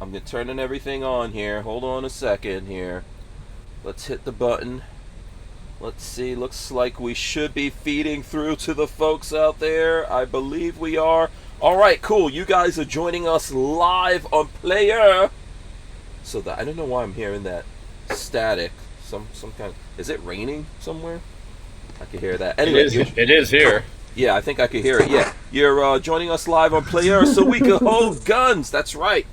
I'm turning everything on here. Hold on a second here. Let's hit the button. Let's see. Looks like we should be feeding through to the folks out there. I believe we are. All right, cool. You guys are joining us live on Player. So that I don't know why I'm hearing that static. Some kind. Is it raining somewhere? I can hear that. Anyway, it is here. Yeah, I think I can hear it. Yeah, you're joining us live on Player, so we can hold guns. That's right.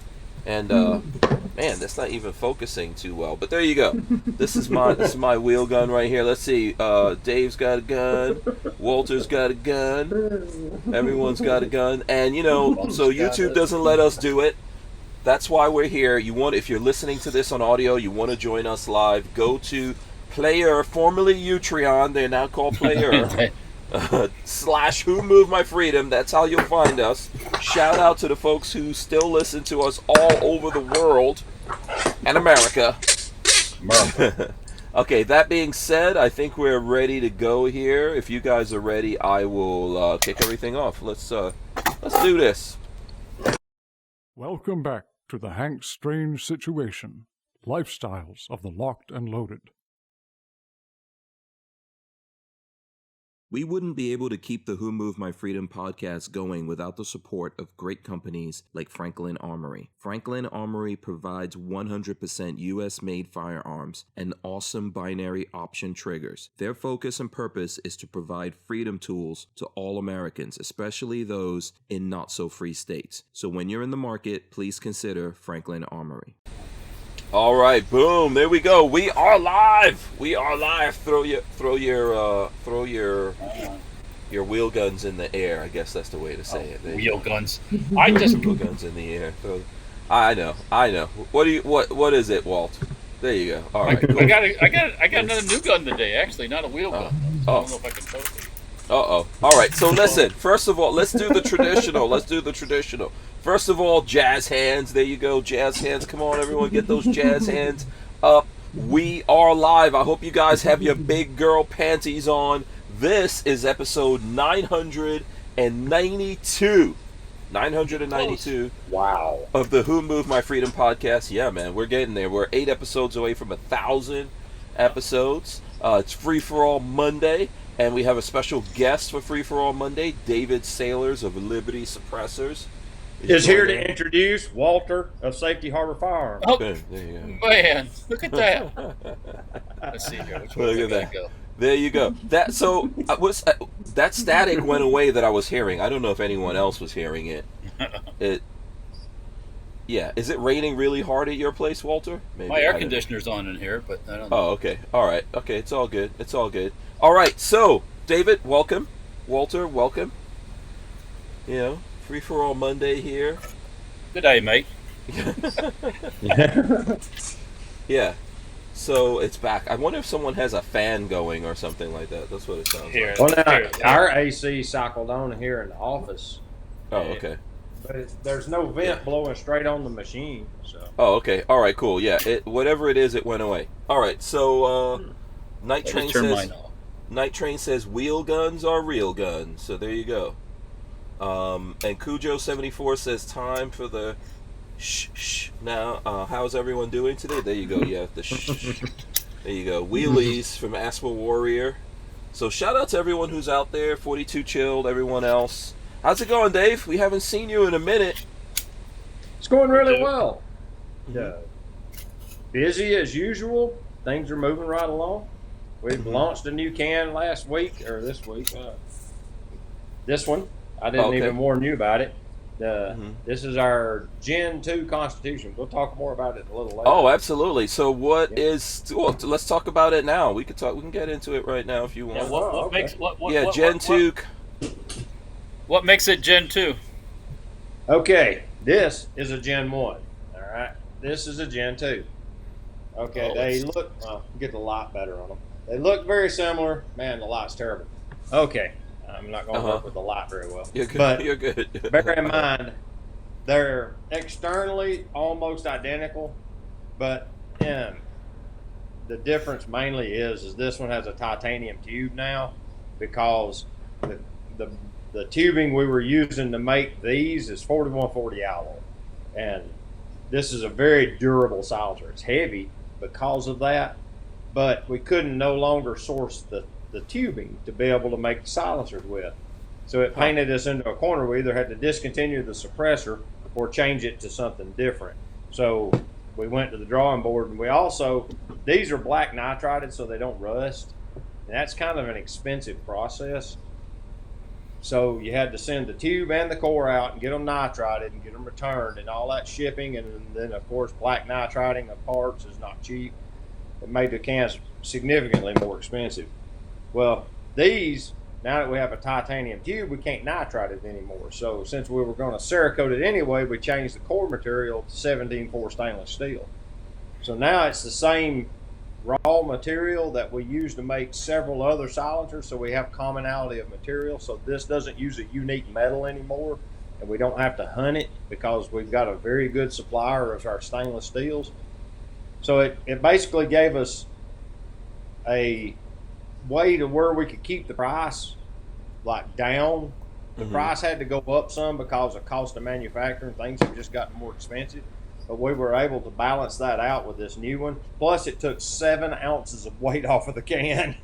And man, that's not even focusing too well. But there you go. This is my wheel gun right here. Let's see. Dave's got a gun. Walter's got a gun. Everyone's got a gun. And so YouTube doesn't let us do it. That's why we're here. If you're listening to this on audio, you want to join us live, go to Player, formerly Utreon. They're now called Player. / Who Moved My Freedom. That's how you'll find us. Shout out to the folks who still listen to us all over the world and America. Okay, that being said, I think we're ready to go here. If you guys are ready, I will kick everything off. Let's do this. Welcome back to the Hank Strange Situation, Lifestyles of the Locked and Loaded. We wouldn't be able to keep the Who Moved My Freedom podcast going without the support of great companies like Franklin Armory. Franklin Armory provides 100% US-made firearms and awesome binary option triggers. Their focus and purpose is to provide freedom tools to all Americans, especially those in not-so-free states. So when you're in the market, please consider Franklin Armory. All right, boom! There we go. We are live. We are live. Throw your wheel guns in the air. I guess that's the way to say it. Wheel guns. Wheel guns in the air. I know. What is it, Walt? There you go. All right. Cool. I got another new gun today. Actually, not a wheel gun. I don't know if I can post it. All right. So listen. First of all, let's do the traditional. First of all, jazz hands. There you go, jazz hands. Come on, everyone, get those jazz hands up. We are live. I hope you guys have your big girl panties on. This is episode 992. 992. Wow. Of the Who Moved My Freedom podcast. Yeah, man, we're getting there. We're 8 episodes away from 1,000 episodes. It's FreeForAll Monday, and we have a special guest for FreeForAll Monday, David Saylors of Liberty Suppressors. Is here to introduce Walther of Safety Harbor Firearms. Oh, there you go. Man, look at that. Let's see here. Which way Look at that. Go? There you go. That static went away that I was hearing. I don't know if anyone else was hearing it. Yeah. Is it raining really hard at your place, Walter? Maybe. My air conditioner's on in here, but I don't know. Oh, okay. All right. Okay, it's all good. All right. So, David, welcome. Walter, welcome. FreeForAll Monday here. Good day, mate. Yeah. So it's back. I wonder if someone has a fan going or something like that. That's what it sounds like. Well, now, our AC cycled on here in the office. Oh, okay. But there's no vent blowing straight on the machine. So. Oh, okay. All right, cool. Yeah, whatever it is, it went away. All right, so Night Train says wheel guns are real guns. So there you go. And Cujo74 says time for the shh. Now, how's everyone doing today? There you go. Yeah, the shh. There you go. Wheelies from Asper Warrior. So shout out to everyone who's out there. 42 Chilled, everyone else. How's it going, Dave? We haven't seen you in a minute. It's going really well. Yeah. Busy as usual. Things are moving right along. We've launched a new can last week, or this week. This one. I didn't even warn you about it. This is our Gen 2 Constitution. We'll talk more about it a little later. Oh, absolutely. So let's talk about it now. We can get into it right now if you want. Yeah, Gen 2. What makes it Gen 2? Okay, this is a Gen 1. All right, this is a Gen 2. Okay, they look, get the light better on them. They look very similar. Man, the light's terrible. Okay. I'm not going to work with the light very well. You're good. But You're good. bear in mind, they're externally almost identical, but the difference mainly is this one has a titanium tube now because the tubing we were using to make these is 4140 alloy, and this is a very durable silencer. It's heavy because of that, but we couldn't no longer source the tubing to be able to make the silencers with. So it painted us into a corner. We either had to discontinue the suppressor or change it to something different. So we went to the drawing board, and we also, these are black nitrided so they don't rust. And that's kind of an expensive process. So you had to send the tube and the core out and get them nitrided and get them returned and all that shipping. And then, of course, black nitriding of parts is not cheap. It made the cans significantly more expensive. Well, these, now that we have a titanium tube, we can't nitride it anymore. So since we were going to Cerakote it anyway, we changed the core material to 17-4 stainless steel. So now it's the same raw material that we use to make several other silencers, so we have commonality of material. So this doesn't use a unique metal anymore, and we don't have to hunt it because we've got a very good supplier of our stainless steels. So it basically gave us a way to where we could keep the price like down. The price had to go up some because of cost of manufacturing. Things have just gotten more expensive. But we were able to balance that out with this new one. Plus, it took 7 ounces of weight off of the can.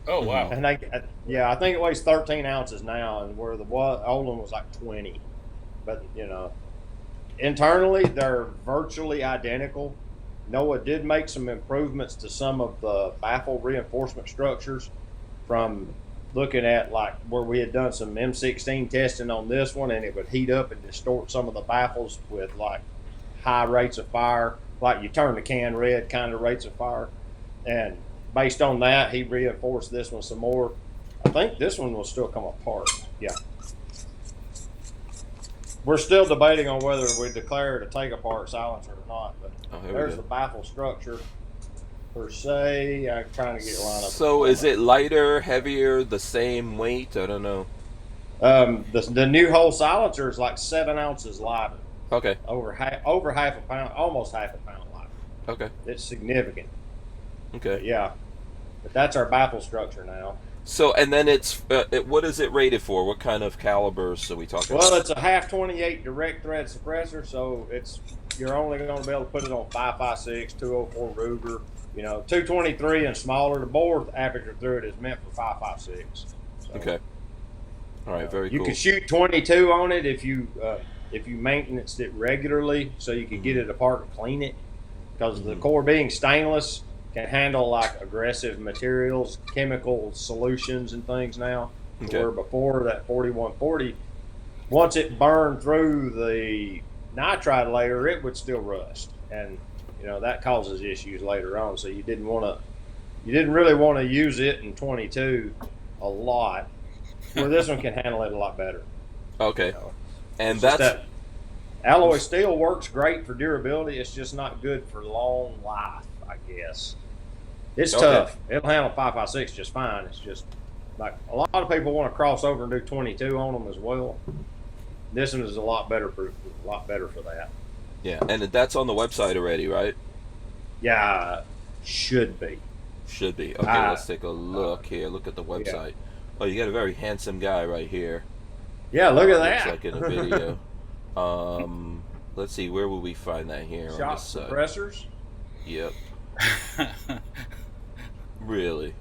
Oh, wow. And I think it weighs 13 ounces now, and where the old one was like 20. But, you know, internally, they're virtually identical. Noah did make some improvements to some of the baffle reinforcement structures from looking at like where we had done some M16 testing on this one, and it would heat up and distort some of the baffles with like high rates of fire, like you turn the can red kind of rates of fire. And based on that, he reinforced this one some more. I think this one will still come apart. Yeah. We're still debating on whether we declare it a take apart silencer or not, but there's the baffle structure per se. I'm trying to get it lined up. So is it lighter, heavier, the same weight? I don't know. The new whole silencer is like 7 ounces lighter. Okay. Over half a pound, almost half a pound lighter. Okay. It's significant. Okay. But yeah, but that's our baffle structure now. So, and then it's what is it rated for? What kind of calibers are we talking about? Well, it's a half 28 direct thread suppressor, so you're only going to be able to put it on 5.56, 204 Ruger, 223 and smaller. The bore aperture through it is meant for 5.56. So, okay. All right, very cool. You can shoot 22 on it if you maintenance it regularly, so you can get it apart and clean it, because the core being stainless can handle like aggressive materials, chemical solutions and things now. Okay. Where before that 4140, once it burned through the nitride layer, it would still rust, and that causes issues later on. So you didn't really want to use it in 22 a lot, where this one can handle it a lot better. Okay. And that alloy steel works great for durability. It's just not good for long life, I guess. It's tough. It'll handle 5.56 just fine. It's just like a lot of people want to cross over and do 22 on them as well. This one is a lot better for that. Yeah, and that's on the website already, right? Yeah, should be. Should be. Okay, let's take a look here. Look at the website. Yeah. Oh, you got a very handsome guy right here. Yeah, look at that. Looks like in a video. Let's see, where will we find that here? Shop Suppressors? Yep. Really?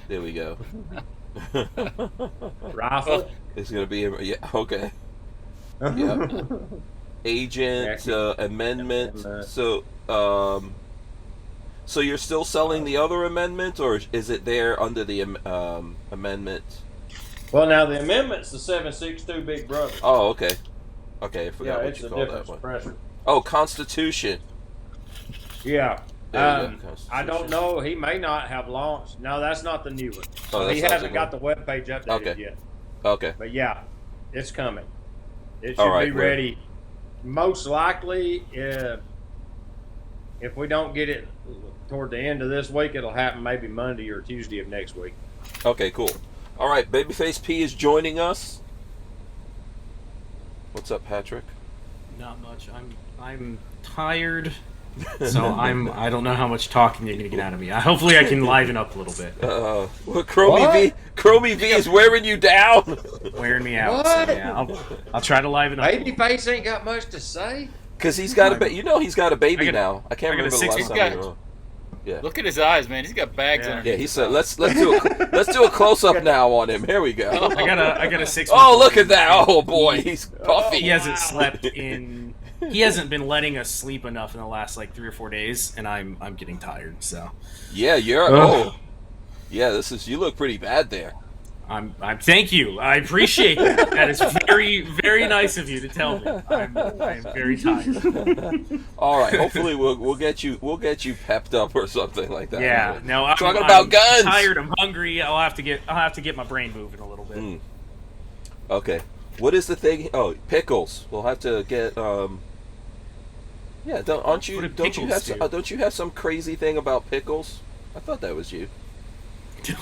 There we go. Rifle? It's going to be, yeah, okay. Yeah. Agent, amendment. So you're still selling the other amendment, or is it there under the amendment? Well, now the amendment's the 7.62 Big Brother. Oh, okay. Okay, I forgot what you called that one. Suppressor. Oh, Constitution. Yeah. I don't know. He may not have launched. No, that's not the new one. So he hasn't got the web page updated yet. Okay. But yeah, it's coming. It should be ready. Most likely, if we don't get it toward the end of this week, it'll happen maybe Monday or Tuesday of next week. Okay, cool. All right, Babyface P is joining us. What's up, Patrick? Not much. I'm tired, so I don't know how much talking you're gonna get out of me. Hopefully, I can liven up a little bit. Well, Chromie V is wearing you down. Wearing me out. So yeah, I'll try to liven up. Babyface ain't got much to say. Because he's got a, he's got a baby I got- now. I can't I got a remember the last 6 time. month. he wrote. Yeah. Look at his eyes, man. He's got bags Yeah. underneath. Yeah, he his said, eyes. let's do a close up now on him. Here we go. I got a 6 Oh, look at that! Oh boy, he's puffy. He hasn't slept in. He hasn't been letting us sleep enough in the last like 3 or 4 days, and I'm getting tired. So Yeah, you're. Yeah, you look pretty bad there. I'm thank you. I appreciate that. That is very, very nice of you to tell me. I'm very tired. All right, hopefully we'll get you pepped up or something like that. Yeah. No, I'm Talking about I'm guns. tired. I'm hungry. I'll have to get my brain moving a little bit. Mm. Okay. What is the thing? Oh, pickles. We'll have to get. Yeah. Don't you have some crazy thing about pickles? I thought that was you.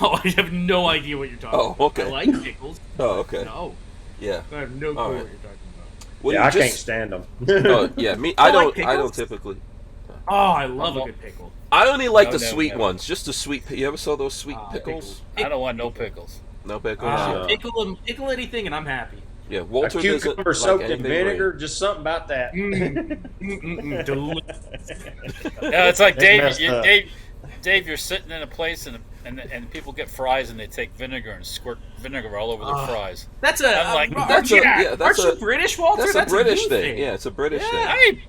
No, I have no idea what you're talking about. Oh, okay. I like pickles. Oh, okay. No, Yeah. I have no clue All what right. you're talking about. Well, Yeah, you I just- can't stand them. Oh, yeah. Me. I I don't. like I don't pickles. typically. Oh, I love a good pickle. I only like No, the no, sweet no. ones. Just the sweet. You ever saw those sweet pickles? I don't want no pickles. No pickles. Pickle anything, and I'm happy. Yeah. A Walter doesn't cucumber like soaked in anything vinegar, red. just something about that. Delicious. Yeah, it's like That's Dave. messed up. Dave, you're sitting in a place and people get fries and they take vinegar and squirt vinegar all over their fries. That's a. I'm like, aren't you British, Walter? That's a British you thing. Yeah, it's a British thing. Hey,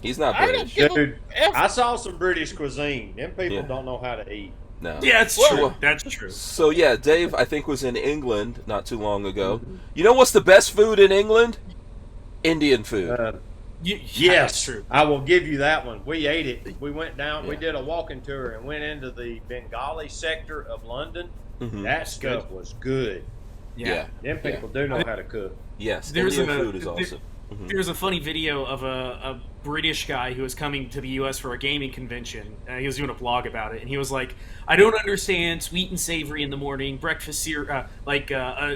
He's not I don't British. give Dude, a F. I saw some British cuisine. Them people Yeah. don't know how to eat. No. Yeah, it's Well, true. That's true. So yeah, Dave, I think was in England not too long ago. You know what's the best food in England? Indian food. Yeah, Yes, that's true. I will give you that one. We ate it. We went down. We Yeah. did a walking tour and went into the Bengali sector of London. Mhm. That stuff was good. Yeah. Them people do know how to cook. Yes. There's Indian a- food is there- awesome. Mhm. There's a funny video of a British guy who was coming to the U.S. for a gaming convention. He was doing a blog about it, and he was like, "I don't understand sweet and savory in the morning, breakfast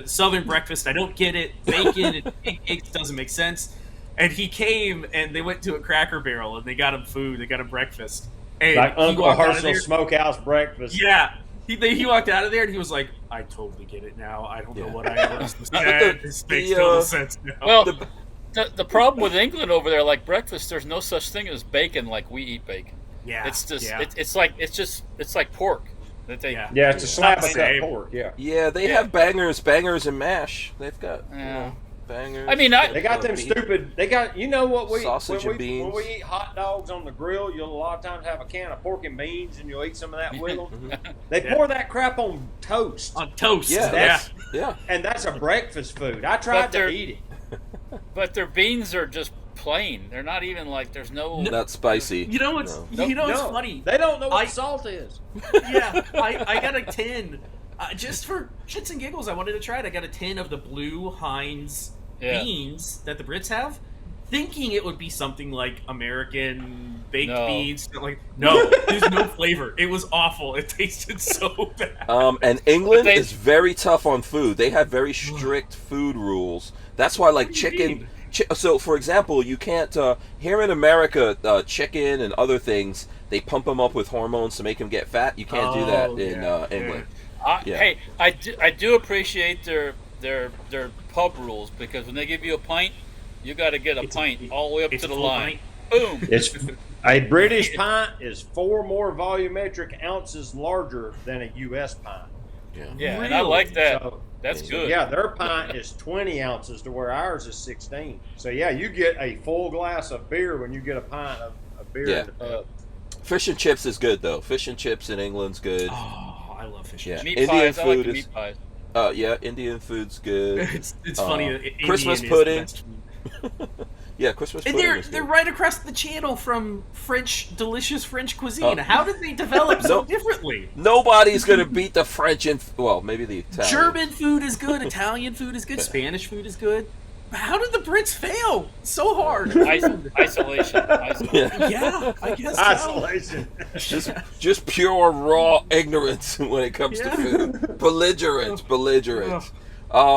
Southern breakfast. I don't get it. Bacon and pancakes doesn't make sense." And he came, and they went to a Cracker Barrel, and they got him food. They got him breakfast. And Like he Uncle walked out of Herschel's there- Smokehouse breakfast. Yeah. He walked out of there and he was like, "I totally get it now. I don't know Yeah. what I ever was But said. This makes the, total sense now." Well, the problem with England over there, like breakfast, there's no such thing as bacon like we eat bacon. yeah, It's just yeah. it's like pork that they. Yeah. Yeah, it's a slab Not of the cut same. pork. Yeah. Yeah, they Yeah. have bangers and mash. They've got Yeah. bangers. I mean, They got them beef. stupid. They got you know what we Sausage when and we, beans. when we eat hot dogs on the grill. You'll a lot of times have a can of pork and beans, and you'll eat some of that with them. They Yeah. pour that crap on toast, On toast. Yeah, Yeah. yeah. and that's a breakfast food. I tried to they're- eat it. But their beans are just plain. They're not even like there's no. Not spicy. You know what's No. you know what's No, funny? They don't know what I- salt is. Yeah, I got a tin. Just for shits and giggles, I wanted to try it. I got a tin of the blue Heinz Yeah. beans that the Brits have, thinking it would be something like American baked No. beans. Like, no, there's no flavor. It was awful. It tasted so bad. And England But they- is very tough on food. They have very strict food rules. That's why, like What do you chicken. mean? So, for example, you can't here in America, chicken and other things. They pump them up with hormones to make them get fat. You can't do that Oh, in yeah. England. Yeah. Hey, I do appreciate their pub rules because when they give you a pint, you got to get a pint all the way up It's to a the full line. pint. Boom. It's a British pint is 4 more volumetric ounces larger than a U.S. pint. Yeah, and I like that. So, That's good. yeah, their pint is 20 ounces to where ours is 16. So yeah, you get a full glass of beer when you get a pint of beer Yeah. in the pub. Fish and chips is good though. Fish and chips in England's good. Oh, I love fish. Yeah. and Meat Indian pies. I like food the is- meat pies. Yeah, Indian food's good. It's funny. that Christmas Indian is the pudding. best food. Yeah, Christmas And pudding they're is they're good. right across the channel from delicious French cuisine. How did they develop so No. differently? Nobody's gonna beat the French and well, maybe the Italian. German food is good. Italian food is good. Spanish food is good. How did the Brits fail so hard? Isolation. Yeah. Yeah, I guess so. Isolation. Just pure raw ignorance when it comes to Yeah. food. Belligerent.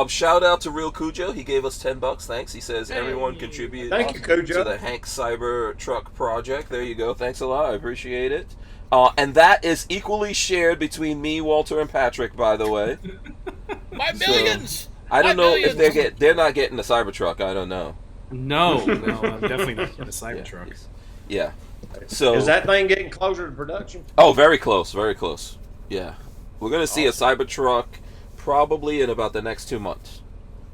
Shout out to Real Cujo. He gave us $10. Thanks. He says everyone contribute Thank you, Cujo. to the Hank Cyber Truck Project. There you go. Thanks a lot. I appreciate it. And that is equally shared between me, Walter, and Patrick. By the way, My millions. I don't My know if millions. they're not getting the Cybertruck. I don't know. No, I'm definitely not getting a Cybertruck. Yeah. So Is that thing getting closer to production? Oh, very close, very close. Yeah, we're gonna see a Cybertruck probably in about the next 2 months.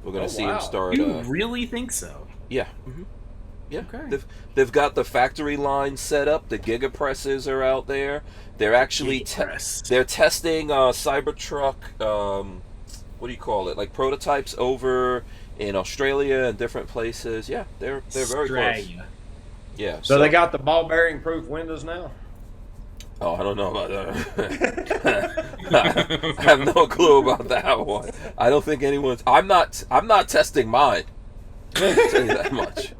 We're gonna see him start. You really think so? Yeah. Yeah. Okay. They've got the factory line set up. The gigapresses are out there. They're actually they're testing Cybertruck. What do you call it? Like prototypes over in Australia and different places. Yeah, they're very close. Yeah. So they got the ball bearing proof windows now? Oh, I don't know about that. I have no clue about that one. I don't think anyone's. I'm not testing mine. I'll tell you that much.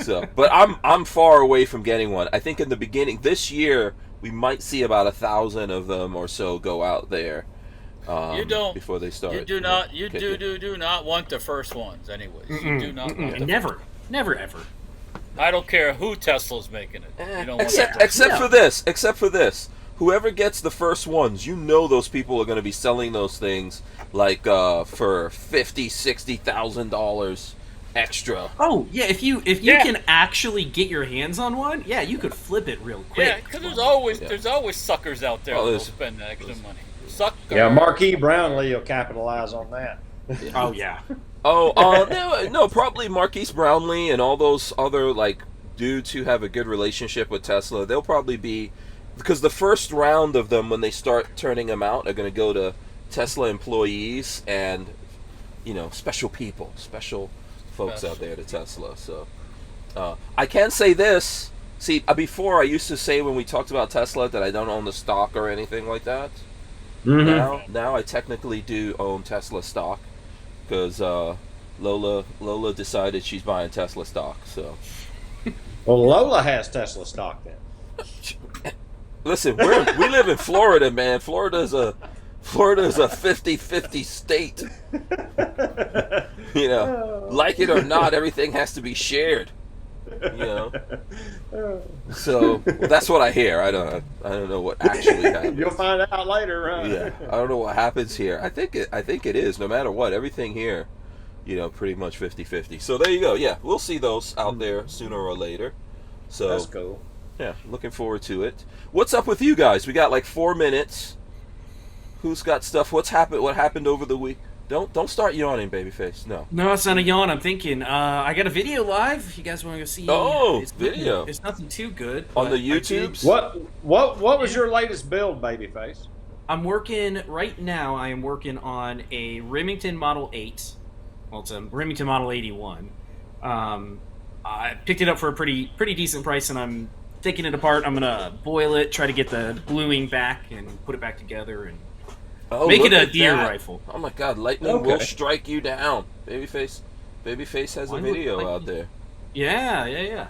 So, but I'm far away from getting one. I think in the beginning this year we might see about 1,000 of them or so go out there. You don't before they start. You do not. You do not want the first ones, anyways. You do not. Want the never ever. I don't care who Tesla's making it. You don't except for this. Whoever gets the first ones, you know those people are going to be selling those things like for $50,000-$60,000 extra. Oh yeah, if you can actually get your hands on one, yeah, you could flip it real quick. Yeah, because there's always suckers out there that'll spend that extra money. Sucker. Yeah, Marquis Brownlee will capitalize on that. Oh yeah. No, probably Marquise Brownlee and all those other like dudes who have a good relationship with Tesla. They'll probably be, because the first round of them when they start turning them out are going to go to Tesla employees and special people, special folks out there to Tesla. So I can say this. See, before I used to say when we talked about Tesla that I don't own the stock or anything like that. Mm-hmm. Now I technically do own Tesla stock. Because Lola decided she's buying Tesla stock, so. Well, Lola has Tesla stock then. Listen, we live in Florida, man. Florida's a 50-50 state. Like it or not, everything has to be shared. So that's what I hear. I don't know what actually happens. You'll find out later, huh? Yeah, I don't know what happens here. I think it is. No matter what, everything here, pretty much 50-50. So there you go. Yeah, we'll see those out there sooner or later. So that's cool. Yeah, looking forward to it. What's up with you guys? We got like 4 minutes. Who's got stuff? What happened over the week? Don't start yawning, Babyface. No, it's not a yawn. I'm thinking. I got a video live. If you guys want to go see. Oh, video! It's nothing too good on the YouTubes. What was your latest build, Babyface? I'm working right now. I am working on a Remington Model 8. Well, it's a Remington Model 81. I picked it up for a pretty decent price, and I'm taking it apart. I'm gonna boil it, try to get the bluing back, and put it back together, and make it a deer rifle. Oh my God! Lightning will strike you down, Babyface. Babyface has a video out there. Yeah.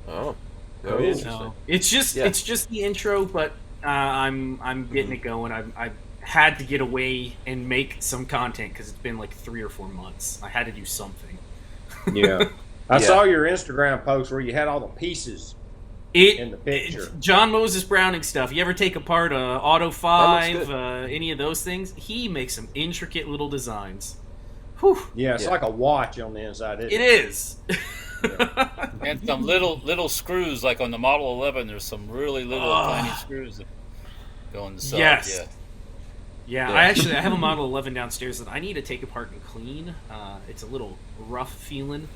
Oh, very interesting. So, it's just the intro, but I'm getting it going. I had to get away and make some content because it's been like 3 or 4 months. I had to do something. Yeah. I saw your Instagram post where you had all the pieces in the picture. John Moses Browning stuff. You ever take apart Auto 5, any of those things? He makes some intricate little designs. Whew. Yeah, it's like a watch on the inside. It is. Yeah. And some little screws, like on the Model 11, there's some really little tiny screws that go on the side. Yes. Yeah, I have a Model 11 downstairs that I need to take apart and clean. It's a little rough feeling.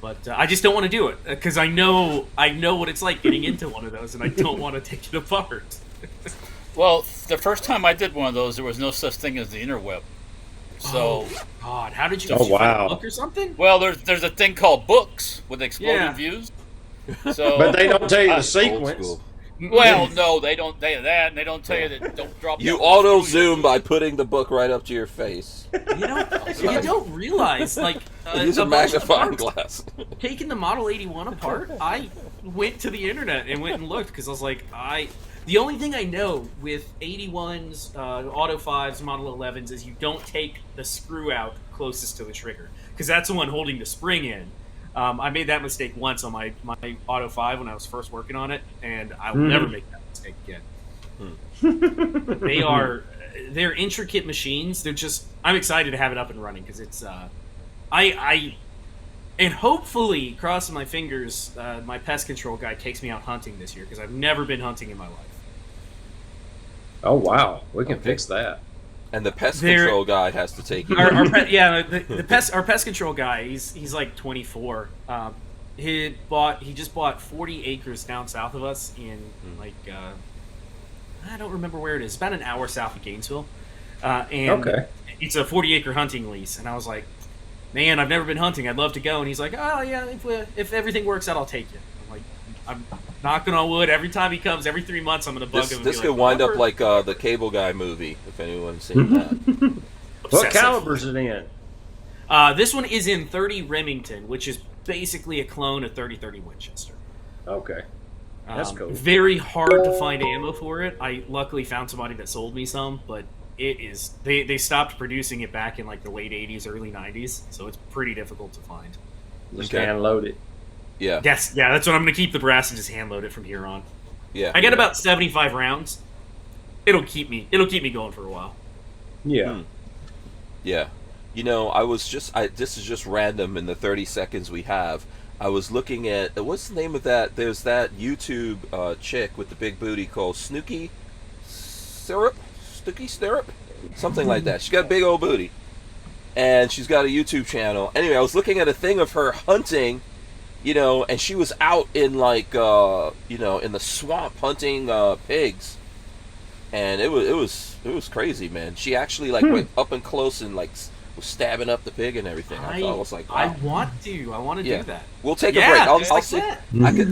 But I just don't want to do it because I know what it's like getting into one of those, and I don't want to take it apart. Well, the first time I did one of those, there was no such thing as the interweb. So, God, how did you? Find a book or something? Well, there's a thing called books with exploding views. So, but they don't tell you the sequence. Well, no, they don't tell you that, and they don't tell you that don't drop. You auto zoom by putting the book right up to your face. You don't realize, like, use a magnifying glass. Taking the Model 81 apart, I went to the internet and went and looked because I was like, the only thing I know with 81s, Auto 5s, Model 11s is you don't take the screw out closest to the trigger because that's the one holding the spring in. I made that mistake once on my Auto 5 when I was first working on it, and I will never make that mistake again. They're intricate machines. They're just, I'm excited to have it up and running because it's I And hopefully, crossing my fingers, my pest control guy takes me out hunting this year because I've never been hunting in my life. Oh wow, we can fix that. And the pest control guy has to take you. Our pest control guy. He's like 24. He just bought 40 acres down south of us in I don't remember where it is. It's about an hour south of Gainesville. And it's a 40-acre hunting lease. And I was like, man, I've never been hunting. I'd love to go. And he's like, oh, yeah, if everything works out, I'll take you. I'm like, I'm knocking on wood. Every time he comes, every 3 months, I'm going to bug him. This could wind up like the Cable Guy movie, if anyone's seen that. What caliber is it in? This one is in 30 Remington, which is basically a clone of 30-30 Winchester. Okay. That's cool. Very hard to find ammo for it. I luckily found somebody that sold me some, but it is they stopped producing it back in like the late 80s, early 90s, so it's pretty difficult to find. Just hand load it. Yeah. That's what I'm going to keep the brass and just hand load it from here on. Yeah. I get about 75 rounds. It'll keep me going for a while. Yeah. Yeah. You know, this is just random in the 30 seconds we have. I was looking at, what's the name of that? There's that YouTube chick with the big booty called Snooki Syrup? Something like that. She's got a big old booty. And she's got a YouTube channel. Anyway, I was looking at a thing of her hunting, and she was out in like, in the swamp hunting pigs. And it was crazy, man. She actually like went up and close and like was stabbing up the pig and everything. I was like, wow. I want to do that. We'll take a break.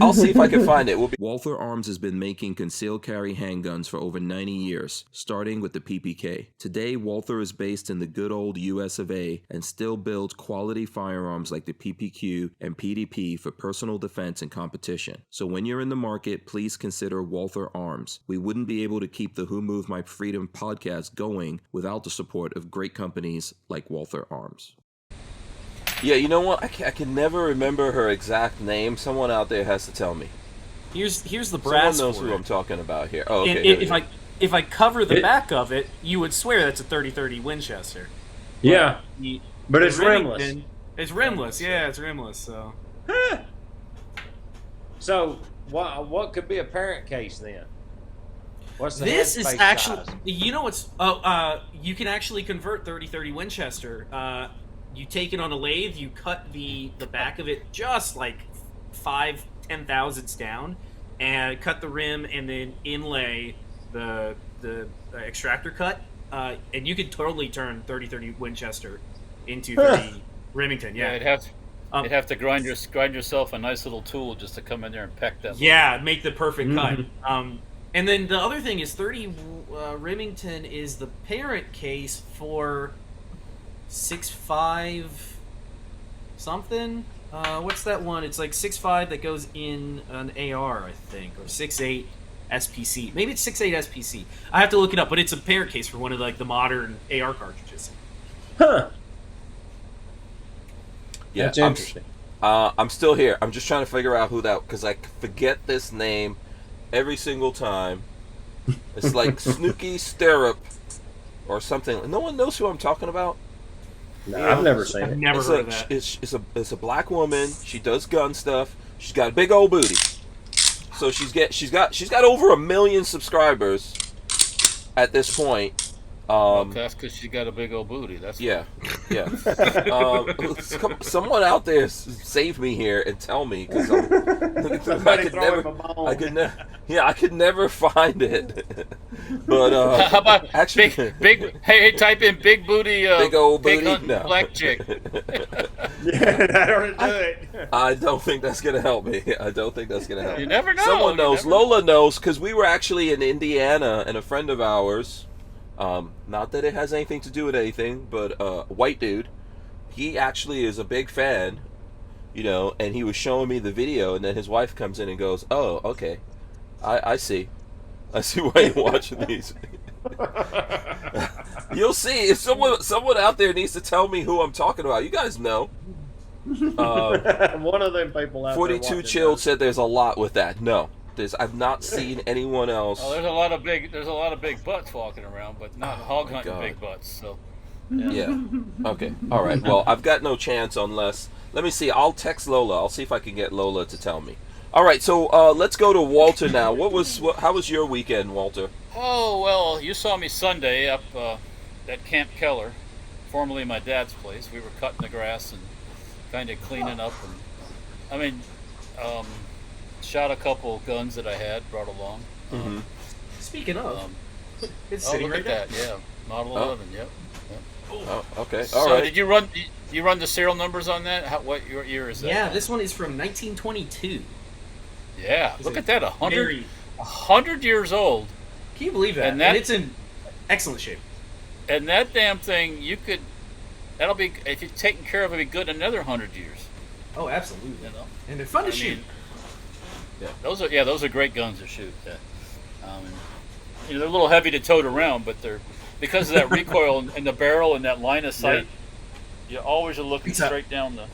I'll see if I can find it. Walther Arms has been making concealed carry handguns for over 90 years, starting with the PPK. Today, Walther is based in the good old US of A and still builds quality firearms like the PPQ and PDP for personal defense and competition. So when you're in the market, please consider Walther Arms. We wouldn't be able to keep the Who Moved My Freedom podcast going without the support of great companies like Walther Arms. Yeah, you know what? I can never remember her exact name. Someone out there has to tell me. Here's the brass. Someone knows who I'm talking about here. Oh, okay. If I cover the back of it, you would swear that's a 30-30 Winchester. Yeah, but it's rimless. It's rimless. Yeah, it's rimless. So. So what could be a parent case then? What's the this is headspace actually, size? You can actually convert 30-30 Winchester. You take it on a lathe, you cut the back of it just like 5-10 thousandths down, and cut the rim, and then inlay the extractor cut, and you could totally turn 30-30 Winchester into 30 Remington. Yeah, you'd have to grind yourself a nice little tool just to come in there and peck that. Yeah, make the perfect cut. And then the other thing is 30 Remington is the parent case for 6.5 something. What's that one? It's like 6.5 that goes in an AR, I think, or 6.8 SPC. Maybe it's 6.8 SPC. I have to look it up, but it's a parent case for one of like the modern AR cartridges. Huh. Yeah, that's interesting. I'm still here. I'm just trying to figure out who that, because I forget this name every single time. It's like Snooki Stirrup or something. No one knows who I'm talking about. No, I've never seen it. Never heard of that. It's a black woman. She does gun stuff. She's got a big old booty. So she's got over 1 million subscribers at this point. That's because she got a big old booty. That's yeah. Someone out there save me here and tell me, because I could never fiid it. But how about actually, type in big booty, big old booty, black chick. Yeah, that ought to do it. I don't think that's gonna help me. You never know. Someone knows. Lola knows, because we were actually in Indiana, and a friend of ours. Not that it has anything to do with anything, but white dude, he actually is a big fan, and he was showing me the video, and then his wife comes in and goes, "Oh, okay, I see why you're watching these." You'll see. If someone out there needs to tell me who I'm talking about, you guys know. One of them people out 42 there Chilled said there's a lot with that. No. I've not seen anyone else. Oh, there's a lot of big butts walking around, but not hog hunting big butts. So, yeah. Okay. All right. Well, I've got no chance unless Let me see. I'll text Lola. I'll see if I can get Lola to tell me. All right, so let's go to Walter now. How was your weekend, Walter? Oh, well, you saw me Sunday up at Camp Keller, formerly my dad's place. We were cutting the grass and kind of cleaning up. And shot a couple guns that I had brought along. Mm-hmm. Speaking of, it's Oh, sitting look right at there. that, yeah. Model 11, yep. Oh, okay. All So right. did you run the serial numbers on that? What year is that? Yeah, this one is from 1922. Yeah, look at that, Very- 100 years old. Can you believe that? And And it's in excellent shape. And that damn thing, that'll be, if you're taking care of it, be good another 100 years. Oh, absolutely. You know? And they're fun to I shoot. mean, those are great guns to shoot. They're a little heavy to tote around, but they're, because of that recoil and the barrel and that line of sight, you always are looking straight down the.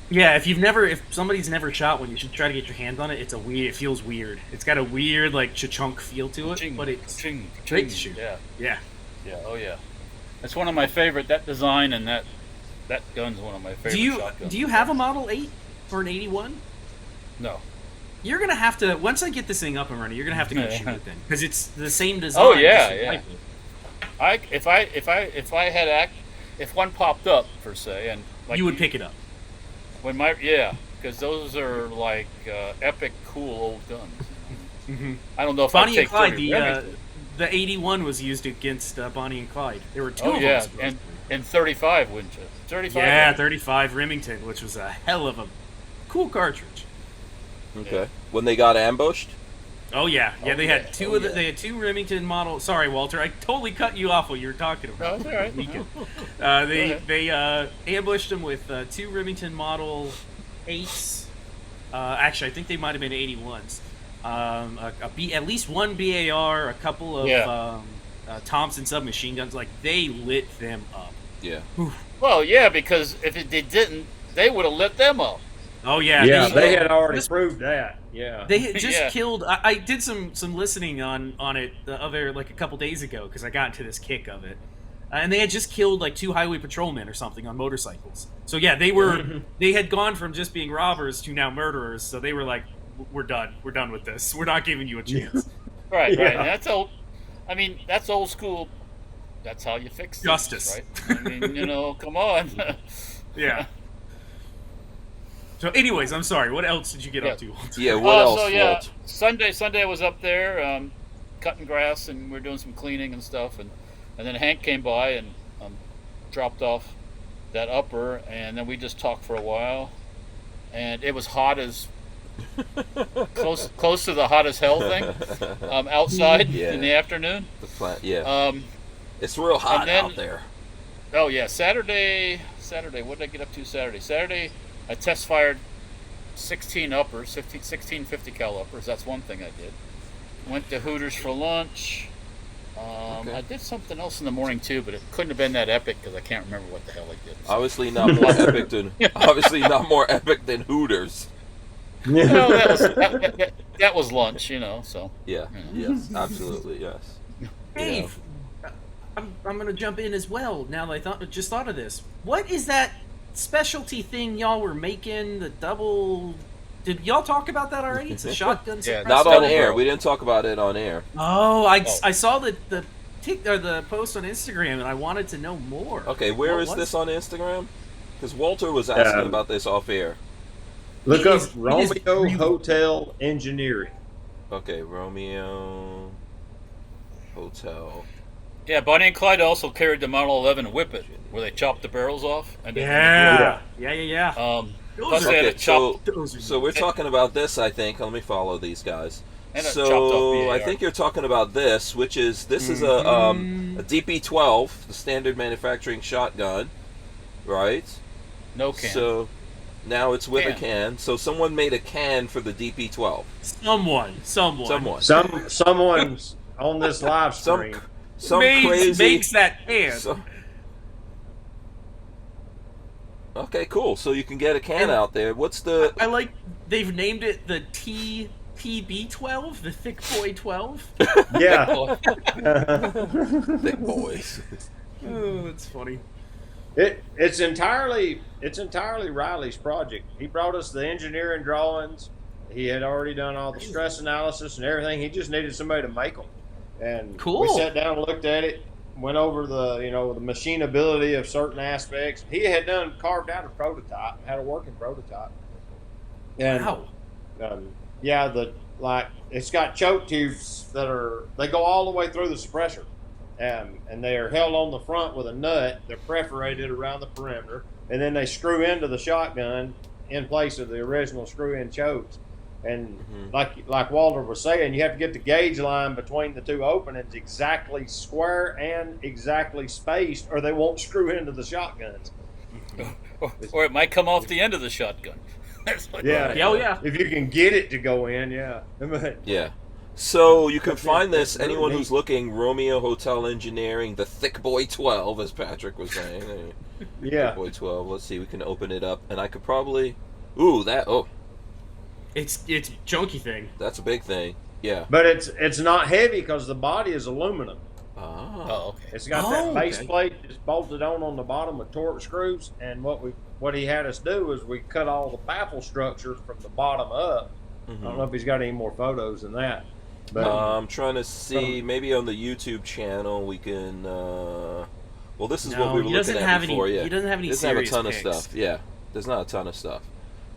Yeah, if somebody's never shot one, you should try to get your hands on it. It feels weird. It's got a weird like cha-chunk feel to it, Ching, but it's ching, great ching. to shoot. Yeah. Oh yeah. That's one of my favorite. That design and that gun's one of my favorite. Shotguns. Do you have a Model 8 or an 81? No. You're gonna have to, once I get this thing up and running, you're gonna have to go shoot it then, because it's the same design. Oh yeah, just yeah. If one popped up per se, and like you would pick it up. Because those are like epic, cool old guns. Mm-hmm. I don't know if Bonnie I'd and take Clyde, 30 the Remington. 81 was used against Bonnie and Clyde. There were two Oh of yeah, them. and 35 Winchester. 35. Yeah, 35 Remington, which was a hell of a cool cartridge. Okay. Yeah. When they got ambushed? Oh yeah, they had two Oh, of the yeah. they had two Remington model. Sorry, Walter, I totally cut you off while you were talking No, about it's all right. weekend. ahead. They ambushed them with two Remington Model 8s. Actually, I think they might have been 81s. At least one BAR, a couple of Thompson submachine guns. Like, they lit them up. Yeah. Well, yeah, because if they didn't, they would have lit them up. Oh yeah, Yeah, they had already proved that. Yeah. They had just Yeah. killed. I did some listening on it the other like a couple days ago because I got into this kick of it, and they had just killed like two highway patrolmen or something on motorcycles. So yeah, they had gone from just being robbers to now murderers. So they were like, we're done with this. We're not giving you a chance. Right. Yeah. And that's old. I mean, that's old school. That's how you fix things, Justice. right? I mean, come on. Yeah. So, anyways, I'm sorry. What else did you get up to? Yeah, what else, So yeah, Walt? Sunday I was up there cutting grass and we're doing some cleaning and stuff, and then Hank came by and dropped off that upper, and then we just talked for a while, and it was hot as close to the hot as hell thing outside in the afternoon. The plant, yeah. It's real hot then- out there. Oh yeah, Saturday. What did I get up to Saturday? Saturday, I test fired 16 uppers, 16 50 cal uppers. That's one thing I did. Went to Hooters for lunch. Okay. I did something else in the morning too, but it couldn't have been that epic because I can't remember what the hell I did. Obviously not more epic than Hooters. Well, that was lunch, So Yeah. you know. Yes. Absolutely. Yes. Hey, I'm gonna jump in as well. Now that I just thought of this. What is that specialty thing y'all were making? The double. Did y'all talk about that already? It's a shotgun. Yeah, suppressor? Not on Double air. barrel. We didn't talk about it on air. Oh, I saw the post on Instagram, and I wanted to know more. Okay, where What is was this on Instagram? Because Walter was asking about this off air. Look It up is Romeo really- Hotel Engineering. Okay, Romeo Hotel. Yeah, Bonnie and Clyde also carried the Model 11 Whippet, where they chopped the barrels off. And Yeah. Yeah. Plus are- they had Okay, a chopped. so we're talking about this, I think. Let me follow these guys. And a chopped off So BAR. I think you're talking about this, which is a DP-12, the standard manufacturing shotgun, right? No can. So now it's with a Can. can. So someone made a can for the DP-12. Someone. Someone's on this live stream. Some crazy makes that can. So- okay, cool. So you can get a can And- out there. What's the? I like they've named it the TPB-12, the Thick Boy 12. Yeah. Thick boys. Oh, that's funny. It's entirely Riley's project. He brought us the engineering drawings. He had already done all the stress analysis and everything. He just needed somebody to make them. And Cool. we sat down and looked at it, went over the the machinability of certain aspects. He had carved out a prototype, had a working prototype. And Wow. it's got choke tubes they go all the way through the suppressor. And they are held on the front with a nut. They're perforated around the perimeter, and then they screw into the shotgun in place of the original screw-in chokes. And like Walter was saying, you have to get the gauge line between the two openings exactly square and exactly spaced, or they won't screw into the shotguns. Or it might come off the end of the shotgun. Yeah. If you can get it to go in, yeah. Yeah. So you can find this, anyone who's looking, Romeo Hotel Engineering, the Thick Boy 12, as Patrick was saying. Yeah. Thick Boy 12. Let's see, we can open it up, and I could probably... It's junky thing. That's a big thing. Yeah. But it's not heavy because the body is aluminum. Oh. Okay. It's got that base plate that's bolted on the bottom with torque screws, and what he had us do is we cut all the baffle structures from the bottom up. I don't know if he's got any more photos than that. But I'm trying to see, maybe on the YouTube channel we can... this is what we were looking at before. He doesn't have any doesn't have a serious ton pics. of stuff. Yeah, there's not a ton of stuff.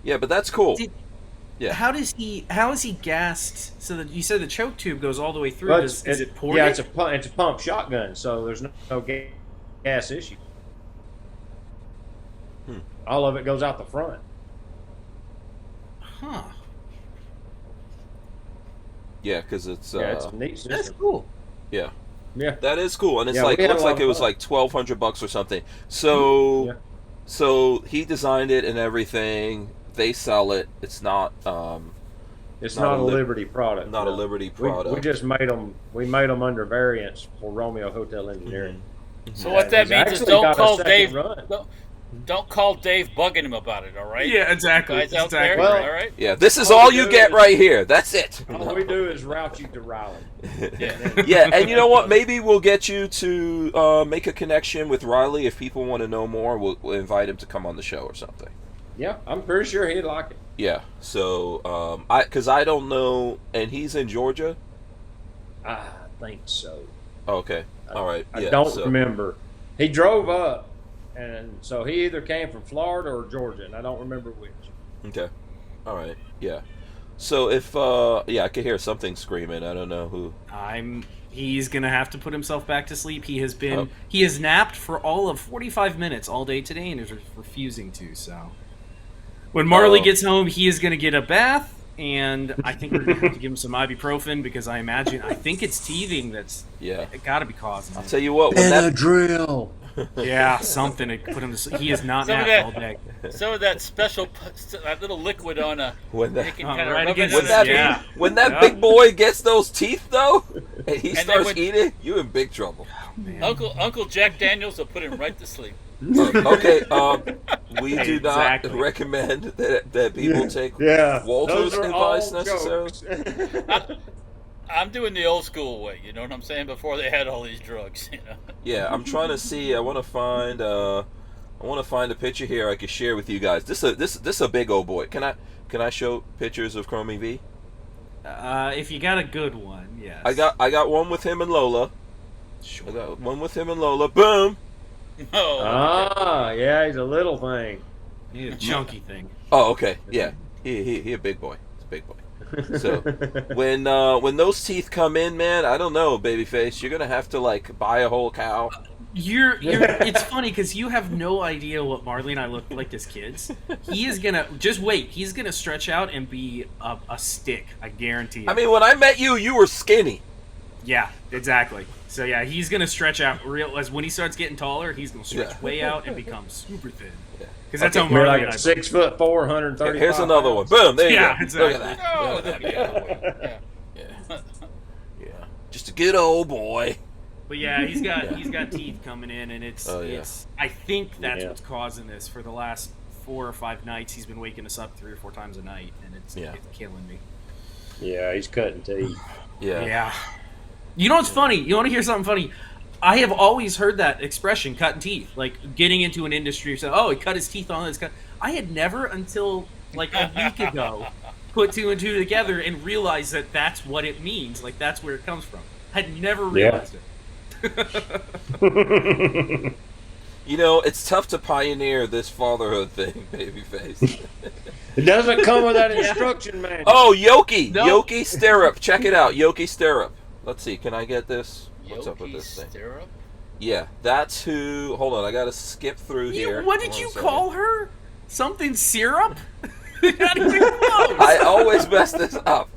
Yeah, but that's cool. Yeah. How is he gassed? So that you said the choke tube goes all the way through. But Is it ported? Yeah, it's a pump shotgun, so there's no gas issue. All of it goes out the front. Huh. Yeah, because it's It's a neat system. That's cool. Yeah. Yeah. That is cool, and it's Yeah, like we had looks a lot like of it was fun. like $1,200 or something. So, so he designed it and everything. They sell it. It's not. It's not not a a Lib- Liberty product. not a Liberty product. We just made them. We made them under variants for Romeo Hotel Engineering. So what that He's means is actually got don't a call second Dave. run. Don't call Dave bugging him about it. All right. Yeah, exactly. Guys out there. Exactly. Well, All right. Yeah, this is all you get right here. That's it. All we do is route you to Riley. Yeah. Yeah, and you know what? Maybe we'll get you to make a connection with Riley. If people want to know more, we'll invite him to come on the show or something. Yeah, I'm pretty sure he'd like it. Yeah. So, because I don't know, and he's in Georgia. I think so. Okay. All right. I Yeah, don't so- remember. He drove up, and so he either came from Florida or Georgia, and I don't remember which. Okay. All right. Yeah. So if I could hear something screaming. I don't know who. He's gonna have to put himself back to sleep. He has been Oh. he has napped for all of 45 minutes all day today and is refusing to. So when Marley gets home, he is gonna get a bath, and I think we're gonna have to give him some ibuprofen because I think it's teething that's got to be causing I'll it. tell you what. When that, Benadryl. Yeah, something to put him to sleep. He is not Some of napped that- all day. Some of that special, that little liquid on a. when They that, can Oh, kind of right rub it against in when the- that, there. yeah. when that Yeah. big boy gets those teeth though, and he then starts when- eating, you in big trouble. Uncle Jack Daniels will put him right to sleep. Okay. We do not Exactly. recommend that people take Yeah, Walter's those are all advice necessarily. jokes. I'm doing the old school way. You know what I'm saying? Before they had all these drugs. You know. Yeah, I'm trying to see. I want to find a picture here I can share with you guys. This a big old boy. Can I show pictures of Chromie V? If you got a good one, yes. I got one with him and Lola. Sure. I got one with him and Lola. Boom. Oh. Yeah, he's a little thing. Need a chunky thing. Oh, okay. Yeah, he a big boy. He's a big boy. So when those teeth come in, man, I don't know, babyface. You're gonna have to like buy a whole cow. You're it's funny because you have no idea what Marley and I look like as kids. He is gonna just wait. He's gonna stretch out and be a stick. I guarantee it. I mean, when I met you, you were skinny. Yeah, exactly. So yeah, he's gonna stretch out real. As when he starts getting taller, he's gonna stretch way out and become super thin. Because that's how You're Marley like and I. a 6'4", 135. Here's another one. Boom. There you Yeah, go. exactly. Look at that. Oh, Look at that'd that. be a good one. Yeah. Yeah. Just a good old boy. But yeah, he's got teeth coming in, and it's Oh, yeah. it's. I think that's Yeah. what's causing this. For the last 4 or 5 nights, he's been waking us up 3 or 4 times a night, and it's killing me. Yeah, he's cutting teeth. Yeah. Yeah. You know what's funny? You want to hear something funny? I have always heard that expression, cutting teeth, like getting into an industry. So, oh, he cut his teeth on this. I had never until like a week ago put two and two together and realized that that's what it means. Like that's where it comes from. I had never realized it. You know, it's tough to pioneer this fatherhood thing, Babyface. It doesn't come with that instruction manual. Oh, Yoki! No. Yoki Stirrup. Check it out. Yoki Stirrup. Let's see. Can I get this? What's up with this thing? Stirrup? Yeah, that's who... Hold on, I gotta skip through here. What did you One second. call her? Something syrup? Not even close. I always mess this up.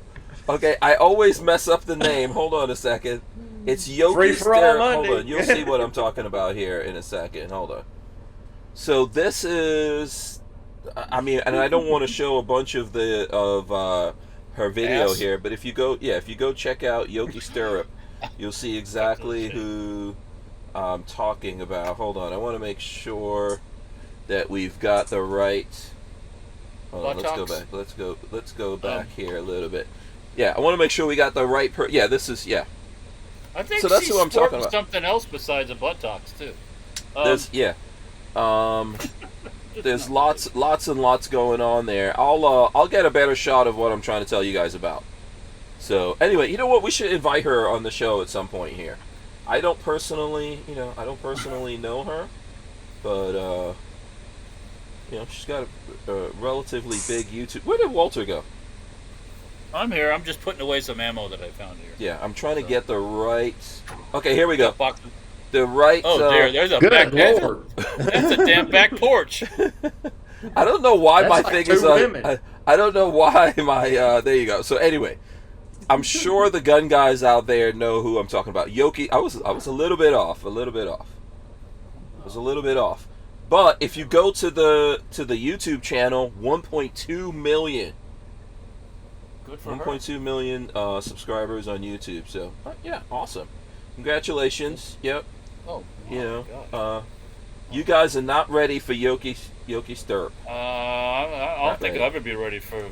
Okay, I always mess up the name. Hold on a second. It's Yoki FreeForAll Stirrup. Monday. Hold on, you'll see what I'm talking about here in a second. Hold on. So this is... I mean, and I don't want to show a bunch of her video Ass. here, but if you go check out Yoki Stirrup, you'll see exactly who I'm talking about. Hold on, I want to make sure that we've got the right. Hold on, let's go Buttocks? back. Let's go back here a little bit. Yeah, I want to make sure we got the right. Yeah, this is I think So that's she's who I'm talking about. something else besides the buttocks too. There's there's lots and lots going on there. I'll get a better shot of what I'm trying to tell you guys about. So anyway, you know what? We should invite her on the show at some point here. I don't personally know her, but she's got a relatively big YouTube. Where did Walter go? I'm here. I'm just putting away some ammo that I found here. Yeah, I'm trying to get the right. Okay, here we go. Box- The right. Oh dear, there's a Good back. Lord. That's a damn back porch. I don't know why That's my like thing two is on. women. I don't know why my. There you go. So anyway, I'm sure the gun guys out there know who I'm talking about. Yoki. I was a little bit off. But if you go to the YouTube channel, 1.2 million. Good for her. 1.2 million subscribers on YouTube. So yeah, awesome. Congratulations. Yep. Oh, You my know, God. you guys are not ready for Yoki Stirrup. I don't think ready. I'll ever be ready for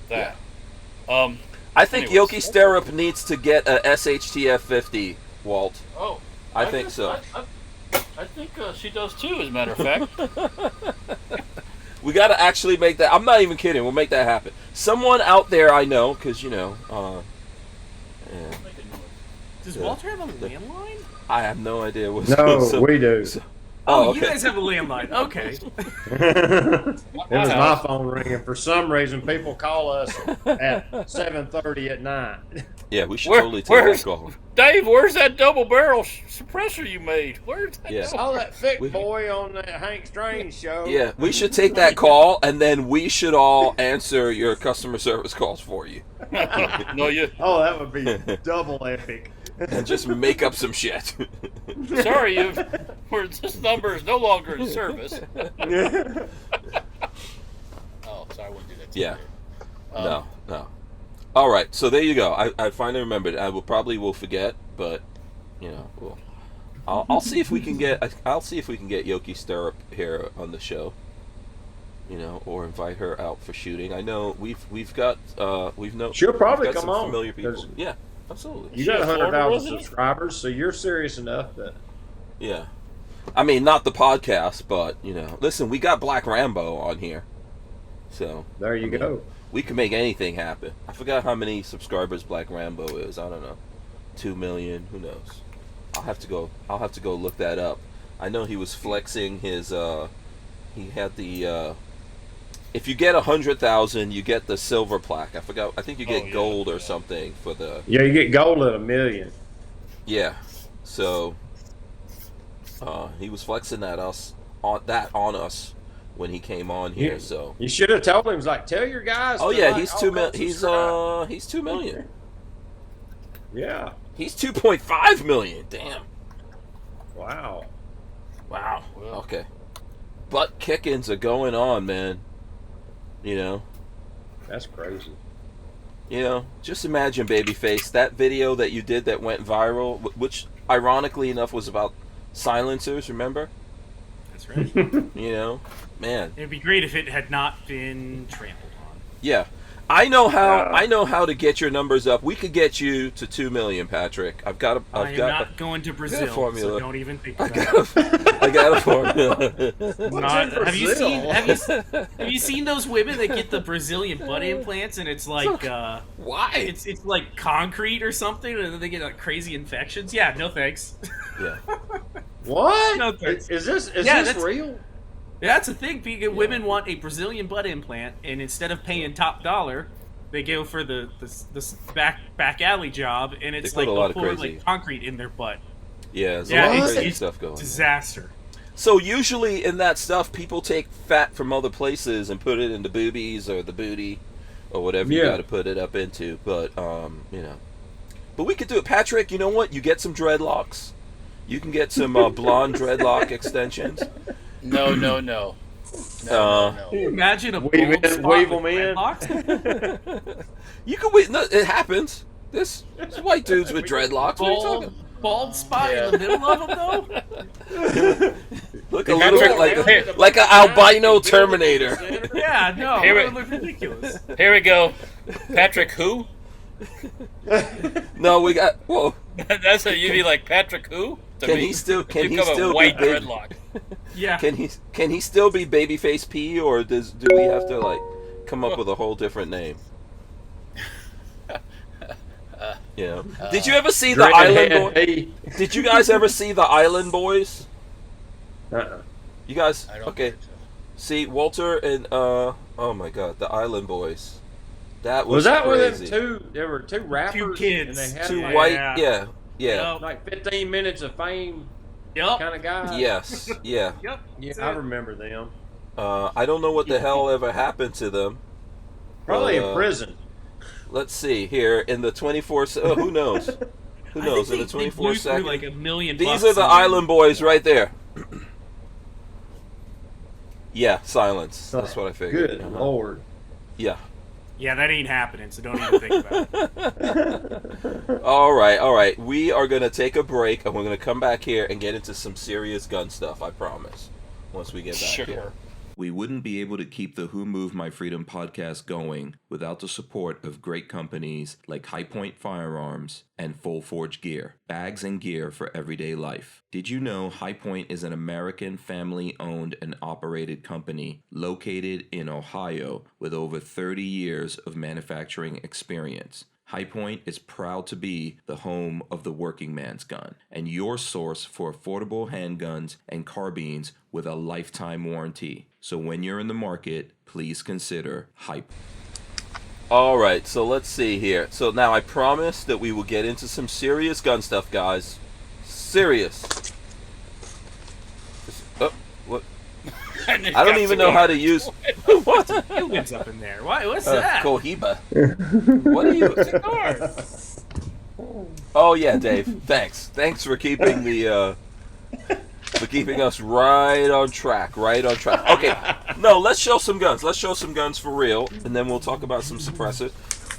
that. I think Anyways. Yoki Stirrup needs to get a SHTF 50, Walt. Oh, I think so. I think she does too, as a matter of fact. We got to actually make that. I'm not even kidding. We'll make that happen. Someone out there I know, because, yeah, Does Walter have a landline? I have no idea. What's No, we do. Oh, okay. you guys have a landline. Okay. It was my phone ringing. For some reason, people call us at 7:30 at night. Yeah, we should totally take that call. Dave, where's that double barrel suppressor you made? Where's that? Yeah. Saw that thick boy on that Hank Strange show. Yeah, we should take that call, and then we should all answer your customer service calls for you. No, you. Oh, that would be double epic. And just make up some shit. Sorry, this number is no longer in service. Oh, sorry, I wouldn't do that to Yeah. you. No. All right, so there you go. I finally remembered. I will forget, but I'll see if we can get Yoki Stirrup here on the show. Or invite her out for shooting. I know we've got She'll probably we've got come some on, familiar people. 'cause Yeah, absolutely. You got She a Florida 100,000 resident? subscribers, so you're serious enough that. Yeah. I mean, not the podcast, but listen, we got Black Rambo on here, so There you go. we can make anything happen. I forgot how many subscribers Black Rambo is. I don't know, 2 million. Who knows? I'll have to go look that up. I know he was flexing his. He had the. If you get 100,000, you get the silver plaque. I forgot. I think you get gold or something for the. Yeah, you get gold at 1 million. Yeah. So. He was flexing on us when he came on here. Yeah. So. You should have told him. He's like, tell your guys. Oh to yeah, like, he's all 2 come million. subscribe. He's 2 million. Yeah. He's 2.5 million. Damn. Wow. Wow. Well. Okay. Butt kickings are going on, man. That's crazy. Just imagine, Babyface, that video that you did that went viral, which ironically enough was about silencers, remember? That's right. Man. It'd be great if it had not been trampled on. Yeah. I know how to get your numbers up. We could get you to 2 million, Patrick. I've got not going to Brazil, formula. so don't even think about it. I got a formula. Have you seen those women that get the Brazilian butt implants and it's like why? It's like concrete or something, and then they get like crazy infections? Yeah, no thanks. Yeah. What? No thanks. Is this real? That's the thing. Women want a Brazilian butt implant, and instead of paying top dollar, they go for the back alley job, and it's They like put a lot they'll of pour crazy- like concrete in their butt. Yeah, there's a lot of it's- crazy it's stuff going on. Disaster. So usually in that stuff, people take fat from other places and put it in the boobies or the booty or whatever you Yeah. got to put it up into. But but we could do it, Patrick. You know what? You get some dreadlocks. You can get some blonde dreadlock extensions. No. Can you imagine a Weave bald spot them with in. dreadlocks? You can wait. No, it happens. This white dudes with dreadlocks. What are you talking? Bald spot in the middle of them, though? Look a little bit like an albino Terminator. Yeah, no, Here it we- would look ridiculous. Here we go. Patrick who? No, we got. Whoa. That's how you'd be like, Patrick who? To Can me. he still? Can You he become still a white be baby, dreadlock. Yeah. Can he still be Babyface P, or do we have to like come up with a whole different name? Yeah. Did you ever see the Island Boys? Did you guys ever see the Island Boys? You guys? I don't Okay. think so. See Walter and oh my God, the Island Boys. That Was was that where them crazy. two? There were two rappers, Two kids. and they had Two like, white, Yeah. yeah. like 15 minutes of fame Yep. kind of guys. Yes, yeah. Yep. Yeah, That's I it. remember them. I don't know what the hell ever happened to them. Probably But, in prison. Let's see here in the 24. Who knows? Who knows? In the 24 blew through seconds. like $1 million. These are the Island Boys right there. Yeah, silence. That's what I figured. Good Lord. Yeah. Yeah, that ain't happening, so don't even think about it. All right. We are going to take a break, and we're going to come back here and get into some serious gun stuff, I promise, once we get back Sure. here. We wouldn't be able to keep the Who Moved My Freedom podcast going without the support of great companies like High Point Firearms and Full Forge Gear, bags and gear for everyday life. Did you know High Point is an American family-owned and operated company located in Ohio with over 30 years of manufacturing experience? High Point is proud to be the home of the working man's gun and your source for affordable handguns and carbines with a lifetime warranty. So when you're in the market, please consider High Point. All right, so let's see here. So now I promised that we will get into some serious gun stuff, guys. Serious. Oh, what? I don't even know how to use. What? Humans up in there. What's that? Cohiba. What are you? Oh yeah, Dave. Thanks for keeping the for keeping us right on track. Okay, no, let's show some guns. Let's show some guns for real, and then we'll talk about some suppressors.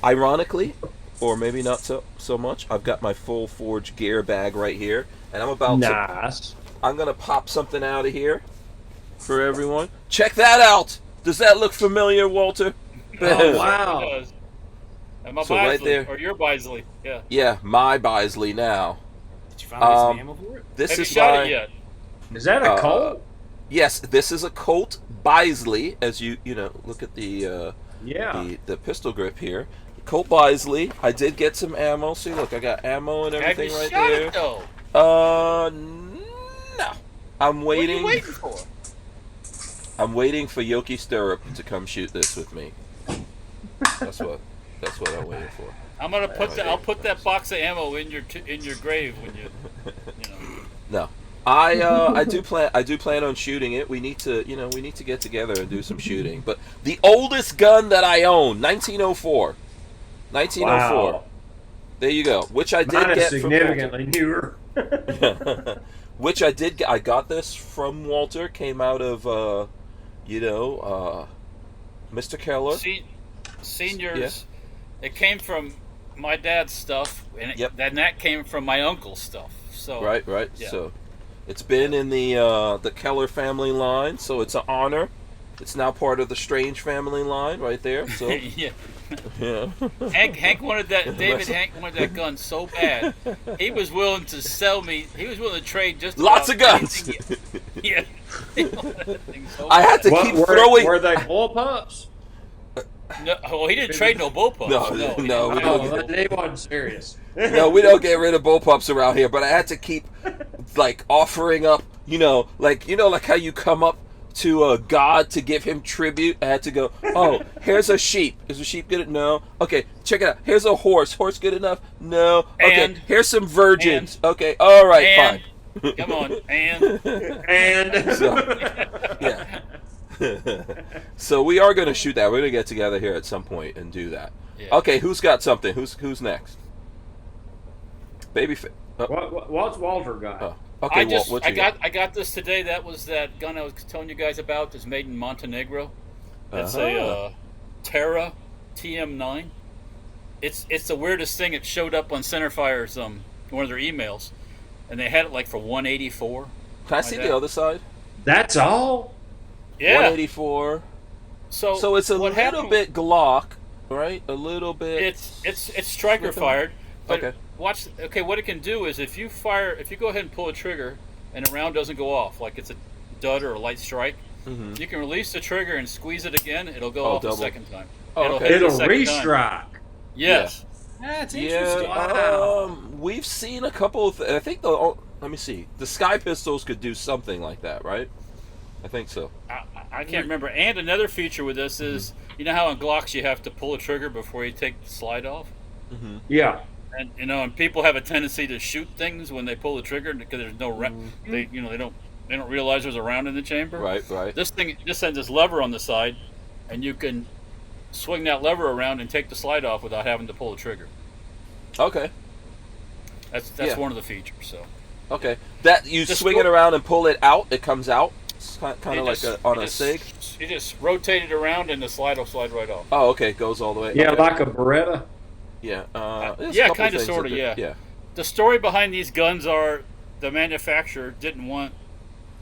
Ironically, or maybe not so much, I've got my Full Forge gear bag right here, and I'm about Nice. I'm gonna pop something out of here for everyone. Check that out. Does that look familiar, Walter? Oh, Wow. it does. And my So Bisley, right there. or your Bisley, yeah. Yeah, my Bisley now. Did you finally get some ammo for it? This Have you is shot my. it yet? Is that a Colt? Yes, this is a Colt Bisley. As you look at the Yeah. the pistol grip here. Colt Bisley. I did get some ammo. See, look, I got ammo and Have everything you right shot there. it though? No. I'm What are waiting. you waiting for? I'm waiting for Yoki Stirrup to come shoot this with me. That's what I'm waiting for. I'm gonna I'll put that box of ammo in your grave when you know. No. I do plan on shooting it. We need to get together and do some shooting. But the oldest gun that I own, 1904. 1904. Wow. There you go. Which I did Mine is get from significantly newer. Walter. Which I did get. I got this from Walter. Came out of Mr. Keller. Seniors. It came from my dad's stuff, and Yep. then that came from my uncle's stuff. So Right. Yeah. So it's been in the Keller family line, so it's an honor. It's now part of the Strange family line right there. So yeah. Yeah. Hank wanted that. Hank wanted that gun so bad. He was willing to sell me. He was willing to trade just Lots about of guns. anything. Yeah. He wanted that thing so I had to bad. keep throwing. Were they bullpups? No, well, he didn't trade no bullpups. No, he no, didn't. we don't. They wasn't serious. No, we don't get rid of bullpups around here. But I had to keep like offering up. Like how you come up to God to give him tribute. I had to go. Oh, here's a sheep. Is a sheep good? No. Okay, check it out. Here's a horse. Horse good enough? No. Okay. And- here's some virgins. Okay. All right. And- Fine. Come on, and So, yeah. So we are going to shoot that. We're going to get together here at some point and do that. Yeah. Okay, who's got something? Who's next? BabyFace. Oh, What's Walter got? oh. Okay, what you I got this today. That was that gun I was telling you guys about. That's made in Montenegro. It's a Terra TM9. It's the weirdest thing. It showed up on Centerfire's one of their emails, and they had it like for 184. Can I see the other side? That's all? Yeah. 184. So it's a little bit Glock, right? A little bit. It's striker fired. But Okay. watch. Okay, what it can do is if you go ahead and pull a trigger, and a round doesn't go off, like it's a dud or a light strike, you can release the trigger and squeeze it again. It'll go off double. the second time. Oh, okay. hit the It'll second time. restrike. Yes. That's interesting. Yeah. We've seen a couple of. I think let me see. The Sky Pistols could do something like that, right? I think so. I can't remember. And another feature with this is, you know how in Glocks you have to pull a trigger before you take the slide off? Yeah. And and people have a tendency to shoot things when they pull the trigger because there's no they don't realize there's a round in the chamber. Right. This thing just has this lever on the side, and you can swing that lever around and take the slide off without having to pull the trigger. Okay. That's one of the features. So Okay. That you swing it around and pull it out. It comes out. It's kind of like on a SIG. You just rotate it around and the slide will slide right off. Oh, okay. It goes all the way. Yeah, okay. like a Beretta. Yeah. There's a Yeah, couple kind of, things sort of. that Yeah. Yeah. The story behind these guns are the manufacturer didn't want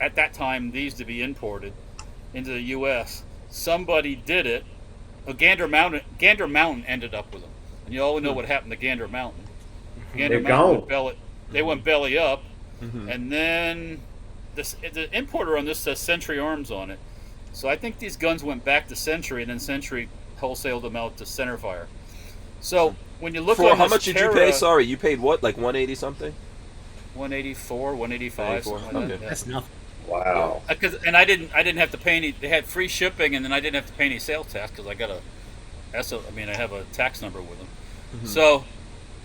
at that time these to be imported into the U.S. Somebody did it. Gander Mountain ended up with them, and you all know what happened to Gander Mountain. Gander They're Mountain gone. went belly up, and then the importer on this says Century Arms on it. So I think these guns went back to Century, and then Century wholesaled them out to Centerfire. So when you look For on how this much did you pay? Sorry, you paid what? Like 180 something? 184, 185, something like that. That's nothing. Wow. And I didn't have to pay any. They had free shipping, and then I didn't have to pay any sales tax because I have a tax number with them. So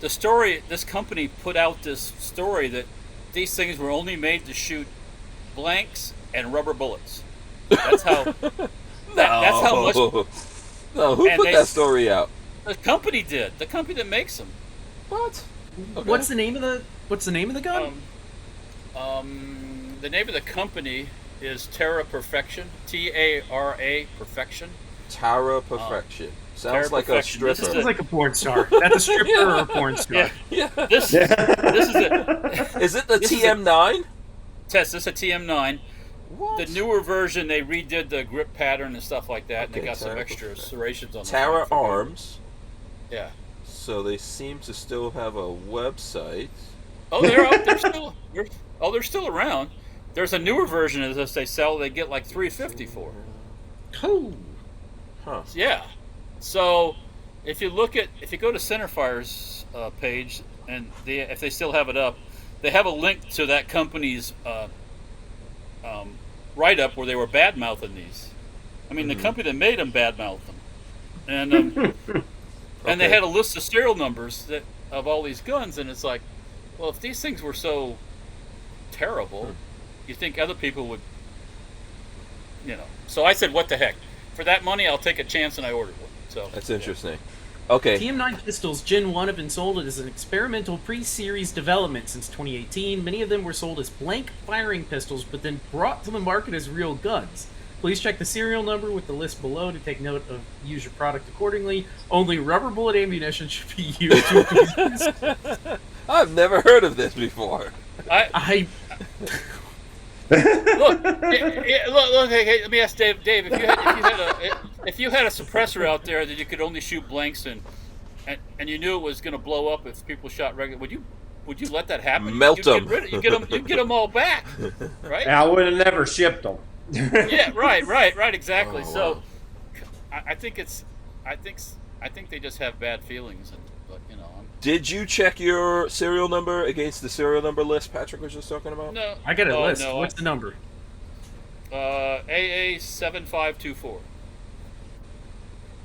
the story, this company put out this story that these things were only made to shoot blanks and rubber bullets. That's how. That's how much. No, who put that story out? The company did. The company that makes them. What? Okay. What's the name of the gun? The name of the company is Terra Perfection. Tara Perfection. Tara Perfection. Sounds Terra like Perfection. a This is stripper. Sounds like a porn star. That's a stripper or a porn star. Yeah. This is it. Is it the This is TM9? This is a TM9. What? The newer version, they redid the grip pattern and stuff like that, and they Okay, got some Terra extra Perfection. serrations on the Tara front. Arms. Yeah. So they seem to still have a website. Oh, they're still around. There's a newer version of this they sell. They get like $350 for. Oh. Huh. Yeah. So if you go to Centerfire's page, and if they still have it up, they have a link to that company's write-up where they were bad-mouthing these. I mean, the company that made them bad-mouthed them. And and they had a list of serial numbers of all these guns, and it's like, well, if these things were so terrible, you think other people would, So I said, what the heck? For that money, I'll take a chance, and I ordered one. So That's interesting. Okay. TM9 pistols Gen 1 have been sold as an experimental pre-series development since 2018. Many of them were sold as blank firing pistols, but then brought to the market as real guns. Please check the serial number with the list below to take note of use your product accordingly. Only rubber bullet ammunition should be used with these. I've never heard of this before. I Look. Hey, let me ask Dave. Dave, if you had a suppressor out there that you could only shoot blanks in, and you knew it was going to blow up if people shot regular, would you let that happen? Melt them. You get them all back, right? I would have never shipped them. Yeah, right, exactly. Oh, wow. So, I think they just have bad feelings, but Did you check your serial number against the serial number list Patrick was just talking about? No, I got a list. No, What's the number? AA7524.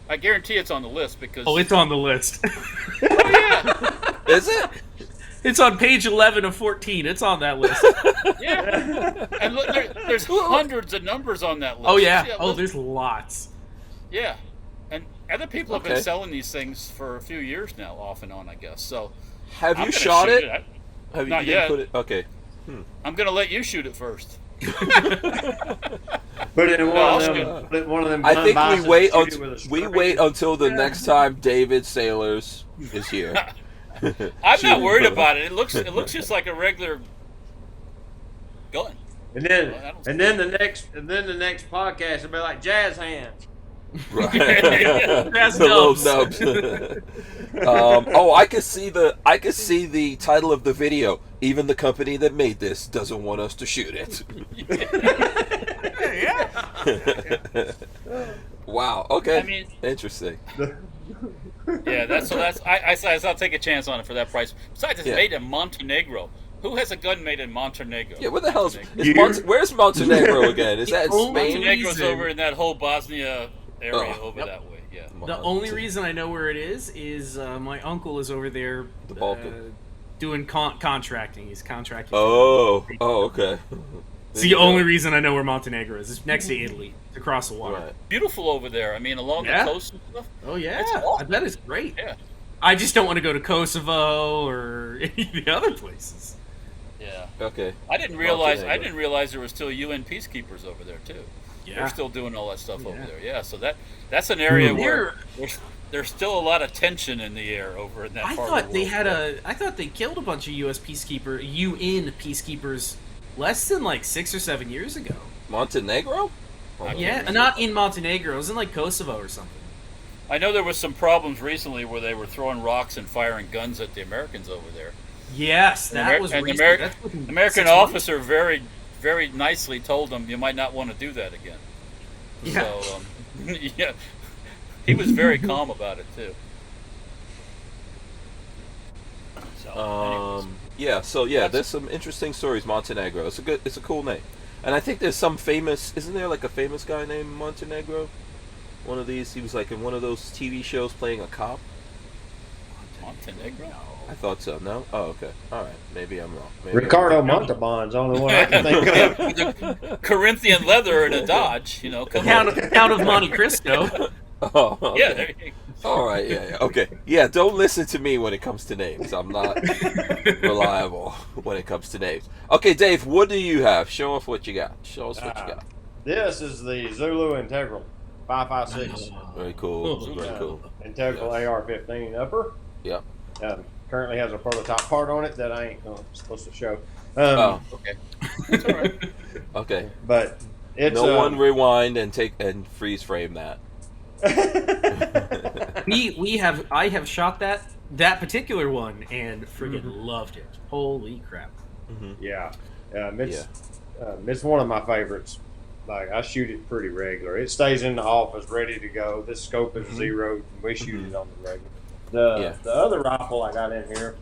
I guarantee it's on the list because. Oh, it's on the list. Oh yeah. Is it? It's on page 11 of 14. It's on that list. Yeah. And look, there's hundreds of numbers on that list. Oh, yeah. Look, There's lots. Yeah. And other people have been selling these things for a few years now, off and on, I guess. So. Have you shot it? Have Not you yet. put it? Okay. I'm going to let you shoot it first. Put it in one of them. I think boxes we and wait until the next time David Saylors is here. I'm not worried about it. It looks just like a regular gun. And then the next podcast will be like jazz hands. Right. That's The little nubs. nubs. I could see the title of the video. Even the company that made this doesn't want us to shoot it. Yeah. Wow. Okay. I mean, interesting. I'll take a chance on it for that price. Besides, it's made in Montenegro. Who has a gun made in Montenegro? Yeah. What the hell where's Montenegro again? Is that in Spain? Montenegro's over in that whole Bosnia area that way. Yeah. The only reason I know where it is my uncle is over there. The Balkan. Doing contracting. He's contracting. Okay. It's the only reason I know where Montenegro is. It's next to Italy. It's across the water. Right. Beautiful over there. I mean, along the coast and stuff. Oh, yeah. It's awesome. I bet it's great. Yeah. I just don't want to go to Kosovo or any of the other places. Yeah. Okay. I didn't realize there were still UN peacekeepers over there too. Yeah. They're still doing all that stuff over there. Yeah. So that's an area where there's still a lot of tension in the air over in that part of the world. I thought they killed a bunch of UN peacekeepers less than like 6 or 7 years ago. Montenegro? Yeah, not in Montenegro. It was in like Kosovo or something. I know there was some problems recently where they were throwing rocks and firing guns at the Americans over there. Yes, that was recent. American officer very, very nicely told them you might not want to do that again. Yeah. So, yeah, he was very calm about it too. So, there's some interesting stories. Montenegro. It's a cool name, and I think there's some famous. Isn't there like a famous guy named Montenegro? One of these. He was like in one of those TV shows playing a cop. Montenegro. I thought so. No? Oh, okay. All right. Maybe I'm wrong. Ricardo Montalban's the only one I can think of. The Corinthian leather and a Dodge, Count of Monte Cristo. Oh, okay. Yeah, there you go. All right. Yeah. Okay. Yeah. Don't listen to me when it comes to names. I'm not reliable when it comes to names. Okay, Dave. What do you have? Show off what you got. Show us what you got. This is the Zulu Integral 5.56. Very cool. Very cool. Integral AR-15 upper. Yep. Currently has a prototype part on it that I ain't supposed to show. Okay. That's all right. Okay. But it's no one rewind and freeze frame that. I have shot that particular one and friggin' loved it. Holy crap. Mm-hmm. Yeah. It's one of my favorites. Like, I shoot it pretty regular. It stays in the office ready to go. This scope is zeroed. We shoot it on the regular. The other rifle I got in here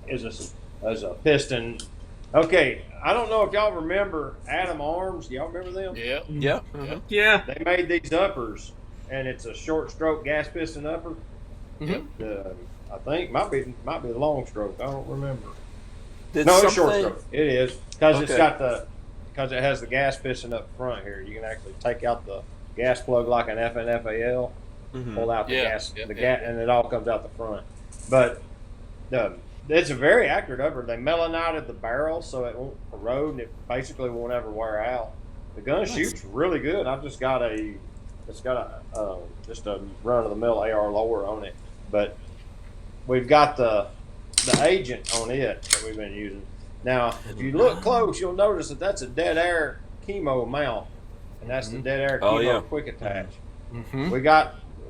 is a piston. Okay, I don't know if y'all remember Adam Arms. Do y'all remember them? Yeah. Yeah. Mm-hmm. Yeah. They made these uppers, and it's a short stroke gas piston upper. Mm-hmm. I think might be a long stroke. I don't remember. It's short stroke. It is because because it has the gas piston up front here. You can actually take out the gas plug like an FNFAL. Mm-hmm. Pull out the gas, gas, and it all comes out the front. But it's a very accurate upper. They melanited the barrel so it won't corrode, and it basically won't ever wear out. The gun shoots really good. I've just got a run of the mill AR lower on it, but we've got the agent on it that we've been using. Now, if you look close, you'll notice that that's a dead air chemo mount, and that's the dead air chemo quick attach.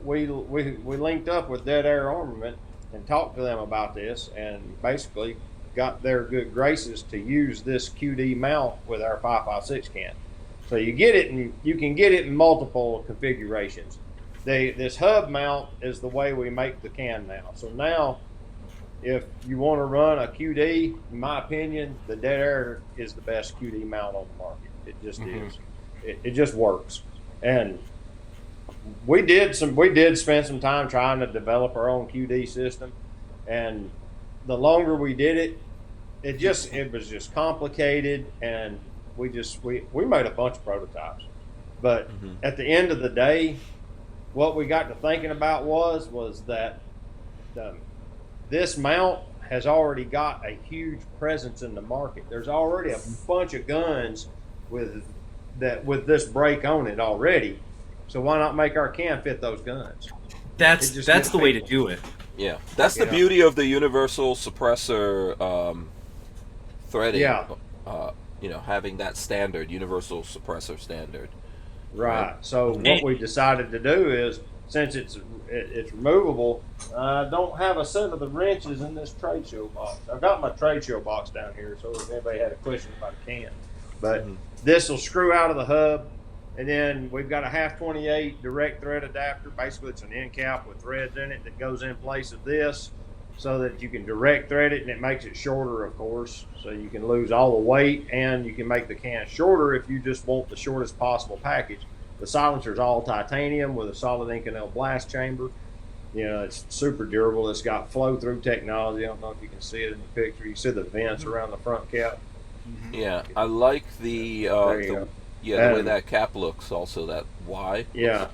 We linked up with Dead Air Armament and talked to them about this, and basically got their good graces to use this QD mount with our 5.56 can. So you get it, and you can get it in multiple configurations. This hub mount is the way we make the can now. So now, if you want to run a QD, in my opinion, the Dead Air is the best QD mount on the market. It just is. It just works. And we did spend some time trying to develop our own QD system, and the longer we did it, it was just complicated, and we made a bunch of prototypes. But at the end of the day, what we got to thinking about was that this mount has already got a huge presence in the market. There's already a bunch of guns with this brake on it already. So why not make our can fit those guns? That's the way to do it. Yeah, that's the beauty of the universal suppressor threading. Yeah. Having that standard, universal suppressor standard. Right. So what we decided to do is, since it's removable, I don't have a set of the wrenches in this trade show box. I've got my trade show box down here, so if anybody had a question about a can. But this will screw out of the hub, and then we've got a 1/2-28 direct thread adapter. Basically, it's an end cap with threads in it that goes in place of this, so that you can direct thread it, and it makes it shorter, of course, so you can lose all the weight, and you can make the can shorter if you just want the shortest possible package. The silencer's all titanium with a solid Inconel blast chamber. It's super durable. It's got flow-through technology. I don't know if you can see it in the picture. You see the vents around the front cap. Yeah, I like the way that cap looks. Also, that Y. Yeah,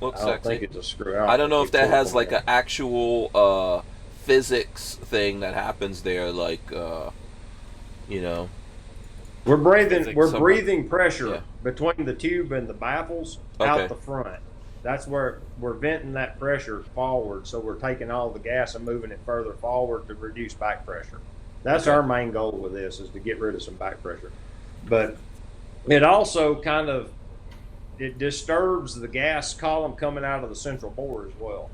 looks I don't sexy. think it's a screw out. I don't know if that has like an actual physics thing that happens there, like We're breathing pressure between the tube and the baffles out the front. That's where we're venting that pressure forward, so we're taking all the gas and moving it further forward to reduce back pressure. That's our main goal with this, is to get rid of some back pressure. But it also it disturbs the gas column coming out of the central bore as well.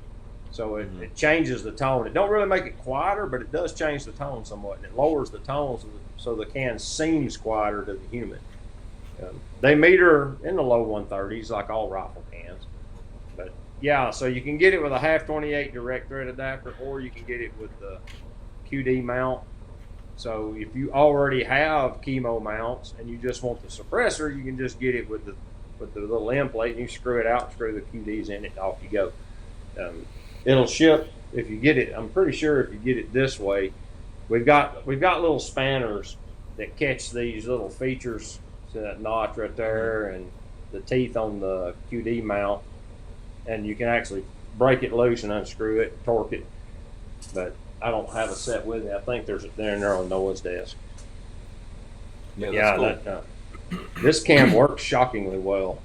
So it changes the tone. It don't really make it quieter, but it does change the tone somewhat, and it lowers the tone so the can seems quieter to the human. They meter in the low 130s like all rifle cans. But yeah, so you can get it with a 1/2-28 direct thread adapter, or you can get it with the QD mount. So if you already have chemo mounts and you just want the suppressor, you can just get it with the little end plate, and you screw it out, screw the QDs in it, and off you go. It'll ship if you get it. I'm pretty sure if you get it this way, we've got little spanners that catch these little features. See that notch right there, and the teeth on the QD mount, and you can actually break it loose and unscrew it, torque it. But I don't have a set with me. I think they're in there on Noah's desk. Yeah, that's cool. This can works shockingly well.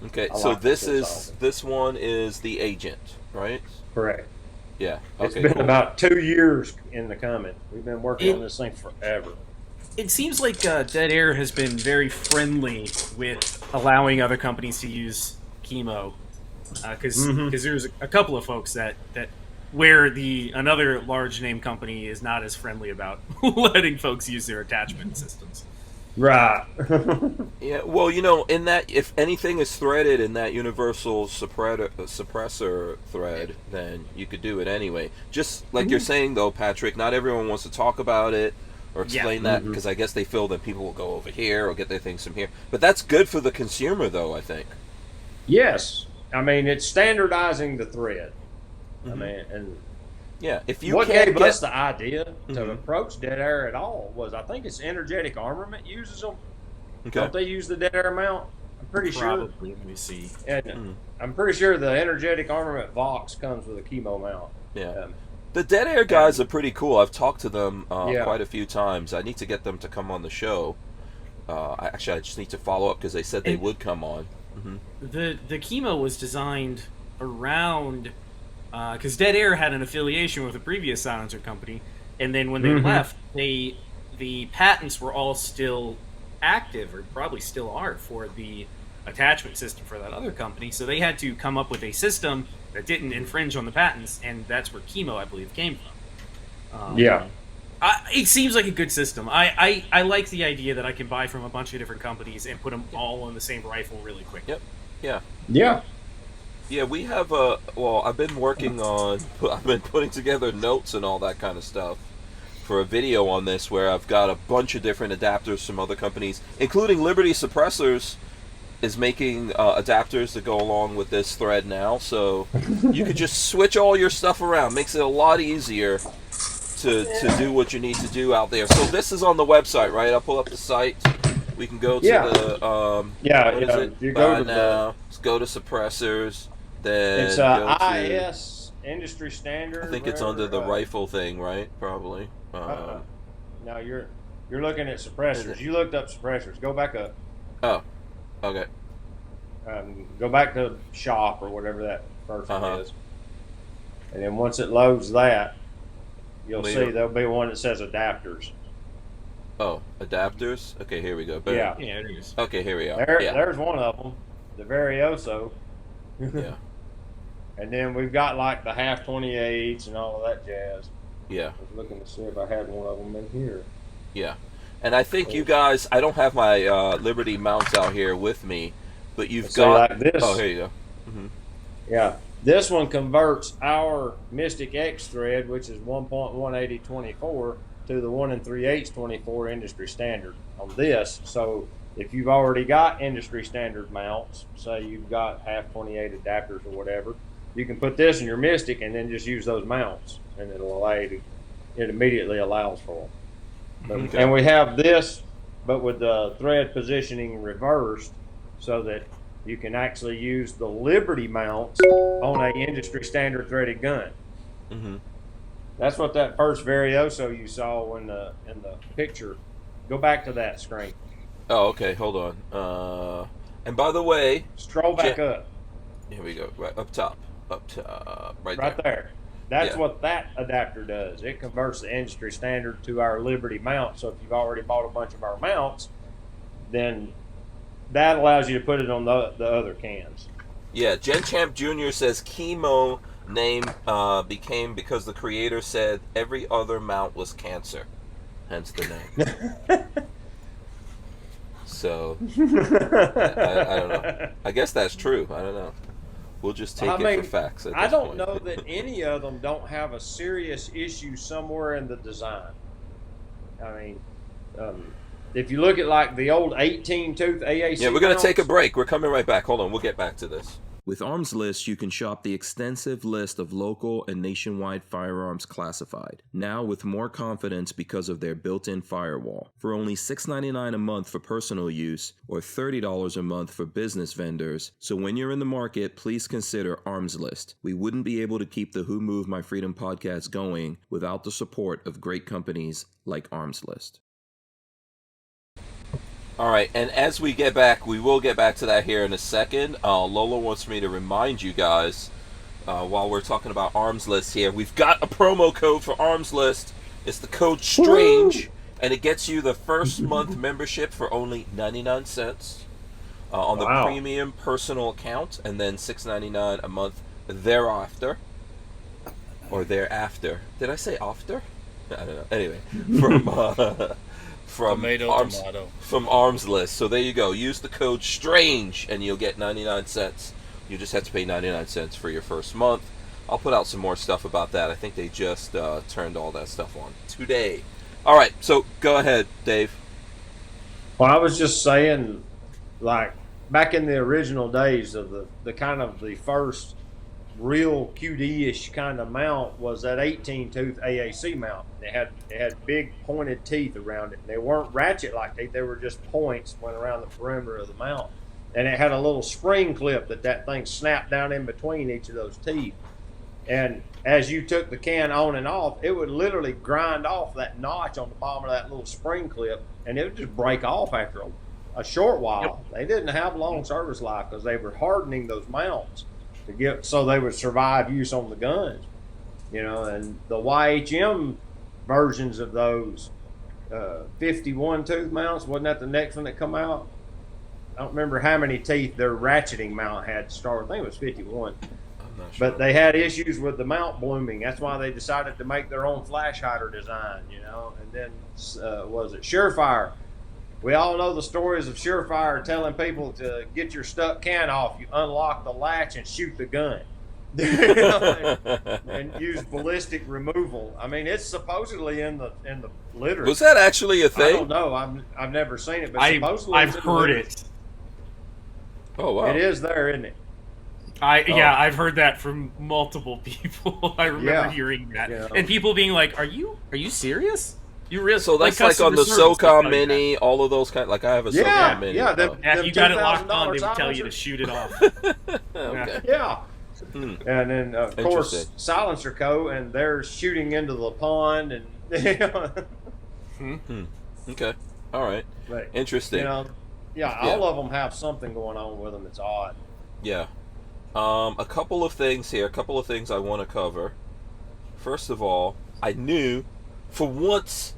Okay, so this one is the Agent, right? Correct. Yeah. It's been about 2 years in the coming. We've been working on this thing forever. It seems like Dead Air has been very friendly with allowing other companies to use chemo, because there's a couple of folks that where another large name company is not as friendly about letting folks use their attachment systems. Right. Yeah, well, in that, if anything is threaded in that universal suppressor thread, then you could do it anyway. Just like you're saying, though, Patrick, not everyone wants to talk about it or explain that, because I guess they feel that people will go over here or get their things from here. But that's good for the consumer, though, I think. Yes. I mean, it's standardizing the thread. I mean, and yeah, if you what gave us the idea to approach Dead Air at all was, I think it's Energetic Armament uses them. Okay. Don't they use the Dead Air mount? I'm pretty sure. Probably. Let me see. And I'm pretty sure the Energetic Armament Vox comes with a chemo mount. Yeah. The Dead Air guys are pretty cool. I've talked to them quite a few times. I need to get them to come on the show. I just need to follow up because they said they would come on. The chemo was designed around, because Dead Air had an affiliation with a previous silencer company, And then when they left, the patents were all still active, or probably still are, for the attachment system for that other company. So they had to come up with a system that didn't infringe on the patents, and that's where Chemo, I believe, came from. It seems like a good system. I like the idea that I can buy from a bunch of different companies and put them all on the same rifle really quick. Yep. Yeah. Yeah. Yeah, we have I've been putting together notes and all that kind of stuff for a video on this, where I've got a bunch of different adapters from other companies, including Liberty Suppressors is making adapters that go along with this thread now, so you could just switch all your stuff around. Makes it a lot easier to do what you need to do out there. So this is on the website, right? I'll pull up the site. We can go to the what is it? You go now. Let's go to Suppressors. Then it's IS industry standard. I think it's under the rifle thing, right? Probably. No, you're looking at Suppressors. You looked up Suppressors. Go back up. Oh, okay. Go back to shop or whatever that first one is, and then once it loads that, you'll see there'll be one that says adapters. Oh, adapters. Okay, here we go. Boom. Yeah, it is. Okay, here we are. There's one of them, the Varioso. Yeah. And then we've got like the half 28s and all of that jazz. Yeah. I was looking to see if I had one of them in here. Yeah. And I think you guys, I don't have my Liberty mounts out here with me, but you've got... like this. Oh, here you go. Mm-hmm. Yeah. This one converts our Mystic X thread, which is 1.18024, to the 1 3/8 24 industry standard on this. So if you've already got industry standard mounts, say you've got half 28 adapters or whatever, you can put this in your Mystic and then just use those mounts, and it'll allow you to, it immediately allows for them. Okay. And we have this, but with the thread positioning reversed, so that you can actually use the Liberty mounts on a industry standard threaded gun. Mm-hmm. That's what that first Varioso you saw in the picture. Go back to that screen. Oh, okay. Hold on. And by the way... Scroll back up. Here we go. Right up top. Right there. That's what that adapter does. It converts the industry standard to our Liberty mount. So if you've already bought a bunch of our mounts, then that allows you to put it on the other cans. Yeah, Gen Champ Jr. says Chemo name became because the creator said every other mount was cancer. Hence the name. So, I don't know. I guess that's true. I don't know. We'll just take it for facts at this I don't point. know that any of them don't have a serious issue somewhere in the design. I mean, if you look at like the old 18-tooth AAC Yeah, we're going to mounts, take a break. We're coming right back. Hold on. We'll get back to this. With Armslist, you can shop the extensive list of local and nationwide firearms classified, now with more confidence because of their built-in firewall. For only $6.99 a month for personal use, or $30 a month for business vendors, so when you're in the market, please consider Armslist. We wouldn't be able to keep the Who Moved My Freedom podcast going without the support of great companies like Armslist. All right, and as we get back, we will get back to that here in a second. Lola wants me to remind you guys, while we're talking about Armslist here, we've got a promo code for Armslist. It's the code STRANGE, and it gets you the first month membership for only 99 cents on the premium personal account, and then $6.99 a month thereafter. Or thereafter. Did I say after? I don't know. Anyway, from Armslist. So there you go. Use the code STRANGE and you'll get 99 cents. You just have to pay 99 cents for your first month. I'll put out some more stuff about that. I think they just turned all that stuff on today. All right, so go ahead, Dave. Well, I was just saying, like, back in the original days of the kind of the first real QD-ish kind of mount was that 18-tooth AAC mount. It had big pointed teeth around it. They weren't ratchet like teeth. They were just points went around the perimeter of the mount. And it had a little spring clip that thing snapped down in between each of those teeth. And as you took the can on and off, it would literally grind off that notch on the bottom of that little spring clip, and it would just break off after a short while. They didn't have long service life because they were hardening those mounts so they would survive use on the guns, and the YHM versions of those 51 tooth mounts. Wasn't that the next one that come out? I don't remember how many teeth their ratcheting mount had to start. I think it was 51. I'm not sure. But they had issues with the mount blooming. That's why they decided to make their own flash hider design, you know. And then was it Surefire? We all know the stories of Surefire telling people to get your stuck can off. You unlock the latch and shoot the gun. and use ballistic removal. I mean, it's supposedly in the literature. Was that actually a thing? I don't know. I've never seen it, but supposedly I've it's in the heard literature. it. Oh wow! It is there, isn't it? Yeah, I've heard that from multiple people. I remember hearing that, Yeah. and people being like, "Are you serious? You really?" So that's like on the SOCOM Mini, all of those kind. Like I have a SOCOM Mini. Yeah, Oh. If you got it locked on, they would tell you to shoot it off. Okay. Yeah. Hmm. And then, of course, Interesting. Silencer Co. and they're shooting into the pond, and you know, Okay. All right. but, Interesting. you know, all of them have something going on with them. It's odd. Yeah. A couple of things here. A couple of things I want to cover. First of all, I knew, for once,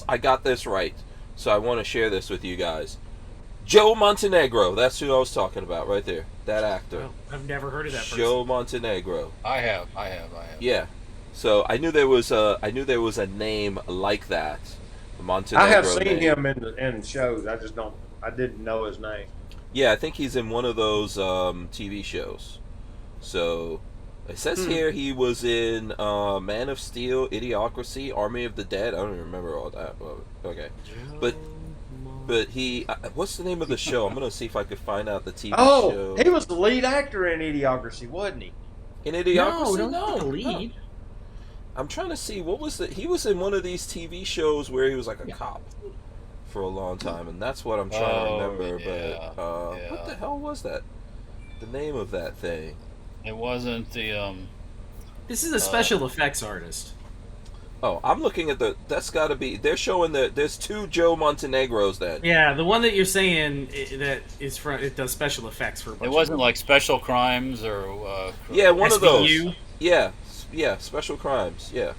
I got this right. So I want to share this with you guys. Joe Montenegro. That's who I was talking about right there. That actor. Well, I've never heard of that person. Joe Montenegro. I have. Yeah. So I knew there was a name like that. Montenegro. I have seen name. him in shows. I didn't know his name. Yeah, I think he's in one of those TV shows. So it says here he was in Man of Steel, Idiocracy, Army of the Dead. I don't even remember all that. But, okay, but he what's the name of the show? I'm gonna see if I could find out the TV show. Oh, he was the lead actor in Idiocracy, wasn't he? In Idiocracy? No, the lead. I'm trying to see what was he was in one of these TV shows where he was like a cop for a long time, and that's what I'm trying to remember. Yeah, But what the hell was that? The name of that thing? It wasn't the This is a special effects artist. Oh, I'm looking at that's got to be. They're showing there's two Joe Montenegros then. Yeah, the one that you're saying that is from it does special effects for. A bunch It wasn't of like Special Crimes or Yeah, one of those. SVU. Yeah, Special Crimes. Yeah,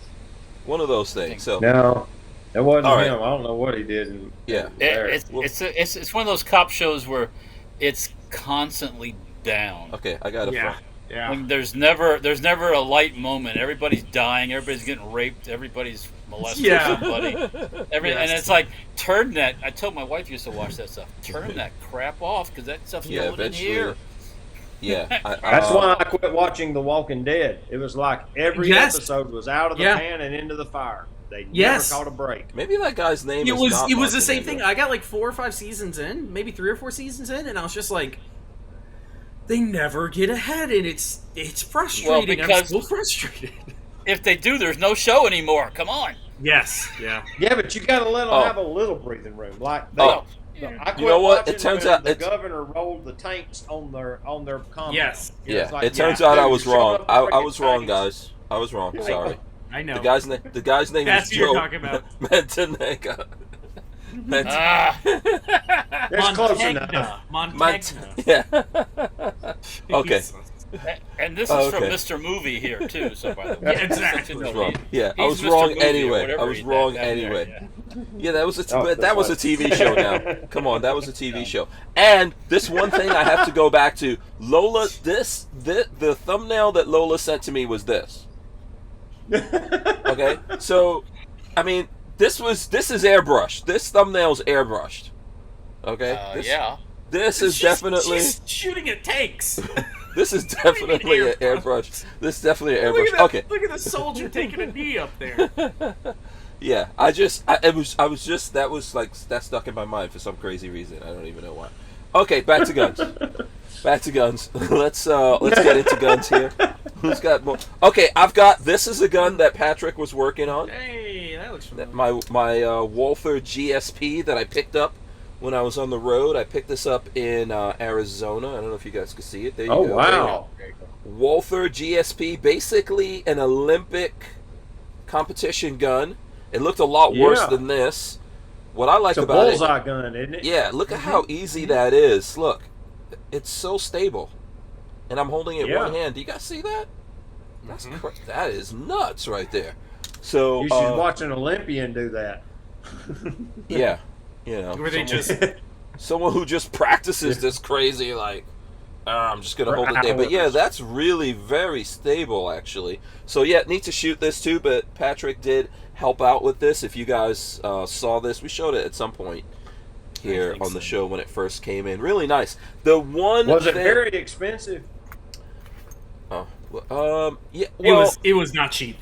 one of those things. So No, it wasn't All right. him. I don't know what he did. It's one of those cop shows where it's constantly down. okay, I got it. Yeah, yeah. When there's never a light moment. Everybody's dying. Everybody's getting raped. Everybody's molesting somebody. And it's like, turn that. I told my wife used to watch that stuff. Turn that crap off because that stuff's going in eventually. here. Yeah, That's why I quit watching The Walking Dead. It was like every episode was out of the pan and into the fire. They never caught a break. Maybe that guy's name It is was not it was the same thing. Montenegro. I got like 4 or 5 seasons in, maybe 3 or 4 seasons in, and I was just like, they never get ahead, and it's frustrating. I'm so frustrated. If they do, there's no show anymore. Come on. Yes. Yeah. Yeah, but you got to let them have a little breathing room. Like Oh. I quit You know what? watching It turns when out the it's- governor rolled the tanks on their compound. Yes. Yeah, It's it turns out dude, I was you're showing wrong. up I freaking was wrong, faggots. guys. I was wrong. Sorry. I know. The guy's name That's is who you're Joe talking about. Montenegro. It's close enough. Montagna. Yeah. Okay. Jesus. And this is from Okay. Mr. Movie here too. So by the way, Yeah, exactly. You know, Wrong. he- Yeah, I he's was Mr. wrong Movie or anyway. whatever I was he- wrong that- anyway. yeah. Yeah, that was Oh, that was a that's TV show now. Come on, that was a TV show. And this one thing I have to go back to. Lola, the thumbnail that Lola sent to me was this. Okay? So, I mean, this is airbrushed. This thumbnail's airbrushed. Okay? This is definitely She's shooting at tanks. this is definitely an airbrush. This is definitely an airbrush. Okay. Look at the soldier taking a knee up there. Yeah, that stuck in my mind for some crazy reason. I don't even know why. Okay, back to guns. Let's get into guns here. Who's got more? Okay, this is a gun that Patrick was working on. Hey, that looks familiar. My Walther GSP that I picked up when I was on the road. I picked this up in Arizona. I don't know if you guys can see it. There you go. Wow. Walther GSP, basically an Olympic competition gun. It looked a lot worse than this. What I like It's a about bullseye gun, isn't it? yeah, look at how easy that is. Look, it's so stable, and I'm holding it in one hand. Do you guys see that? That is nuts right there. So You should watch an Olympian do that. yeah, you know, Where they just someone who just practices this crazy like. I'm just gonna hold it there, but yeah, that's really very stable actually. So yeah, need to shoot this too, but Patrick did help out with this. If you guys saw this, we showed it at some point here on the show when it first came in. Really nice. The one was it very expensive? Yeah, well, it was not cheap.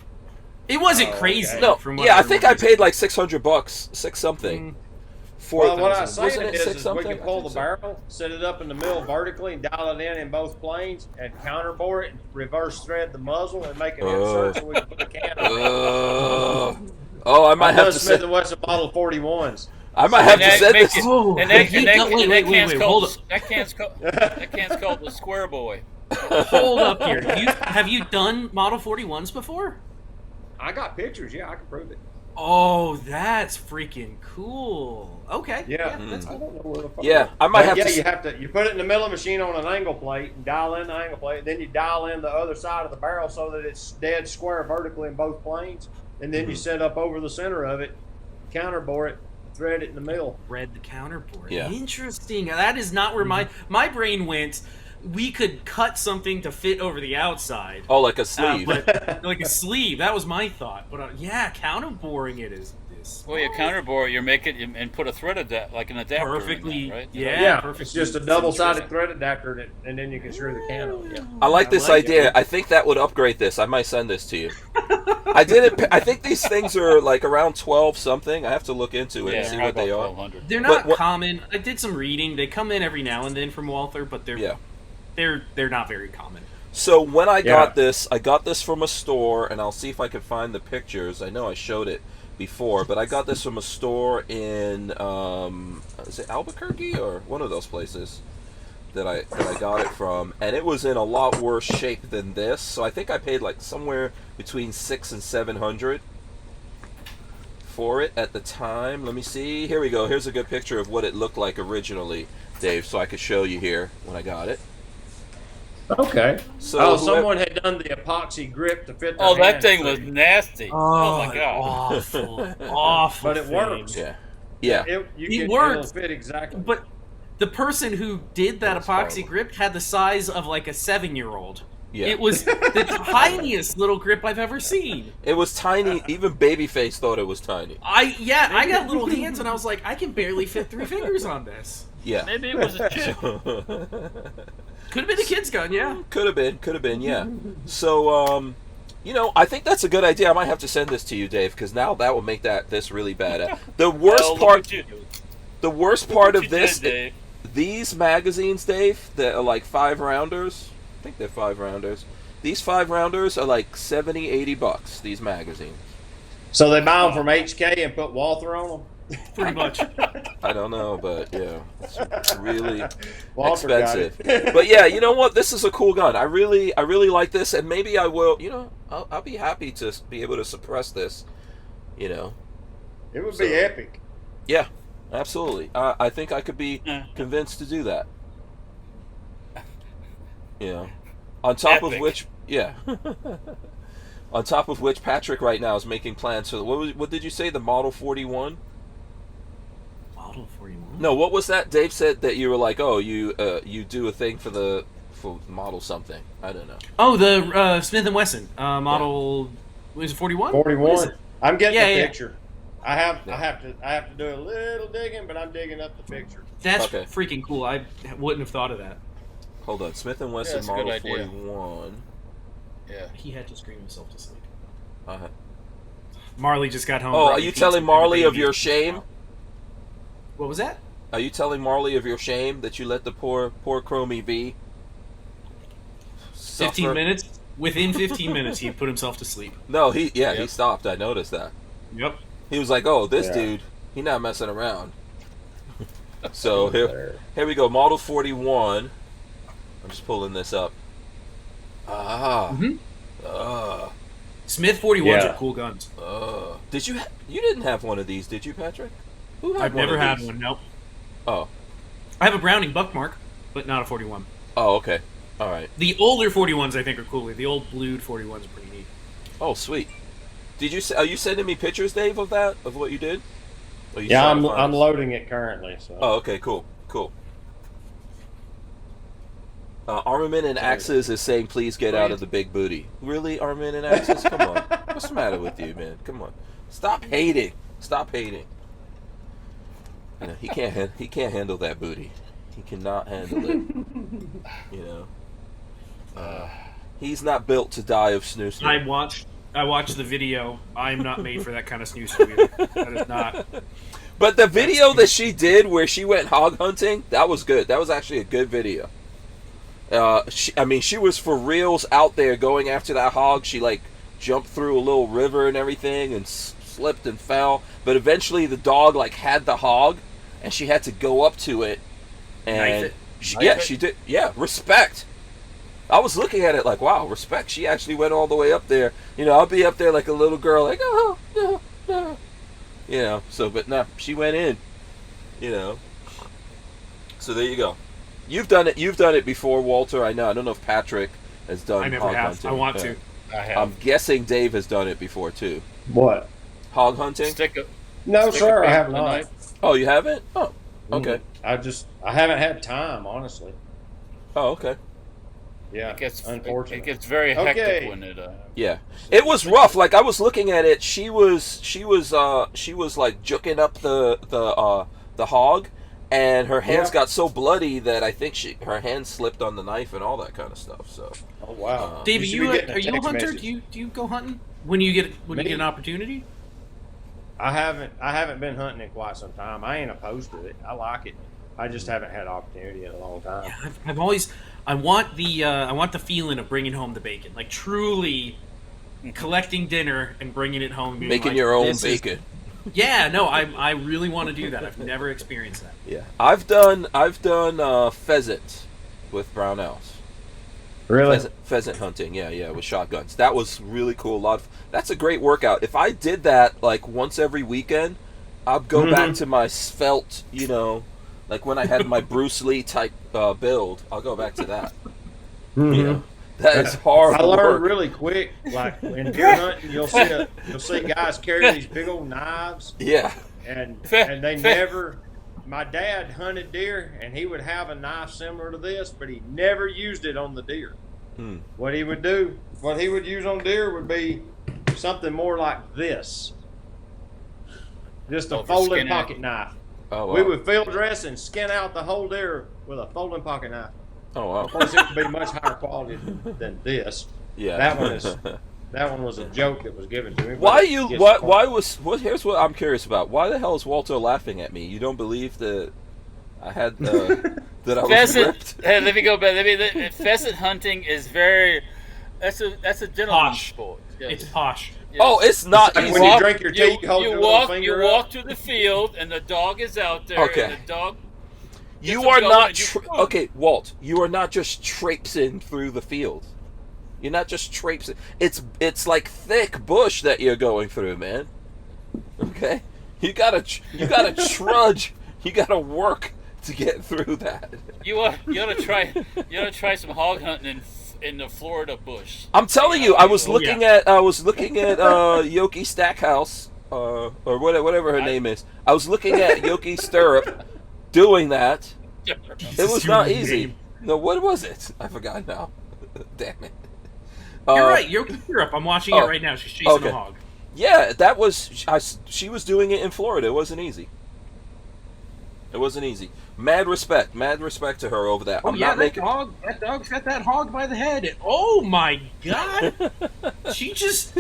It wasn't crazy. No, from what I think I paid like $600, six something. Well, what I was saying Wasn't it is we something? can pull the barrel, set it up in the middle vertically, and dial it in both planes, and counterbore it, and reverse thread the muzzle, and make an insert so we can put a can on. I might have to Smith & Wesson Model 41s. I might have to send this. That can's called the Square Boy. Hold up here. Have you done Model 41s before? I got pictures. Yeah, I can prove it. Oh, that's freaking cool. Okay. Yeah, that's cool. I don't know where the fuck. Yeah, I might have to. Yeah, you put it in the milling machine on an angle plate and dial in the angle plate. Then you dial in the other side of the barrel so that it's dead square vertically in both planes. And then you set up over the center of it, counterbore it, thread it in the middle. Thread the counterbore. Yeah. Interesting. That is not where my brain went. We could cut something to fit over the outside. Oh, like a sleeve. Like a sleeve. That was my thought. But yeah, counterboring it is. Well, you counterbore, you make it and put a thread like an adapter. Perfectly, in that, right? Yeah, perfectly. It's just a double-sided thread adapter, and then you can screw the can on. Yeah. I like this idea. I think that would upgrade this. I might send this to you. I think these things are like around 12 something. I have to look into it and see what they are. They're not common. I did some reading. They come in every now and then from Walther, but they're not very common. So when I got this from a store, and I'll see if I can find the pictures. I know I showed it before, but I got this from a store in is it Albuquerque or one of those places that I got it from, and it was in a lot worse shape than this. So I think I paid like somewhere between $600 and $700 for it at the time. Let me see. Here we go. Here's a good picture of what it looked like originally, Dave, so I could show you here when I got it. Okay. So someone had done the epoxy grip to fit. That thing was nasty. Oh my god. Awful. But it works. Yeah. It worked. It'll fit exactly. But the person who did that epoxy grip had the size of like a 7-year-old. Yeah. It was the tiniest little grip I've ever seen. It was tiny. Even BabyFace thought it was tiny. I got little hands, and I was like, I can barely fit 3 fingers on this. Yeah. Maybe it was a chip. Could have been a kid's gun, yeah. Could have been, yeah. So, I think that's a good idea. I might have to send this to you, Dave, because now that will make this really bad. The worst part of this, these magazines, Dave, that are like 5-rounders. I think they're 5-rounders. These 5-rounders are like $70-$80. These magazines. So they buy them from HK and put Walther on them. Pretty much. I don't know, but yeah, it's really Walther expensive. But yeah, you know what? This is a cool gun. I really like this, and maybe I will. I'll be happy to be able to suppress this. It would be epic. Yeah, absolutely. I think I could be convinced to do that. On top of which, on top of which, Patrick right now is making plans for what did you say? The Model 41. No, what was that? Dave said that you were like, oh, you do a thing for model something. I don't know. Oh, the Smith & Wesson model. Was it 41? 41. I'm getting the picture. I have to do a little digging, but I'm digging up the picture. That's freaking cool. I wouldn't have thought of that. Hold on, Smith & Wesson Model 41. Yeah. He had to scream himself to sleep. Uh-huh. Marley just got home. Oh, are you telling Marley of your shame? What was that? Are you telling Marley of your shame that you let the poor Chromie V suffer? 15 minutes? Within 15 minutes, he put himself to sleep. No, he stopped. I noticed that. Yep. He was like, oh, this dude, he not messing around. So here we go, Model 41. I'm just pulling this up. Smith 41s are cool guns. Did you didn't have one of these, did you, Patrick? I've never had one, nope. Oh. I have a Browning Buckmark, but not a 41. Oh, okay. All right. The older 41s, I think, are cooler. The old blued 41s are pretty neat. Oh, sweet. Are you sending me pictures, Dave, of that, of what you did? Yeah, I'm loading it currently. So. Oh, okay, cool. Armament and Axes is saying, please get out of the big booty. Really, Armament and Axes? Come on. What's the matter with you, man? Come on. Stop hating. You know, he can't handle that booty. He cannot handle it. You know. He's not built to die of snooze. I watched the video. I'm not made for that kind of snooze either. That is not. But the video that she did where she went hog hunting, that was good. That was actually a good video. She was for reals out there going after that hog. She like jumped through a little river and everything and slipped and fell. But eventually the dog like had the hog, and she had to go up to it. And she did. Yeah, respect. I was looking at it like, wow, respect. She actually went all the way up there. You know, I'll be up there like a little girl, like, oh, no, no. You know, so, but no, she went in. You know. So there you go. You've done it before, Walter. I know. I don't know if Patrick has done I never hog have. hunting. I want to. I have. I'm guessing Dave has done it before, too. What? Hog hunting? No, sir, I have not. Oh, you haven't? Oh, okay. I haven't had time, honestly. Oh, okay. Yeah, unfortunately. It gets very hectic when it. Yeah, it was rough. Like I was looking at it, she was like juking up the hog, and her hands got so bloody that I think her hands slipped on the knife and all that kind of stuff. So. Oh wow. Dave, are you a hunter? Do you go hunting when you get an opportunity? I haven't been hunting in quite some time. I ain't opposed to it. I like it. I just haven't had opportunity in a long time. Yeah, I want the feeling of bringing home the bacon, like truly collecting dinner and bringing it home, and making your own bacon. Yeah, no, I really want to do that. I've never experienced that. Yeah, I've done pheasant with Barnauls. Really? Pheasant hunting, yeah, with shotguns. That was really cool. That's a great workout. If I did that like once every weekend, I'd go back to my svelte, you know, like when I had my Bruce Lee type build. I'll go back to that. Mm-hmm. You know, that is hard. I learned really quick. Like in deer hunting, you'll see guys carry these big old knives. Yeah. And they never. My dad hunted deer, and he would have a knife similar to this, but he never used it on the deer. What he would use on deer would be something more like this. Just a folding pocket knife. Oh, wow. We would field dress and skin out the whole deer with a folding pocket knife. Oh, wow. Of course, it would be much higher quality than this. Yeah. That one was a joke that was given to me. Here's what I'm curious about. Why the hell is Walter laughing at me? You don't believe that I had that I was ripped? Hey, let me go back. Pheasant hunting is that's a gentleman's sport. Yes. It's posh. Yes. Oh, it's not easy. When you drink your tea, you hold your little finger You walk to the field, and the dog is out there. Okay. And the dog. You are not okay, Walt. You are not just traipsing through the field. You're not just traipsing. It's like thick bush that you're going through, man. Okay, you gotta trudge. You gotta work to get through that. You ought to try some hog hunting in the Florida bush. I'm telling you, I was looking at Yoki Stackhouse, or whatever her name is. I was looking at Yoki Stirrup doing that. It was not easy. No, what was it? I forgot now. Damn it. You're right. Yoki Stirrup. I'm watching it right now. She's chasing a hog. Yeah, that was. She was doing it in Florida. It wasn't easy. Mad respect to her over that. That dog's got that hog by the head. And, oh my god! she just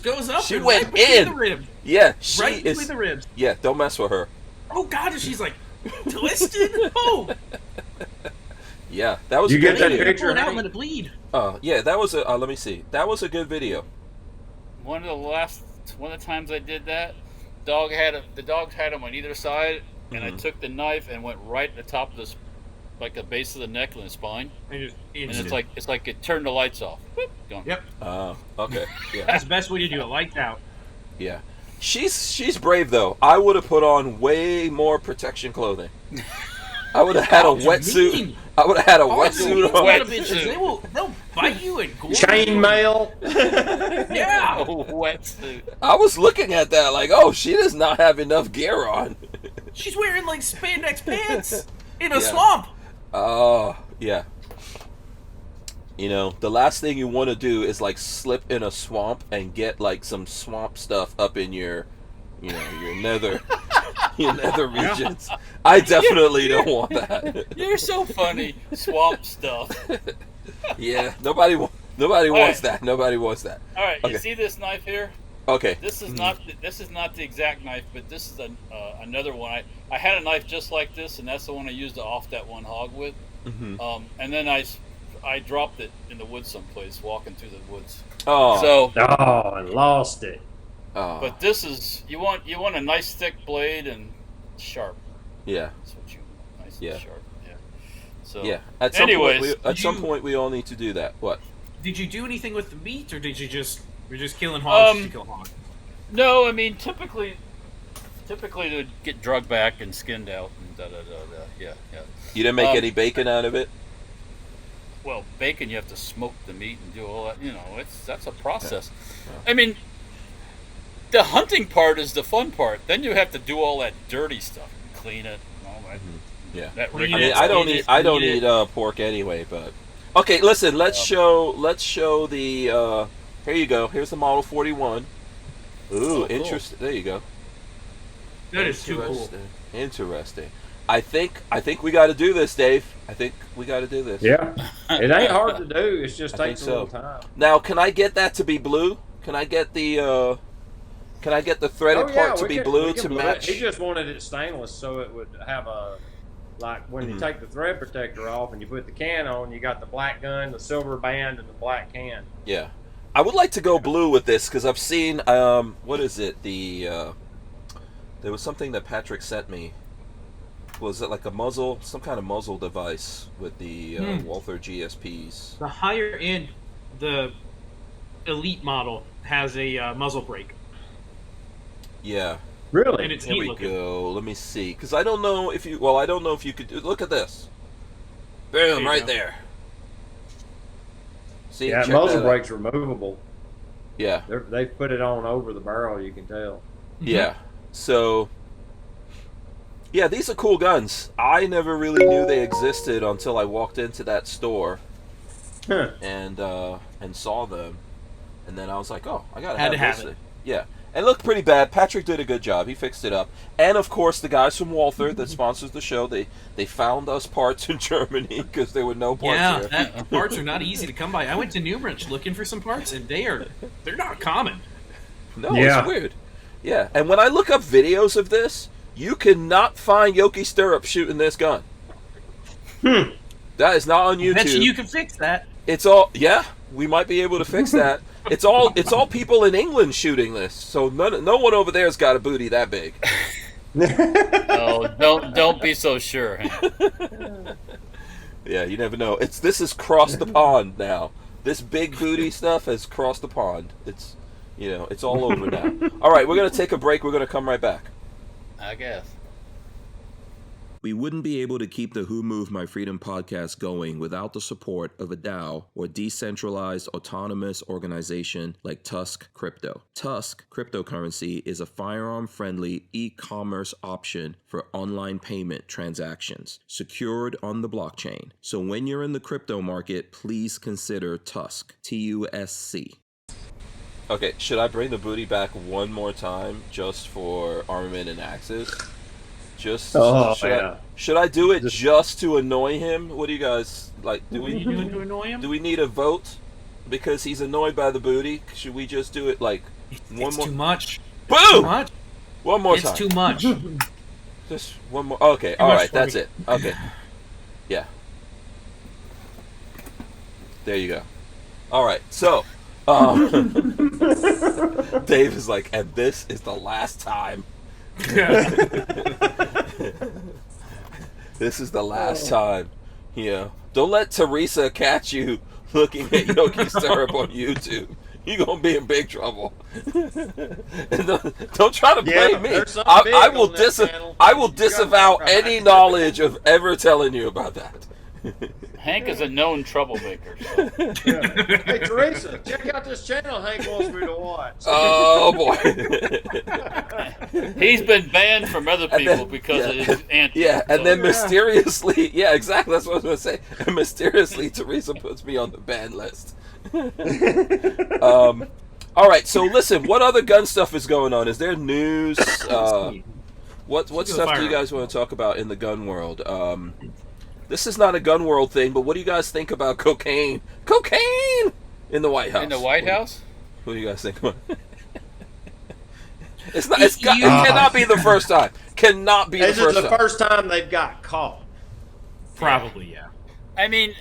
goes up. She and went right between in. the ribs. Yeah, between the ribs. Yeah, don't mess with her. Oh god! And she's like twisted. Oh. Yeah, that was. You a get good that video. picture? Pull it out and let it bleed. Yeah, that was a. Let me see. That was a good video. One of the times I did that, the dogs had them on either side, and I took the knife and went right at the top of this, like the base of the neck and the spine, and it's like it turned the lights off. Whoop, gone. Yep. Okay. Yeah. That's the best way to do it. Lights out. Yeah. She's brave though. I would have put on way more protection clothing. I would have had a Dogs are wetsuit. mean. I would have had a Dogs are mean wetsuit on. son of bitches. They'll bite you and gore you. Chainmail. Yeah. Oh, wetsuit. I was looking at that like, oh, she does not have enough gear on. She's wearing like spandex pants in a Yeah. swamp. Oh, yeah. You know, the last thing you want to do is like slip in a swamp and get like some swamp stuff up in your, you know, your nether, your nether regions. I definitely don't want that. You're so funny. Swamp stuff. Yeah, nobody wants that. Nobody wants that. All right, Okay. you see this knife here? Okay. This is not the exact knife, but this is another one. I had a knife just like this, and that's the one I used to off that one hog with. Mm-hmm. And then I dropped it in the woods someplace, walking through the woods. Oh. So, And lost it. Oh. but this is you want a nice thick blade and sharp. Yeah. That's what you want, nice Yeah. and sharp. Yeah. So Yeah. At some anyways, point, we all need to do that. What? Did you do anything with the meat, or did you just you're just killing hogs to kill hogs? no, I mean typically they'd get drugged back and skinned out and da da da da. Yeah. You didn't make any bacon out of it? Well, bacon, you have to smoke the meat and do all that. You know, that's a process. Yeah. I mean, the hunting part is the fun part. Then you have to do all that dirty stuff, clean it, and all that. Yeah. That Well, you I rigor- mean, I don't eat pork anyway, but okay. Listen, let's show the. Here you go. Here's the Model 41. Ooh, cool. interesting. There you go. That is too cool. Interesting. I think we got to do this, Dave. I think we got to do this. Yeah. It ain't hard to do. It just I takes a think little so. time. Now, can I get that to be blue? Can I get the threaded part to be blue to match? He just wanted it stainless so it would have a, like when you take the thread protector off and you put the can on, you got the black gun, the silver band, and the black can. Yeah. I would like to go blue with this because I've seen, what is it? There was something that Patrick sent me. Was it like a muzzle, some kind of muzzle device with the Walther GSPs? The higher end, the elite model has a muzzle brake. Yeah. Really? And it's Here neat we looking. go. Let me see. Because I don't know if you... Well, I don't know if you could... Look at this. Boom, you right go. there. See, Yeah, check muzzle that out. brake's removable. Yeah. They put it on over the barrel, you can tell. Yeah. So... Yeah, these are cool guns. I never really knew they existed until I walked into that store Huh. and saw them. And then I was like, oh, I gotta Had to have have this it. thing. Yeah. And it looked pretty bad. Patrick did a good job. He fixed it up. And, of course, the guys from Walther that sponsors the show, they found us parts in Germany because there were no parts Yeah, here. parts are not easy to come by. I went to Newbridge looking for some parts, and they're not common. No, Yeah. it's weird. Yeah. And when I look up videos of this, you cannot find Yoki Stirrup shooting this gun. That is not on YouTube. Bet you can fix that. It's all we might be able to fix that. It's all people in England shooting this. So no one over there's got a booty that big. Oh, don't be so sure. Yeah, you never know. This has crossed the pond now. This big booty stuff has crossed the pond. It's it's all over now. All right, we're gonna take a break. We're gonna come right back. I guess. We wouldn't be able to keep the Who Moved My Freedom podcast going without the support of a DAO, or decentralized autonomous organization like TUSC Crypto. TUSC cryptocurrency is a firearm-friendly e-commerce option for online payment transactions, secured on the blockchain. So when you're in the crypto market, please consider TUSC, TUSC. Okay, should I bring the booty back one more time just for armament and axes? Should I do it just to annoy him? What do you guys like? What are you doing to annoy him? Do we need a vote because he's annoyed by the booty? Should we just do it like It's too much. Boom! Too much. One more It's time. too much. Just one more. Okay, all much right, for that's me. it. Okay, yeah. There you go. All right, so Dave is like, and this is the last time. This is the last time. Don't let Teresa catch you looking at Yoki Stirrup on YouTube. you're gonna be in big trouble. don't try to blame me. there's something big I will on that channel. I will You got disavow that right. any knowledge of ever telling you about that. Hank is a known troublemaker. So. Yeah. Hey, Teresa, check out this channel Hank wants me to watch. Oh boy. He's been banned from other And people then- because of yeah. his antics. Yeah, and so- then mysteriously, yeah, exactly. That's what I was gonna say. And mysteriously, Teresa puts me on the ban list. All right. So listen, what other gun stuff is going on? Is there news? What stuff do you guys want to talk about in the gun world? This is not a gun world thing, but what do you guys think about cocaine? Cocaine in the White House. In the White House? What do you guys think about? It cannot be the first time. Cannot be the This is first the time. first time they've got caught. Probably, yeah. I mean,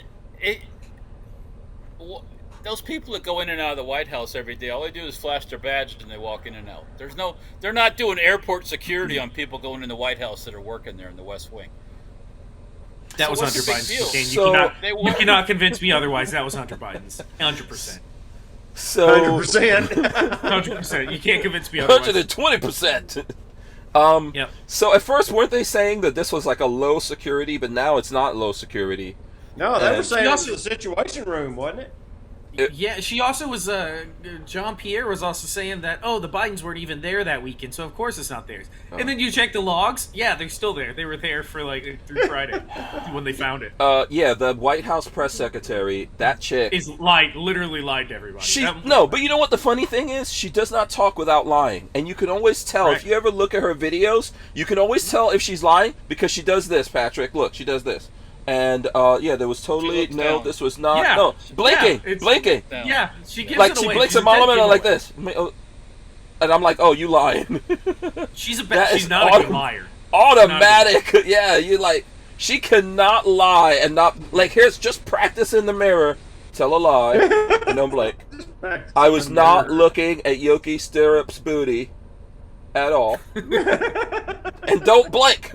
those people that go in and out of the White House every day, all they do is flash their badge and they walk in and out. They're not doing airport security on people going in the White House that are working there in the West Wing. That So was what's Hunter the big Biden's deal? cocaine. So- You cannot convince me otherwise. That was Hunter Biden's. 100%. So 100%. 100%. You can't convince me otherwise. 120%. Yep. So at first, weren't they saying that this was like a low security, but now it's not low security? No, they were And- saying it was the Situation Room, wasn't it? Yeah, she also was, Jean Pierre was also saying that, oh, the Bidens weren't even there that weekend, so of course it's not theirs. Oh. And then you check the logs, yeah, they're still there. They were there for, like, through Friday, when they found it. Yeah, the White House press secretary, that chick. Literally lied to everybody. But you know what the funny thing is? She does not talk without lying. And you can always tell, Correct. if you ever look at her videos, you can always tell if she's lying because she does this, Patrick. Look, she does this. And, yeah, there was totally, looks no, down. this was not, Yeah. no, blinking, Yeah, it's- blinking. Down. Yeah, she gives Like, it she away. blinks She's a moment dead and like giveaway. this. And I'm like, oh, you lying. She's That she's is not a good liar. Automatic. Yeah, you like, she cannot lie and not, like, here's just practice in the mirror. Tell a lie and don't blink. I was not looking at Yoki Stirrup's booty at all. And don't blink.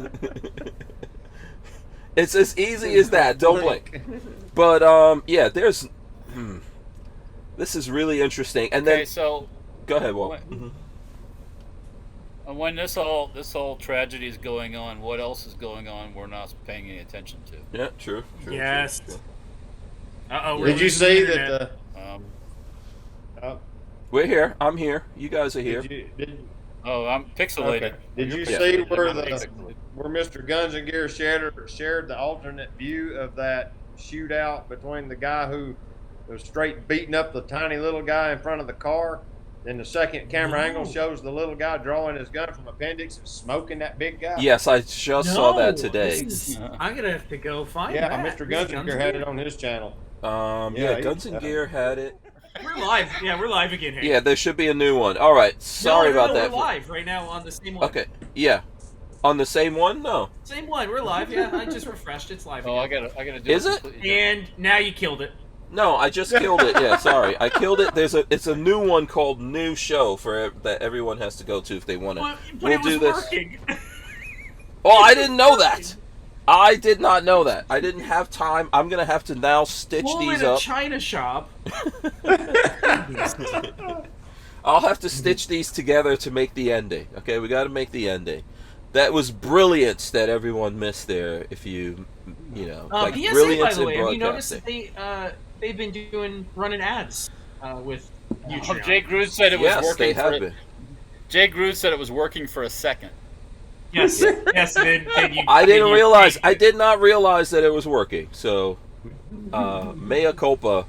It's as easy as that. Don't blink. But yeah, there's. This is really interesting. And Okay, then so go ahead, Walt. when this whole tragedy is going on, what else is going on we're not paying any attention to? Yeah, true. Yes. True. Uh-oh. Did you see that We're here. I'm here. You guys are here. I'm pixelated. Okay. Did you Yeah. see where Mr. Guns and Gear shared the alternate view of that shootout between the guy who was straight beating up the tiny little guy in front of the car? Then the second camera angle shows the little guy drawing his gun from appendix and smoking that big guy. Yes, I just saw that today. I'm gonna have to go find Yeah, that. Mr. Guns and Gear had it on his channel. Yeah, Guns and Gear had it. We're live. Yeah, we're live again. Hank. Yeah, there should be a new one. All right, sorry about that. We're live right now on the same one. Okay, yeah, on the same one. No, Same one. We're live. Yeah, I just refreshed. It's live. Oh, again. I gotta do Is it? completely And now you killed it. no, I just killed it. Yeah, sorry, I killed it. It's a new one called New Show that everyone has to go to if they want to. But We'll it was do this. working. Oh, I didn't know that. I did not know that. I didn't have time. I'm gonna have to now stitch Pull these in a up. China shop. I'll have to stitch these together to make the ending. Okay, we got to make the ending. That was brilliance that everyone missed there. If you know, like PSA, by brilliance the in way, have you noticed that broadcasting. they've been running ads with Patreon. Jay Gruz said it was Yes, working they have for been. Jay Gruz said it was working for a second. Yes, yes. Then you, I didn't then you- realize. I did not realize that it was working. So, mea culpa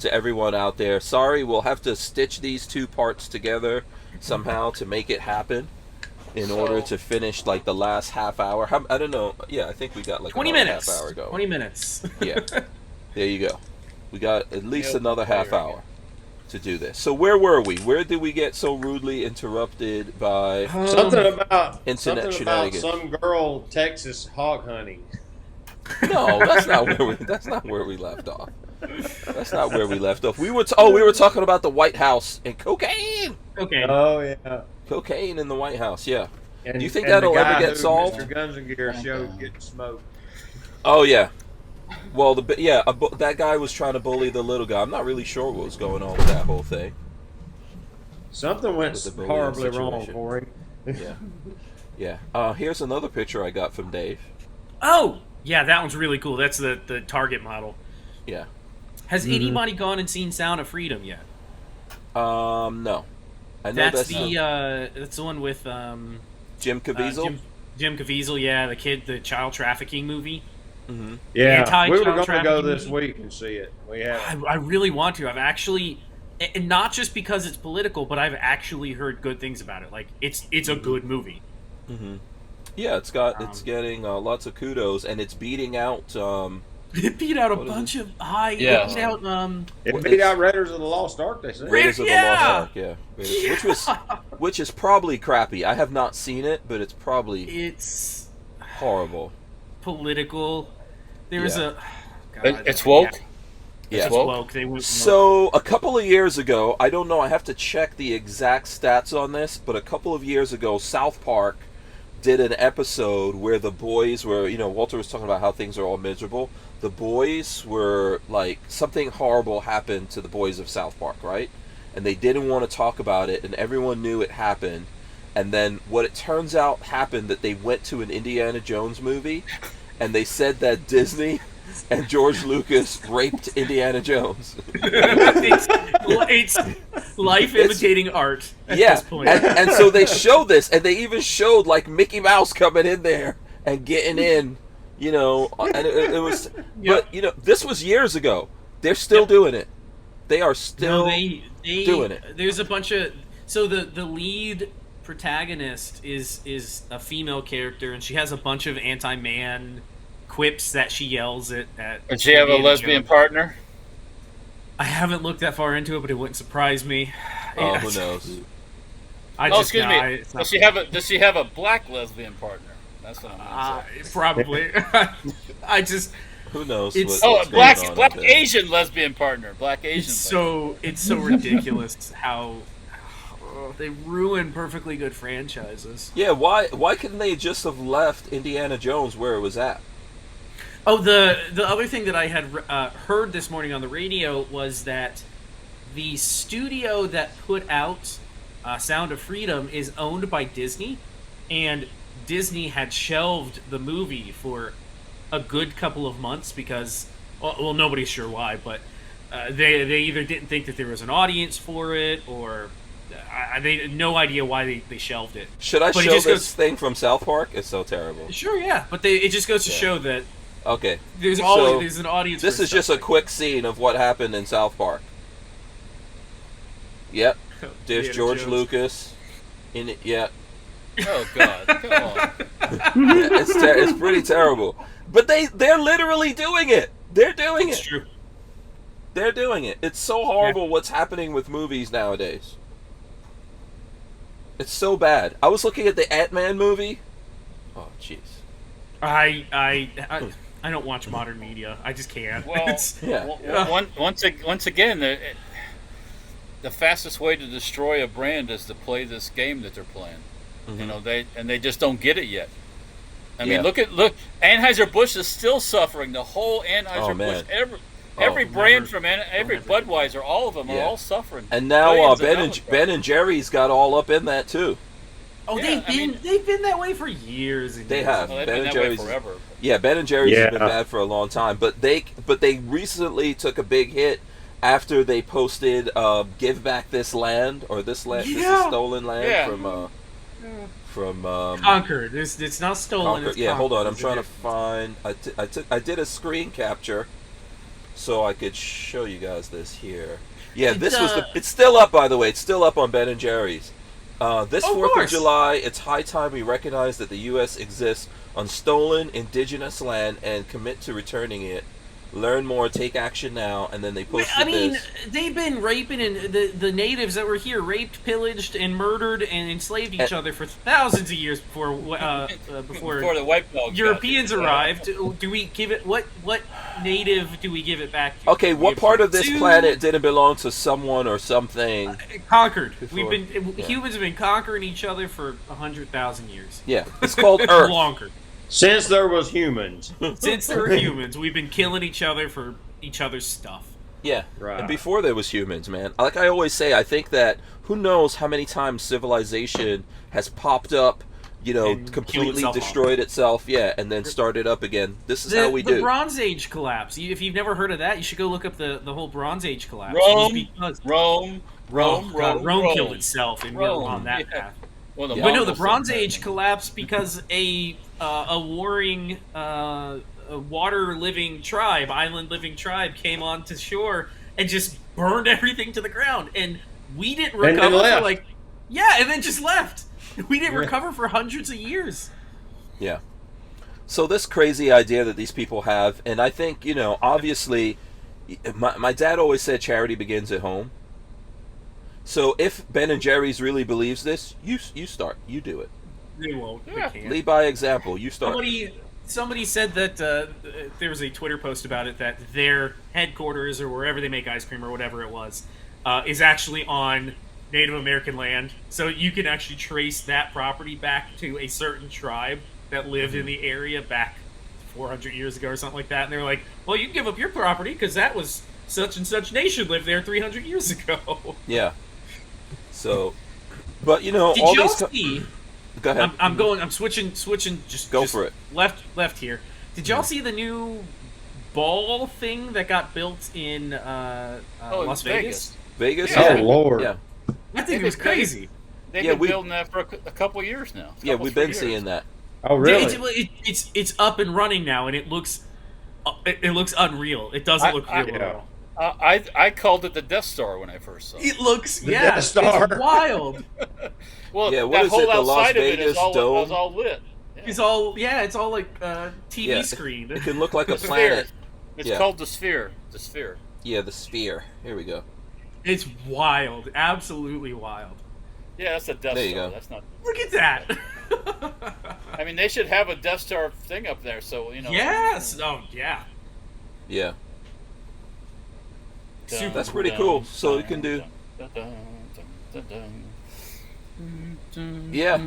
to everyone out there. Sorry, we'll have to stitch these two parts together somehow to make it happen in order to finish like the last half hour. I don't know. Yeah, I think we got like 20 another minutes. half hour ago. 20 minutes. Yeah, there you go. We got at least another half hour to do this. So where were we? Where did we get so rudely interrupted by? Something about Internet something about shenanigans. some girl Texas hog hunting. No, that's not where we left off. That's not where we left off. We were talking about the White House and cocaine. Okay. Oh yeah. Cocaine in the White House. Yeah. And, Do you think and the that'll ever guy get who solved? Mr. Guns and Gear showed getting smoked. Oh yeah. Well, that guy was trying to bully the little guy. I'm not really sure what was going on with that whole thing. Something went With the Bowie horribly wrong situation. for him. Yeah. Here's another picture I got from Dave. Oh, yeah, that one's really cool. That's the Target model. Yeah. Has anybody gone and seen Sound of Freedom yet? No. I know That's the one with Jim Caviezel. Jim Caviezel, yeah, the child trafficking movie. Mm-hmm. Yeah, we were Anti-child going to go trafficking this movie. week and see it. We haven't. I really want to. I've actually, and not just because it's political, but I've actually heard good things about it. Like it's a good movie. Mm-hmm. Yeah, it's getting lots of kudos, and it's beating out. It beat out a What is bunch of high. Yeah. It beat out It beat out Raiders of the Lost Ark, they said. Raiders of the Yeah! Lost Ark, yeah. Which is probably crappy. I have not seen it, but it's probably It's horrible. political. There's Yeah. It's woke. Yeah. It's woke. They went So a couple of years ago, I don't know, I have to check the exact stats on this, but a couple of years ago, South Park did an episode where the boys were, Walter was talking about how things are all miserable. The boys were like, something horrible happened to the boys of South Park, right? And they didn't want to talk about it, and everyone knew it happened. And then what it turns out happened that they went to an Indiana Jones movie, and they said that Disney and George Lucas raped Indiana Jones. it's life imitating art at this point. And so they showed this, and they even showed like Mickey Mouse coming in there and getting in, and it was. Yep. But this was years ago. They're still doing it. They are still they doing it. There's a bunch of the lead protagonist is a female character, and she has a bunch of anti-man quips that she yells at. Does she have a Indiana lesbian Jones. partner? I haven't looked that far into it, but it wouldn't surprise me. Oh, who knows? Excuse me. Does she have a black lesbian partner? That's what I'm going to say. Probably. I just. Who knows? It's- what's Oh, going on black out there. Asian lesbian partner. Black Asian. It's so ridiculous how they ruin perfectly good franchises. Yeah, why couldn't they just have left Indiana Jones where it was at? Oh, the other thing that I had heard this morning on the radio was that the studio that put out Sound of Freedom is owned by Disney, and Disney had shelved the movie for a good couple of months because, well, nobody's sure why, but they either didn't think that there was an audience for it, or they had no idea why they shelved it. Should I But it show just this goes- thing from South Park? It's so terrible. Sure, yeah, but it just goes to show that Okay. there's an audience. This for is just stuff a like quick scene of what happened in South Park. Yep. There's Indiana George Jones. Lucas. In it, yeah. Oh God! Come on. Yeah, it's pretty terrible. But they're literally doing it. They're doing It's it. true. They're doing it. It's so horrible what's happening with movies nowadays. It's so bad. I was looking at the Ant-Man movie. Oh, jeez. I don't watch modern media. I just can't. Well, Yeah. once again, the fastest way to destroy a brand is to play this game that they're playing. Mhm. They just don't get it yet. I Yeah. mean, look. Anheuser-Busch is still suffering. The whole Anheuser-Busch, man. every brand never- every don't have Budweiser, all of them Yeah. are all suffering. And now Billions of Ben dollars. and Jerry's got all up in that too. Oh, Yeah, they've been that way for years. And They years. have. Well, they've Ben been and that way Jerry's forever. Yeah, Ben and Jerry's has been Yeah. bad for a long time, but they recently took a big hit after they posted "Give Back This Land" or "This Land, This is Yeah. Stolen Land" Yeah. from Conquered. It's not stolen. Conquer. It's Yeah, hold on, I'm conquered. trying to find. I did a screen capture so I could show you guys this here. Yeah, this was it's still up, by the way. It's still up on Ben and Jerry's. This Of 4th of course. July, it's high time we recognize that the U.S. exists on stolen indigenous land and commit to returning it. Learn more, take action now, and then they posted I mean, this. they've been raping and the natives that were here raped, pillaged, and murdered and enslaved each other for thousands of years before Before the white dog Europeans got there. arrived. Do we give it what native do we give it back to? Okay, what part of this To- planet didn't belong to someone or something? Conquered? Before- yeah. Humans have been conquering each other for 100,000 years. Yeah, it's called Earth. Longer. Since there was humans. Since there were humans, we've been killing each other for each other's stuff. Yeah. Right. And before there was humans, man. Like I always say, I think that who knows how many times civilization has popped up, you know, And completely killed itself destroyed itself, yeah, and then started up again. This is how we The do. Bronze Age collapse. If you've never heard of that, you should go look up the whole Bronze Age collapse. It was because- Rome Rome killed itself and Rome, on that yeah. path. Well, the But no, the Mongols Bronze did that. Age collapsed because a warring water-living tribe, island-living tribe, came onto shore and just burned everything to the ground. And we didn't And then recover for left. like, yeah, and then just left. We didn't recover for hundreds of years. Yeah. So this crazy idea that these people have, and I think, you know, obviously, my dad always said charity begins at home. So if Ben and Jerry's really believes this, you start, you do it. They won't. Yeah. They can't. Lead by example. You start. Somebody said that there was a Twitter post about it that their headquarters or wherever they make ice cream or whatever it was is actually on Native American land. So you can actually trace that property back to a certain tribe that lived in the area back 400 years ago or something like that. And they're like, well, you can give up your property because that was such and such nation lived there 300 years ago. Yeah. So, but you know, Did all y'all these. see? Go ahead. I'm switching. Just Go for it. Left here. Did y'all see the new ball thing that got built in Las Vegas? Vegas. Yeah. Oh, Lord. Yeah. I think it was crazy. They've Yeah, been we- building that for a couple years now. Yeah, we've been 3 years. seeing that. Oh, really? It's up and running now, and it looks unreal. It doesn't look real at all. I called it the Death Star when I first saw it. It looks The Death Star. It's wild. Well, Yeah, what that is whole it, the Las outside of it Vegas is all dome? lit. Yeah. It's all like TV Yeah, screen. It can look like a The sphere. planet. It's Yeah. called the Sphere. The Sphere. Yeah, the sphere. Here we go. It's wild, absolutely wild. Yeah, that's a Death There you Star. go. That's not. Look at that. I mean, they should have a Death Star thing up there, so you know. Yes. Oh yeah. Yeah. Dun, That's pretty dun, cool. So dun, you can do. dun, dun, dun, dun, dun. Yeah.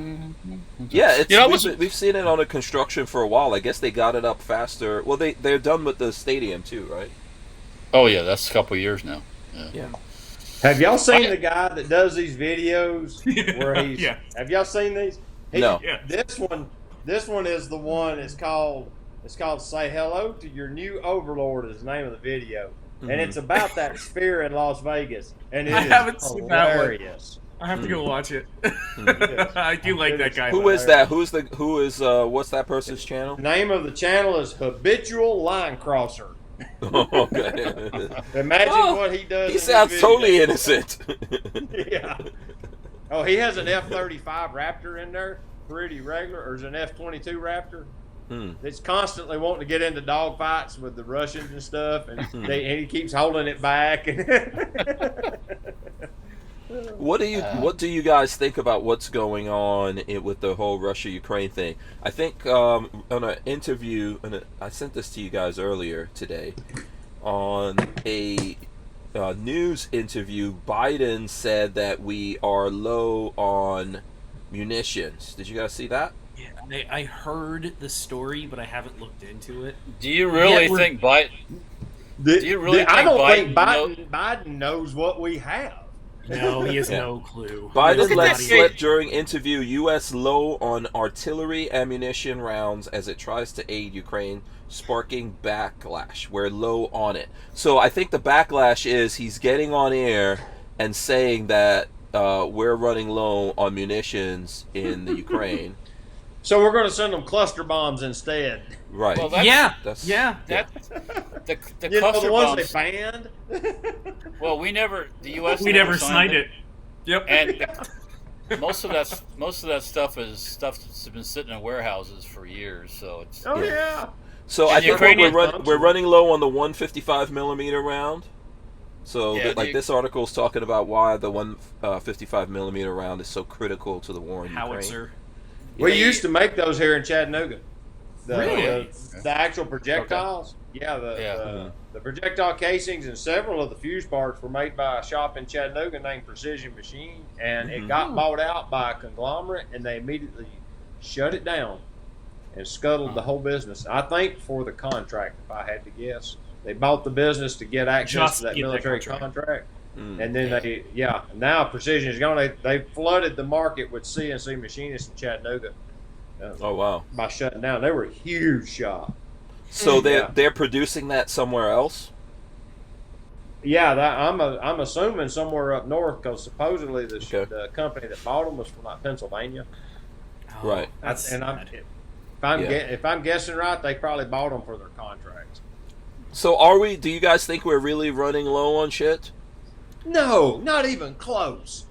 Yeah, it's, You know, we've seen it on a construction for a while. I guess they got it up faster. Well, they're done with the stadium too, right? Oh yeah, that's a couple years now. Yeah. Have y'all seen the guy that does these videos where he's? Yeah. Have y'all seen these? No. Yeah. This one is the one. It's called "Say Hello to Your New Overlord" is the name of the video, and it's about that sphere in Las Vegas, and it I is haven't seen that one. hilarious. I have to go watch it. I do like that guy. Who is that? Who is what's that person's channel? The name of the channel is Habitual Line Crosser. Okay. Imagine Oh, what he does. He in sounds his totally videos. innocent. Yeah. Oh, he has an F-35 Raptor in there, pretty regular, or is it an F-22 Raptor? It's constantly wanting to get into dogfights with the Russians and stuff, and he keeps holding it back. What do you guys think about what's going on with the whole Russia-Ukraine thing? I think on an interview, I sent this to you guys earlier today, on a news interview, Biden said that we are low on munitions. Did you guys see that? Yeah, I heard the story, but I haven't looked into it. Do you really think Biden? Do you really I think don't think Biden Biden knows what we have. No, he has no clue. Biden Look at let that slip guy. during interview U.S. low on artillery ammunition rounds as it tries to aid Ukraine, sparking backlash. We're low on it. So I think the backlash is he's getting on air and saying that we're running low on munitions in the Ukraine. So we're going to send them cluster bombs instead. Right. Well, that's, Yeah. the You know, cluster the ones bombs. they banned. Well, the U.S. We never signed it. Yep. And most of that stuff that's been sitting in warehouses for years. So it's Oh yeah. So And I think Ukrainian we're running low on the 155 millimeter round. So Yeah, this article is talking about why the 155 millimeter round is so critical to the war in Ukraine. Howitzer. We used to make those here in Chattanooga. Really? The actual projectiles. Yeah, the projectile casings and several of the fuse parts were made by a shop in Chattanooga named Precision Machine, and it got bought out by a conglomerate, and they immediately shut it down and scuttled the whole business. I think for the contract, if I had to guess. They bought the business to get access Just to that get that military contract. and then now Precision is gone. They flooded the market with CNC machinists in Chattanooga. Oh wow! By shutting down, they were a huge shop. So they're producing that somewhere else. Yeah, I'm assuming somewhere up north because supposedly the company that bought them was from like Pennsylvania. Oh, Right. That's sad. If I'm guessing right, they probably bought them for their contracts. So do you guys think we're really running low on shit? No, not even close.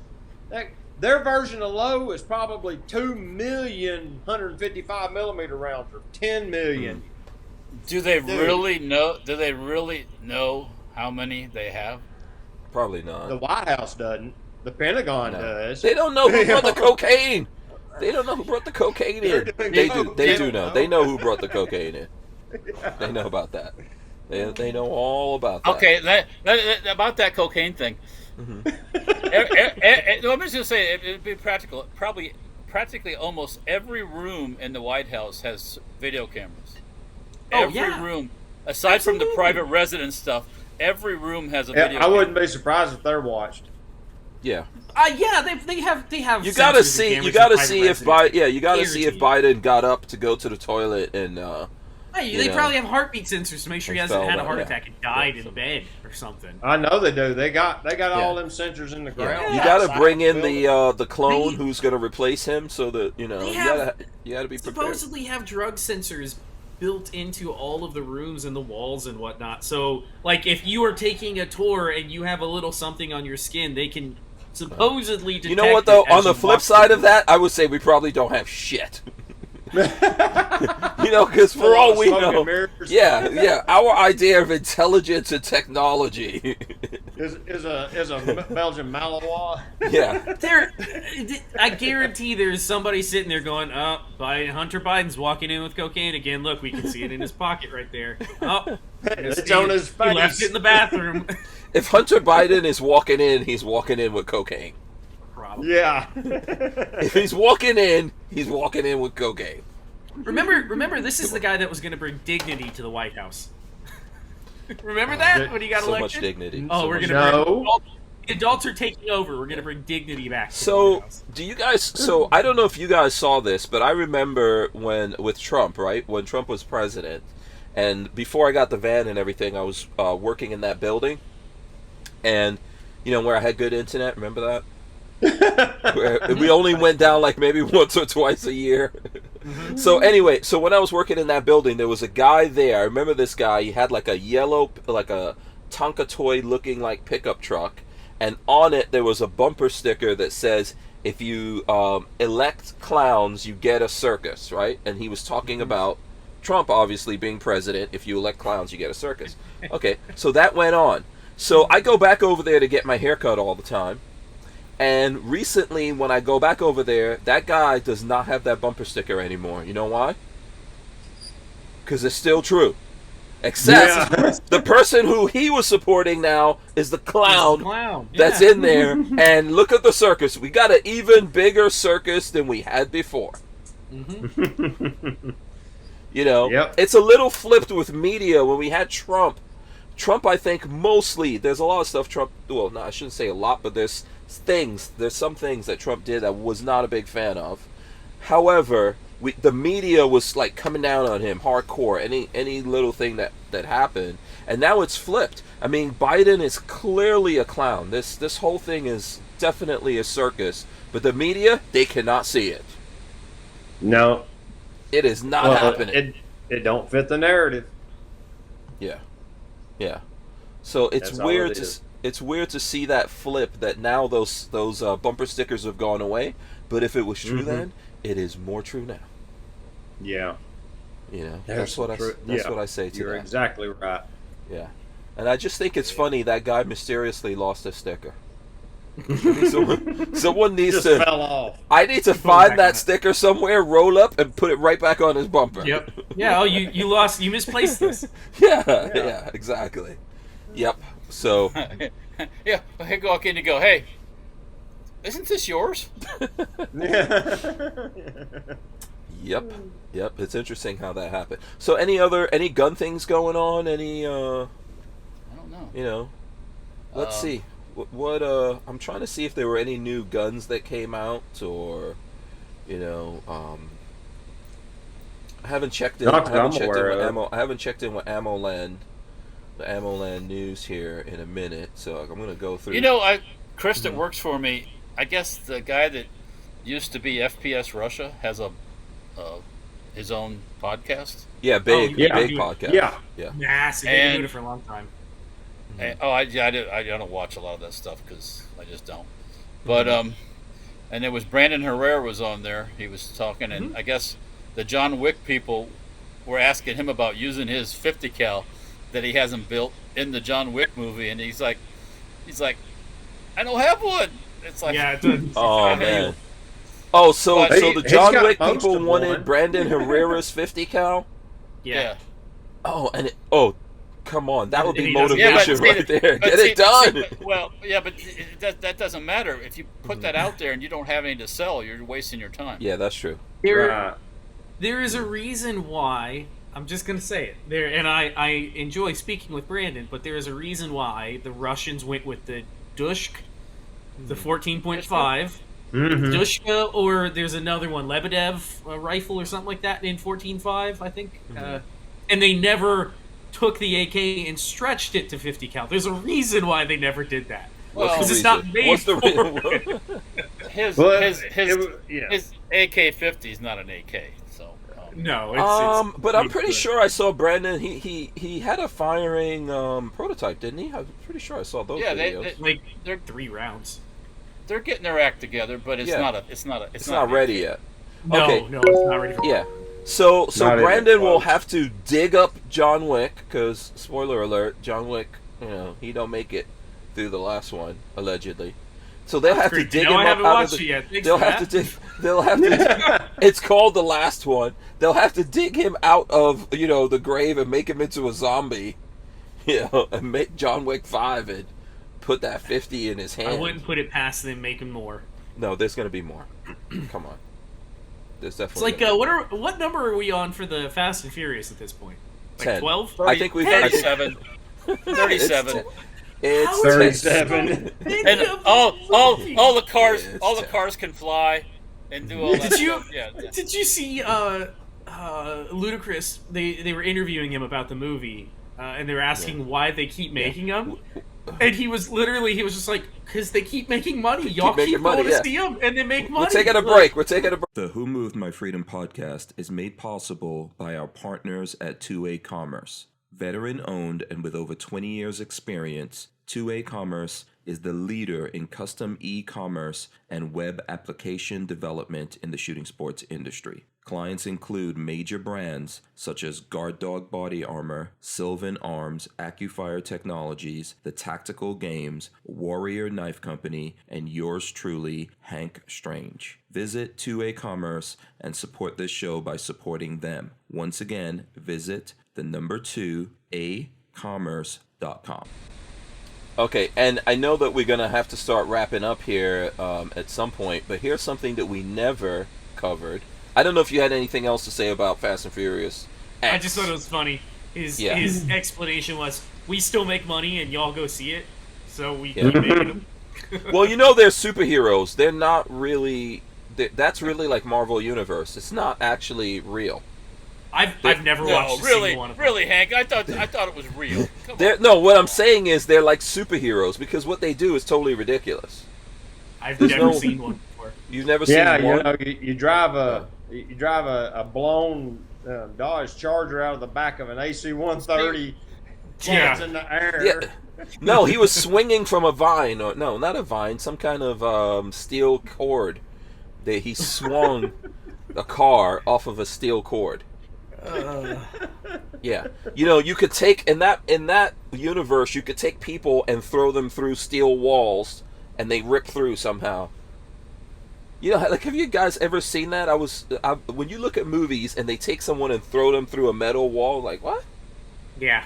Their version of low is probably 2 million 155 millimeter rounds or 10 million. Do they really know? Do they really know how many they have? Probably not. The White House doesn't. The Pentagon does. They don't know who brought the cocaine. They don't know who brought the cocaine in. They do. They do know. They know who brought the cocaine in. They know about that. They know all about that. Okay, about that cocaine thing. Mm-hmm. Let me just say, it'd be practical. Probably, practically almost every room in the White House has video cameras. Every room, aside from the private residence stuff, every room has a video camera. I wouldn't be surprised if they're watched. Yeah. They have. You gotta sensors see. and You cameras gotta in see private if residence. You gotta see if Biden got up to go to the toilet and. They probably have heartbeat sensors to make sure he hasn't had a heart attack and died in bed or something. I know they do. They got all them sensors in the ground. Yeah. You gotta bring in the clone who's gonna replace him, so that you gotta be prepared. Supposedly have drug sensors built into all of the rooms and the walls and whatnot. So, like, if you are taking a tour and you have a little something on your skin, they can supposedly detect. You know what though? On the flip side of that, I would say we probably don't have shit. Because for all we know, our idea of intelligence and technology is a Belgian Malinois. Yeah, I guarantee there's somebody sitting there going, Hunter Biden's walking in with cocaine again. Look, we can see it in his pocket right there. Oh, it's on his face. He left it in the bathroom. If Hunter Biden is walking in, he's walking in with cocaine. Probably. Yeah. If he's walking in with cocaine. Remember, this is the guy that was going to bring dignity to the White House. Remember that when he got so elected? Much dignity. Oh, we're going to bring adults are taking over. We're going to bring dignity back. To the White House. Do you guys? So I don't know if you guys saw this, but I remember with Trump, right? When Trump was president, and before I got the van and everything, I was working in that building, and where I had good internet. Remember that? We only went down like maybe once or twice a year. Mm-hmm. So anyway, when I was working in that building, there was a guy there. I remember this guy. He had like a yellow, like a Tonka toy looking like pickup truck, and on it there was a bumper sticker that says, if you elect clowns, you get a circus, right? And he was talking about Trump obviously being president. If you elect clowns, you get a circus. Okay, so that went on. So I go back over there to get my hair cut all the time. And recently, when I go back over there, that guy does not have that bumper sticker anymore. You know why? Because it's still true. Except the person who he was supporting now is the clown that's in there. And look at the circus. We got an even bigger circus than we had before. Mm-hmm. It's a little flipped with media when we had Trump. Trump, I think, mostly, there's a lot of stuff Trump, well, no, I shouldn't say a lot, but there's some things that Trump did that I was not a big fan of. However, the media was like coming down on him hardcore, any little thing that happened, and now it's flipped. I mean, Biden is clearly a clown. This whole thing is definitely a circus, but the media, they cannot see it. No. It is not happening. It don't fit the narrative. Yeah. So it's weird it's weird to see that flip, that now those bumper stickers have gone away, but if it was true then, it is more true now. Yeah. That's what I say to You're that. exactly right. Yeah. And I just think it's funny that guy mysteriously lost a sticker. Someone needs just to fell off. I need to find that sticker somewhere, roll up, and put it right back on his bumper. Yep. Yeah. Oh, you misplaced this. Yeah. Exactly. Yep. So. Yeah. I go walk in and go, hey, isn't this yours? Yep. It's interesting how that happened. So, any gun things going on? Any? I don't know. You know, let's see. What? I'm trying to see if there were any new guns that came out, or, you know, I haven't checked in. I haven't checked in with AmmoLand, the AmmoLand news here in a minute. So I'm gonna go through. You know, Chris that works for me. I guess the guy that used to be FPS Russia has his own podcast. Yeah, big podcast. Yeah. Massive. They've been doing it for a long time. And, I don't watch a lot of that stuff because I just don't. But and there was Brandon Herrera was on there. He was talking, and I guess the John Wick people were asking him about using his 50 cal that he hasn't built in the John Wick movie, and he's like, I don't have one. It's like, Yeah, it does. Oh man. Oh, so But the John got Wick most people of wanted one. Brandon Herrera's 50 cal. Yeah. Oh, and come on, that would be And he doesn't- motivation see, right there. but Get see- it done. but that doesn't matter if you put that out there and you don't have any to sell. You're wasting your time. Yeah, that's true. Right. There is a reason why. I'm just gonna say it there, and I enjoy speaking with Brandon, but there is a reason why the Russians went with the TUSC, the 14.5, TUSC, or there's another one, Lebedev rifle or something like that in 14.5, I think, and they never took the AK and stretched it to 50 cal. There's a reason why they never did that. Well, Because it's not made What's the for it. reason? His AK-50 is not an AK. So No, it's But I'm pretty good. sure I saw Brandon. He had a firing prototype, didn't he? I'm pretty sure I saw those videos. Like, they're 3 rounds. they're getting their act together, but it's Yeah. it's not ready yet. No, Okay. no, it's not ready for Yeah. So Not even Brandon will close. have to dig up John Wick, because spoiler alert, John Wick, he don't make it through the last one allegedly. So they'll have to dig him I up haven't out watched of it the. yet. Thanks They'll for have to that. dig. They'll have to. It's called The Last One. They'll have to dig him out of the grave and make him into a zombie, and make John Wick 5 and put that 50 in his hand. I wouldn't put it past them making more. No, there's gonna be more. Come on. There's It's definitely. like, what number are we on for the Fast and Furious at this point? Like 10. 12? I think we've. 37. 37. It's 37. And all the cars, Yeah, it's all the tough. cars can fly and do all that Did you- stuff. Yeah. Did you see Ludacris? They were interviewing him about the movie, and they were asking why they keep making them. And he was just like, because they keep making money. Y'all making keep money, going to yeah. see them, and they make money. We're taking a Like, break. The Who Moved My Freedom podcast is made possible by our partners at 2A Commerce. Veteran owned and with over 20 years experience, 2A Commerce is the leader in custom e-commerce and web application development in the shooting sports industry. Clients include major brands such as Guard Dog Body Armor, Sylvan Arms, AccuFire Technologies, The Tactical Games, Warrior Knife Company, and yours truly, Hank Strange. Visit 2A Commerce and support this show by supporting them. Once again, visit the number 2acommerce.com. Okay, and I know that we're going to have to start wrapping up here at some point, but here's something that we never covered. I don't know if you had anything else to say about Fast and Furious X. I just thought it was funny. His explanation was, "We still make money, and y'all go see it, so we keep making them." Well, they're superheroes. They're not really... That's really like Marvel Universe. It's not actually real. I've never No, watched a really, single one of them. really, Hank. I thought it was real. Come on. No, what I'm saying is they're like superheroes because what they do is totally ridiculous. I've there's never no- seen one before. You've never seen Yeah, one? you drive a blown Dodge Charger out of the back of an AC-130, plants in the air. Yeah. No, he was swinging from a vine, or no, not a vine, some kind of steel cord. That he swung a car off of a steel cord. Yeah, you could take in that universe, you could take people and throw them through steel walls, and they rip through somehow. Like, have you guys ever seen that? When you look at movies and they take someone and throw them through a metal wall, like what? Yeah.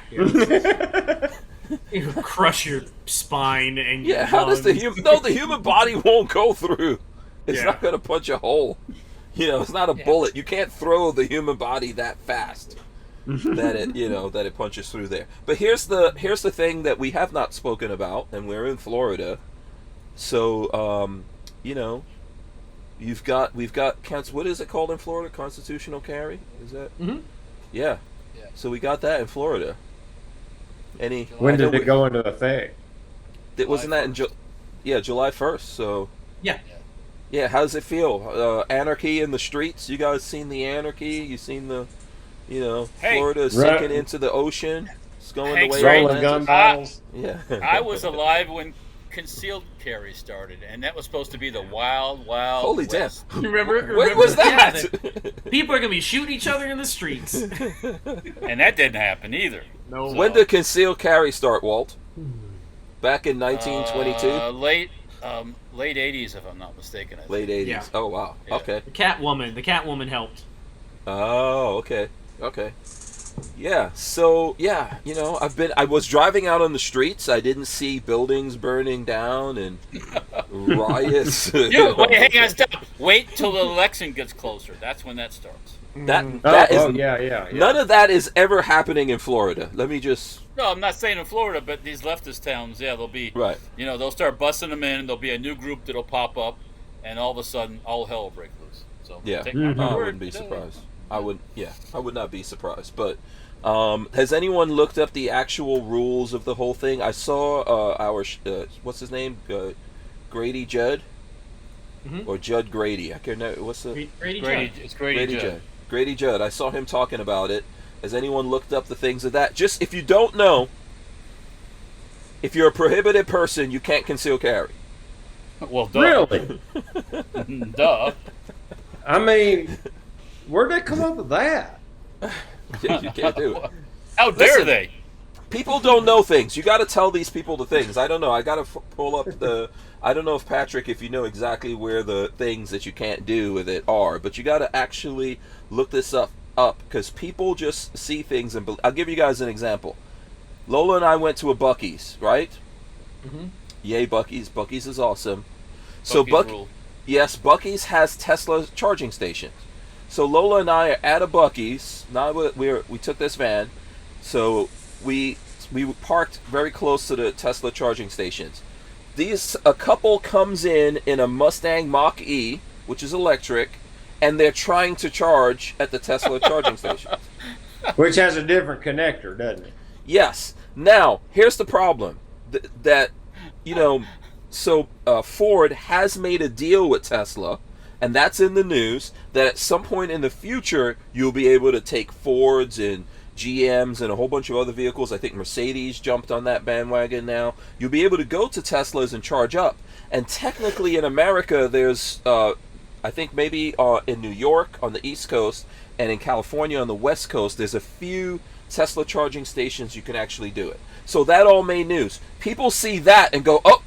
You crush your spine and your Yeah, how does the lungs. human? No, the human body won't go through. It's Yeah. not going to punch a hole. You know, it's not a bullet. You can't throw the human body that fast that it punches through there. But here's the thing that we have not spoken about, and we're in Florida, so we've got what is it called in Florida? Constitutional carry? Is that? Mm-hmm. Yeah. So we got that in Florida. When did it go into effect? Wasn't that in July 1st? So yeah. How does it feel? Anarchy in the streets. You guys seen the anarchy? You seen the, Florida sinking into the ocean. It's going the way rolling gun battles. Yeah. I was alive when concealed carry started, and that was supposed to be the wild Holy west. damn! Remember When was that? People are gonna be shooting each other in the streets. And that didn't happen either. No. When did concealed carry start, Walt? Back in 1922. Late 80s, if I'm not mistaken. I think. Late 80s. Yeah. Oh wow. Yeah. Okay. The Catwoman helped. Oh, okay. Yeah. So yeah, I was driving out on the streets. I didn't see buildings burning down and riots. Wait, hang on, stop. Wait till the election gets closer. That's when that starts. That is. Yeah. None of that is ever happening in Florida. Let me just. No, I'm not saying in Florida, but these leftist towns, they'll be right. They'll start busting them in. There'll be a new group that'll pop up, and all of a sudden, all hell will break loose. So yeah, take my I word. wouldn't be surprised. I would not be surprised. But has anyone looked up the actual rules of the whole thing? I saw our what's his name, Grady Judd, or Judd Grady. I can't know what's the Grady Grady, Judd. it's Grady Judd. Grady Judd. I saw him talking about it. Has anyone looked up the things of that? Just if you don't know, if you're a prohibited person, you can't conceal carry. Well, duh. Really? Duh. I mean, where'd they come up with that? You can't do it. How dare Listen, they? People don't know things. You got to tell these people the things. I don't know. I got to pull up the. I don't know if Patrick, if you know exactly where the things that you can't do with it are, but you got to actually look this up because people just see things and. I'll give you guys an example. Lola and I went to a Buc-ee's, right? Mm-hmm. Yay, Buc-ee's! Buc-ee's is awesome. Yes, Buc-ee's has Tesla charging stations. So Lola and I are at a Buc-ee's. Now we took this van, so we parked very close to the Tesla charging stations. A couple comes in a Mustang Mach-E, which is electric, and they're trying to charge at the Tesla charging station. Which has a different connector, doesn't it? Yes. Now, here's the problem. Ford has made a deal with Tesla, and that's in the news, that at some point in the future, you'll be able to take Fords and GMs and a whole bunch of other vehicles. I think Mercedes jumped on that bandwagon now. You'll be able to go to Teslas and charge up. And technically in America, there's, I think maybe in New York on the East Coast and in California on the West Coast, there's a few Tesla charging stations you can actually do it. So that all made news. People see that and go, oh,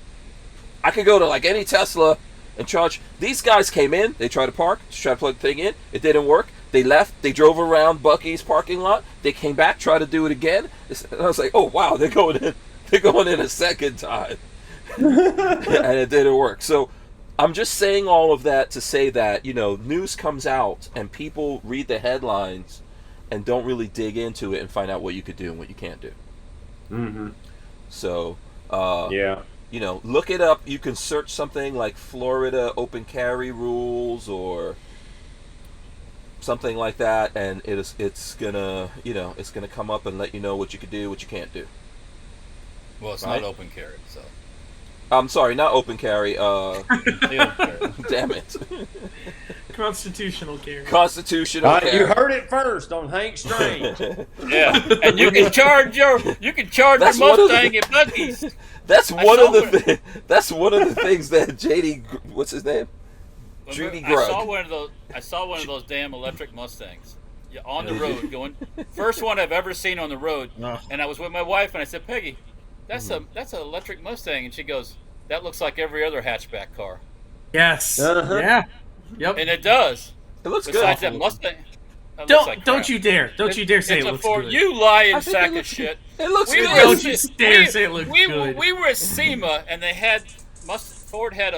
I could go to like any Tesla and charge. These guys came in, they tried to park, tried to plug the thing in, it didn't work. They left, they drove around Buc-ee's parking lot, they came back, tried to do it again. And I was like, oh wow, they're going in a second time. And it didn't work. So I'm just saying all of that to say that, news comes out and people read the headlines and don't really dig into it and find out what you could do and what you can't do. Mm-hmm. So, yeah. Look it up. You can search something like Florida open carry rules or something like that, and it's gonna come up and let you know what you could do, what you can't do. Well, it's right? not open carry, so. I'm sorry, not open carry. Damn it. Constitutional carry. Constitutional carry. You heard it first on Hank Strange. Yeah, and you can charge your Mustang at Buc-ee's. That's one of the things that JD, what's his name? Judy Grug. I saw one of those damn electric Mustangs on the road going. First one I've ever seen on the road, and I was with my wife, and I said, Peggy, that's an electric Mustang, and she goes, that looks like every other hatchback car. Yes. Uh-huh. Yeah. Yep. And it does. It looks Besides good. that Mustang. That looks Don't like don't crap. you dare! Don't you dare say it looks good. You lying sack of shit. It looks good. Don't you dare say it looks good. We were at SEMA and they had Ford had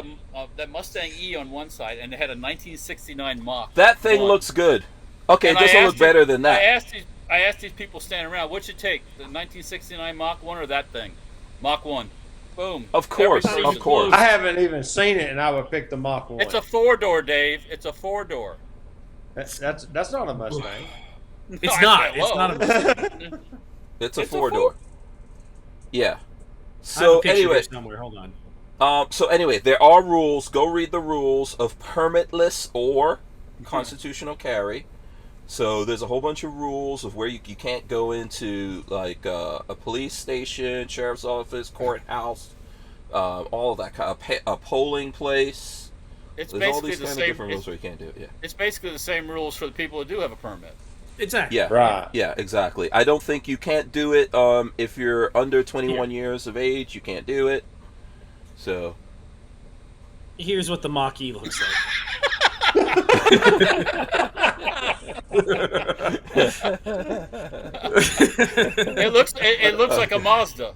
that Mustang E on one side, and it had a 1969 Mach. That thing 1. looks good. Okay, And it doesn't look better than that. I asked these people standing around, what'd you take, the 1969 Mach 1 or that thing? Mach 1. Boom. Of course, Every of season. course. I haven't even seen it, and I would pick the Mach 1. It's a 4-door, Dave. It's a 4-door. That's not a Mustang. It's not. It's not a. It's a It's a 4-door. Yeah. I have a So picture anyway, here somewhere. Hold on. so anyway, there are rules. Go read the rules of permitless or constitutional carry. So there's a whole bunch of rules of where you can't go into, like a police station, sheriff's office, courthouse, all of that kind of a polling place. It's There's all basically these the kind of same. different rules where you can't do it. Yeah. It's basically the same rules for the people who do have a permit. Exactly. Yeah. Right. Yeah, exactly. I don't think you can't do it if you're under 21 years of age. You can't do it. So Here's what the Mach E looks like. It looks like a Mazda.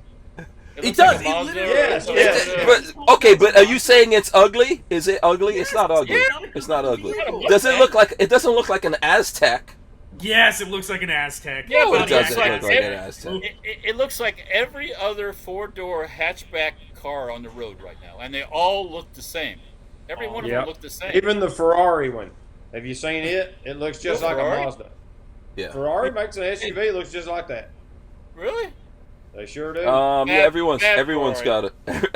It looks does. Like a It Mazda. literally Yes, Or- yes. But okay, but are you saying it's ugly? Is it ugly? It's not ugly. Yeah. It's not ugly. Yeah. Does it look like? It doesn't look like an Aztec. Yes, it looks like an Aztec. Yeah, No, but it doesn't like look like an Aztec. It looks like every other 4-door hatchback car on the road right now, and they all look the same. Every one of them Yep. look the same. Even the Ferrari one. Have you seen it? It looks just The like Ferrari? a Mazda. Yeah. Ferrari makes an SUV. Looks just like that. Really? They sure do. Yeah, Bad- everyone's bad got an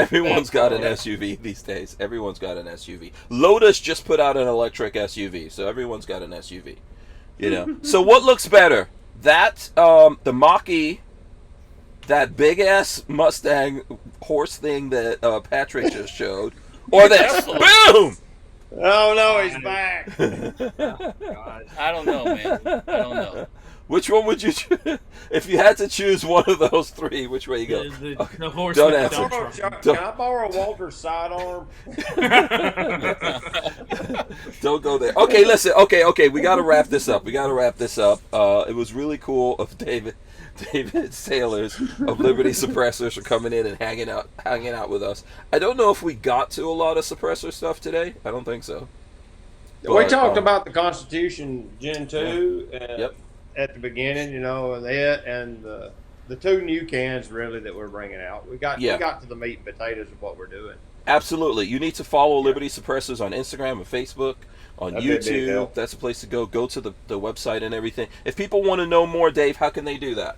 Ferrari. SUV these days. Everyone's got an SUV. Lotus just put out an electric SUV, so everyone's got an SUV. You know. So what looks better? That the Mach-E, that big ass Mustang horse thing that Patrick just showed, or this? Absolutely. Boom! Oh no, he's back. I don't know, man. I don't know. Which one would you choose? If you had to choose one of those three, which way you go? The horse Don't with the answer. dump truck. Can I borrow Walter's sidearm? Don't go there. Okay, listen. Okay. We got to wrap this up. It was really cool of David Saylors of Liberty Suppressors for coming in and hanging out with us. I don't know if we got to a lot of suppressor stuff today. I don't think so. We But, talked about the Constitution Gen 2 Yep. at the beginning, and the two new cans really that we're bringing out. We got to the meat and potatoes of what we're doing. Absolutely. You need to follow Liberty Suppressors on Instagram and Facebook, on That'd be a big YouTube. help. That's a place to go. Go to the website and everything. If people want to know more, Dave, how can they do that?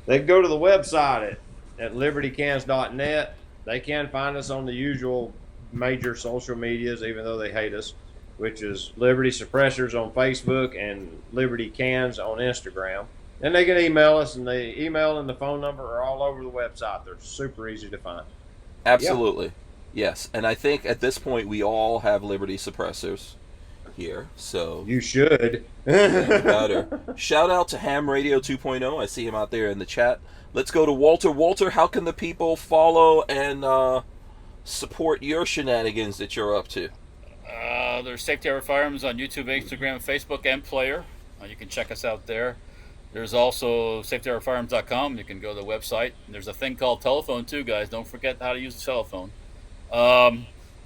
They can go to the website at libertycans.net. They can find us on the usual major social medias, even though they hate us, which is Liberty Suppressors on Facebook and Liberty Cans on Instagram. And they can email us, and the email and the phone number are all over the website. They're super easy to find. Absolutely. Yes. And I think at this point we all have Liberty Suppressors here. So You should. better. Shout out to Ham Radio 2.0. I see him out there in the chat. Let's go to Walter. Walter, how can the people follow and support your shenanigans that you're up to? There's Safety Hour Firearms on YouTube, Instagram, Facebook, and Player. You can check us out there. There's also safetyhourfirearms.com. You can go to the website. There's a thing called telephone too, guys. Don't forget how to use the telephone.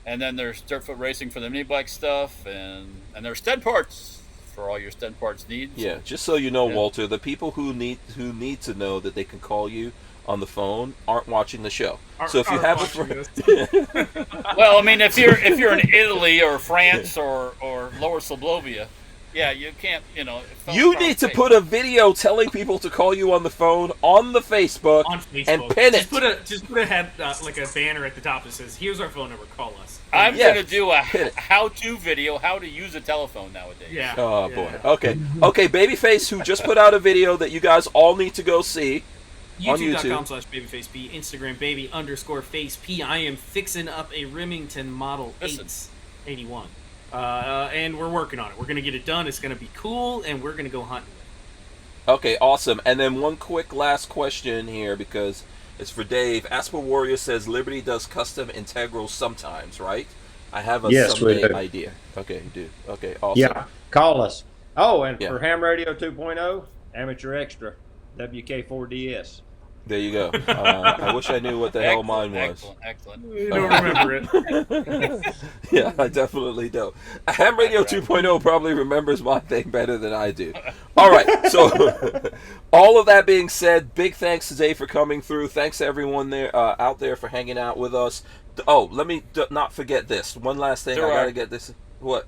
And then there's Dirtfoot Racing for the mini bike stuff, and there's Stead Parts for all your Stead Parts needs. Yeah, just so you know, Yeah. Walter, the people who need to know that they can call you on the phone aren't watching the show. So if you have a friend, Well, I mean, if you're in Italy or France or Lower Slovenia, yeah, you can't. you need to put a video telling people to call you on the phone on the Facebook, On Facebook. and pin it. Just put a head like a banner at the top that says, "Here's our phone number. Call us." I'm Yeah. gonna do a Hit it. how-to video how to use a telephone nowadays. Yeah. Oh yeah. boy. Okay. Babyface, who just put out a video that you guys all need to go see. On YouTube. YouTube.com/babyfaceP, Instagram baby_face_P. I am fixing up a Remington Model Listen. 881. And we're working on it. We're going to get it done. It's going to be cool, and we're going to go hunting with it. Okay, awesome. And then one quick last question here, because it's for Dave. Asper Warrior says Liberty does custom integrals sometimes, right? I have a Yes, we someday do. idea. Okay, you do. Okay, awesome. Yeah, call us. Oh, and Yeah. for Ham Radio 2.0, Amateur Extra, WK4DS. There you go. I wish I knew what the hell mine was. Excellent. You don't remember it. Yeah, I definitely don't. Ham Radio 2.0 probably remembers my thing better than I do. All right, so all of that being said, big thanks to Zay for coming through. Thanks to everyone there out there for hanging out with us. Oh, let me not forget this. One last thing. I gotta get this. What?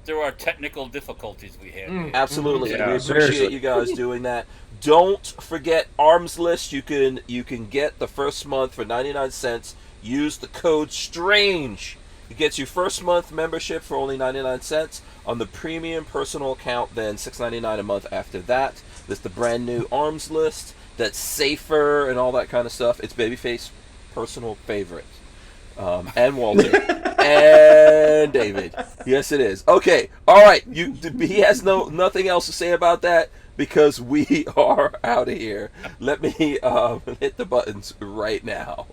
There are technical difficulties we had. Absolutely. Yeah, We appreciate seriously. you guys doing that. Don't forget Armslist. You can get the first month for 99 cents. Use the code STRANGE. It gets you first month membership for only 99 cents on the premium personal account, then $6.99 a month after that. There's the brand new Armslist that's safer and all that kind of stuff. It's Babyface personal favorite. And Walter. And David. Yes, it is. Okay. All right. He has nothing else to say about that because we are out of here. Let me hit the buttons right now.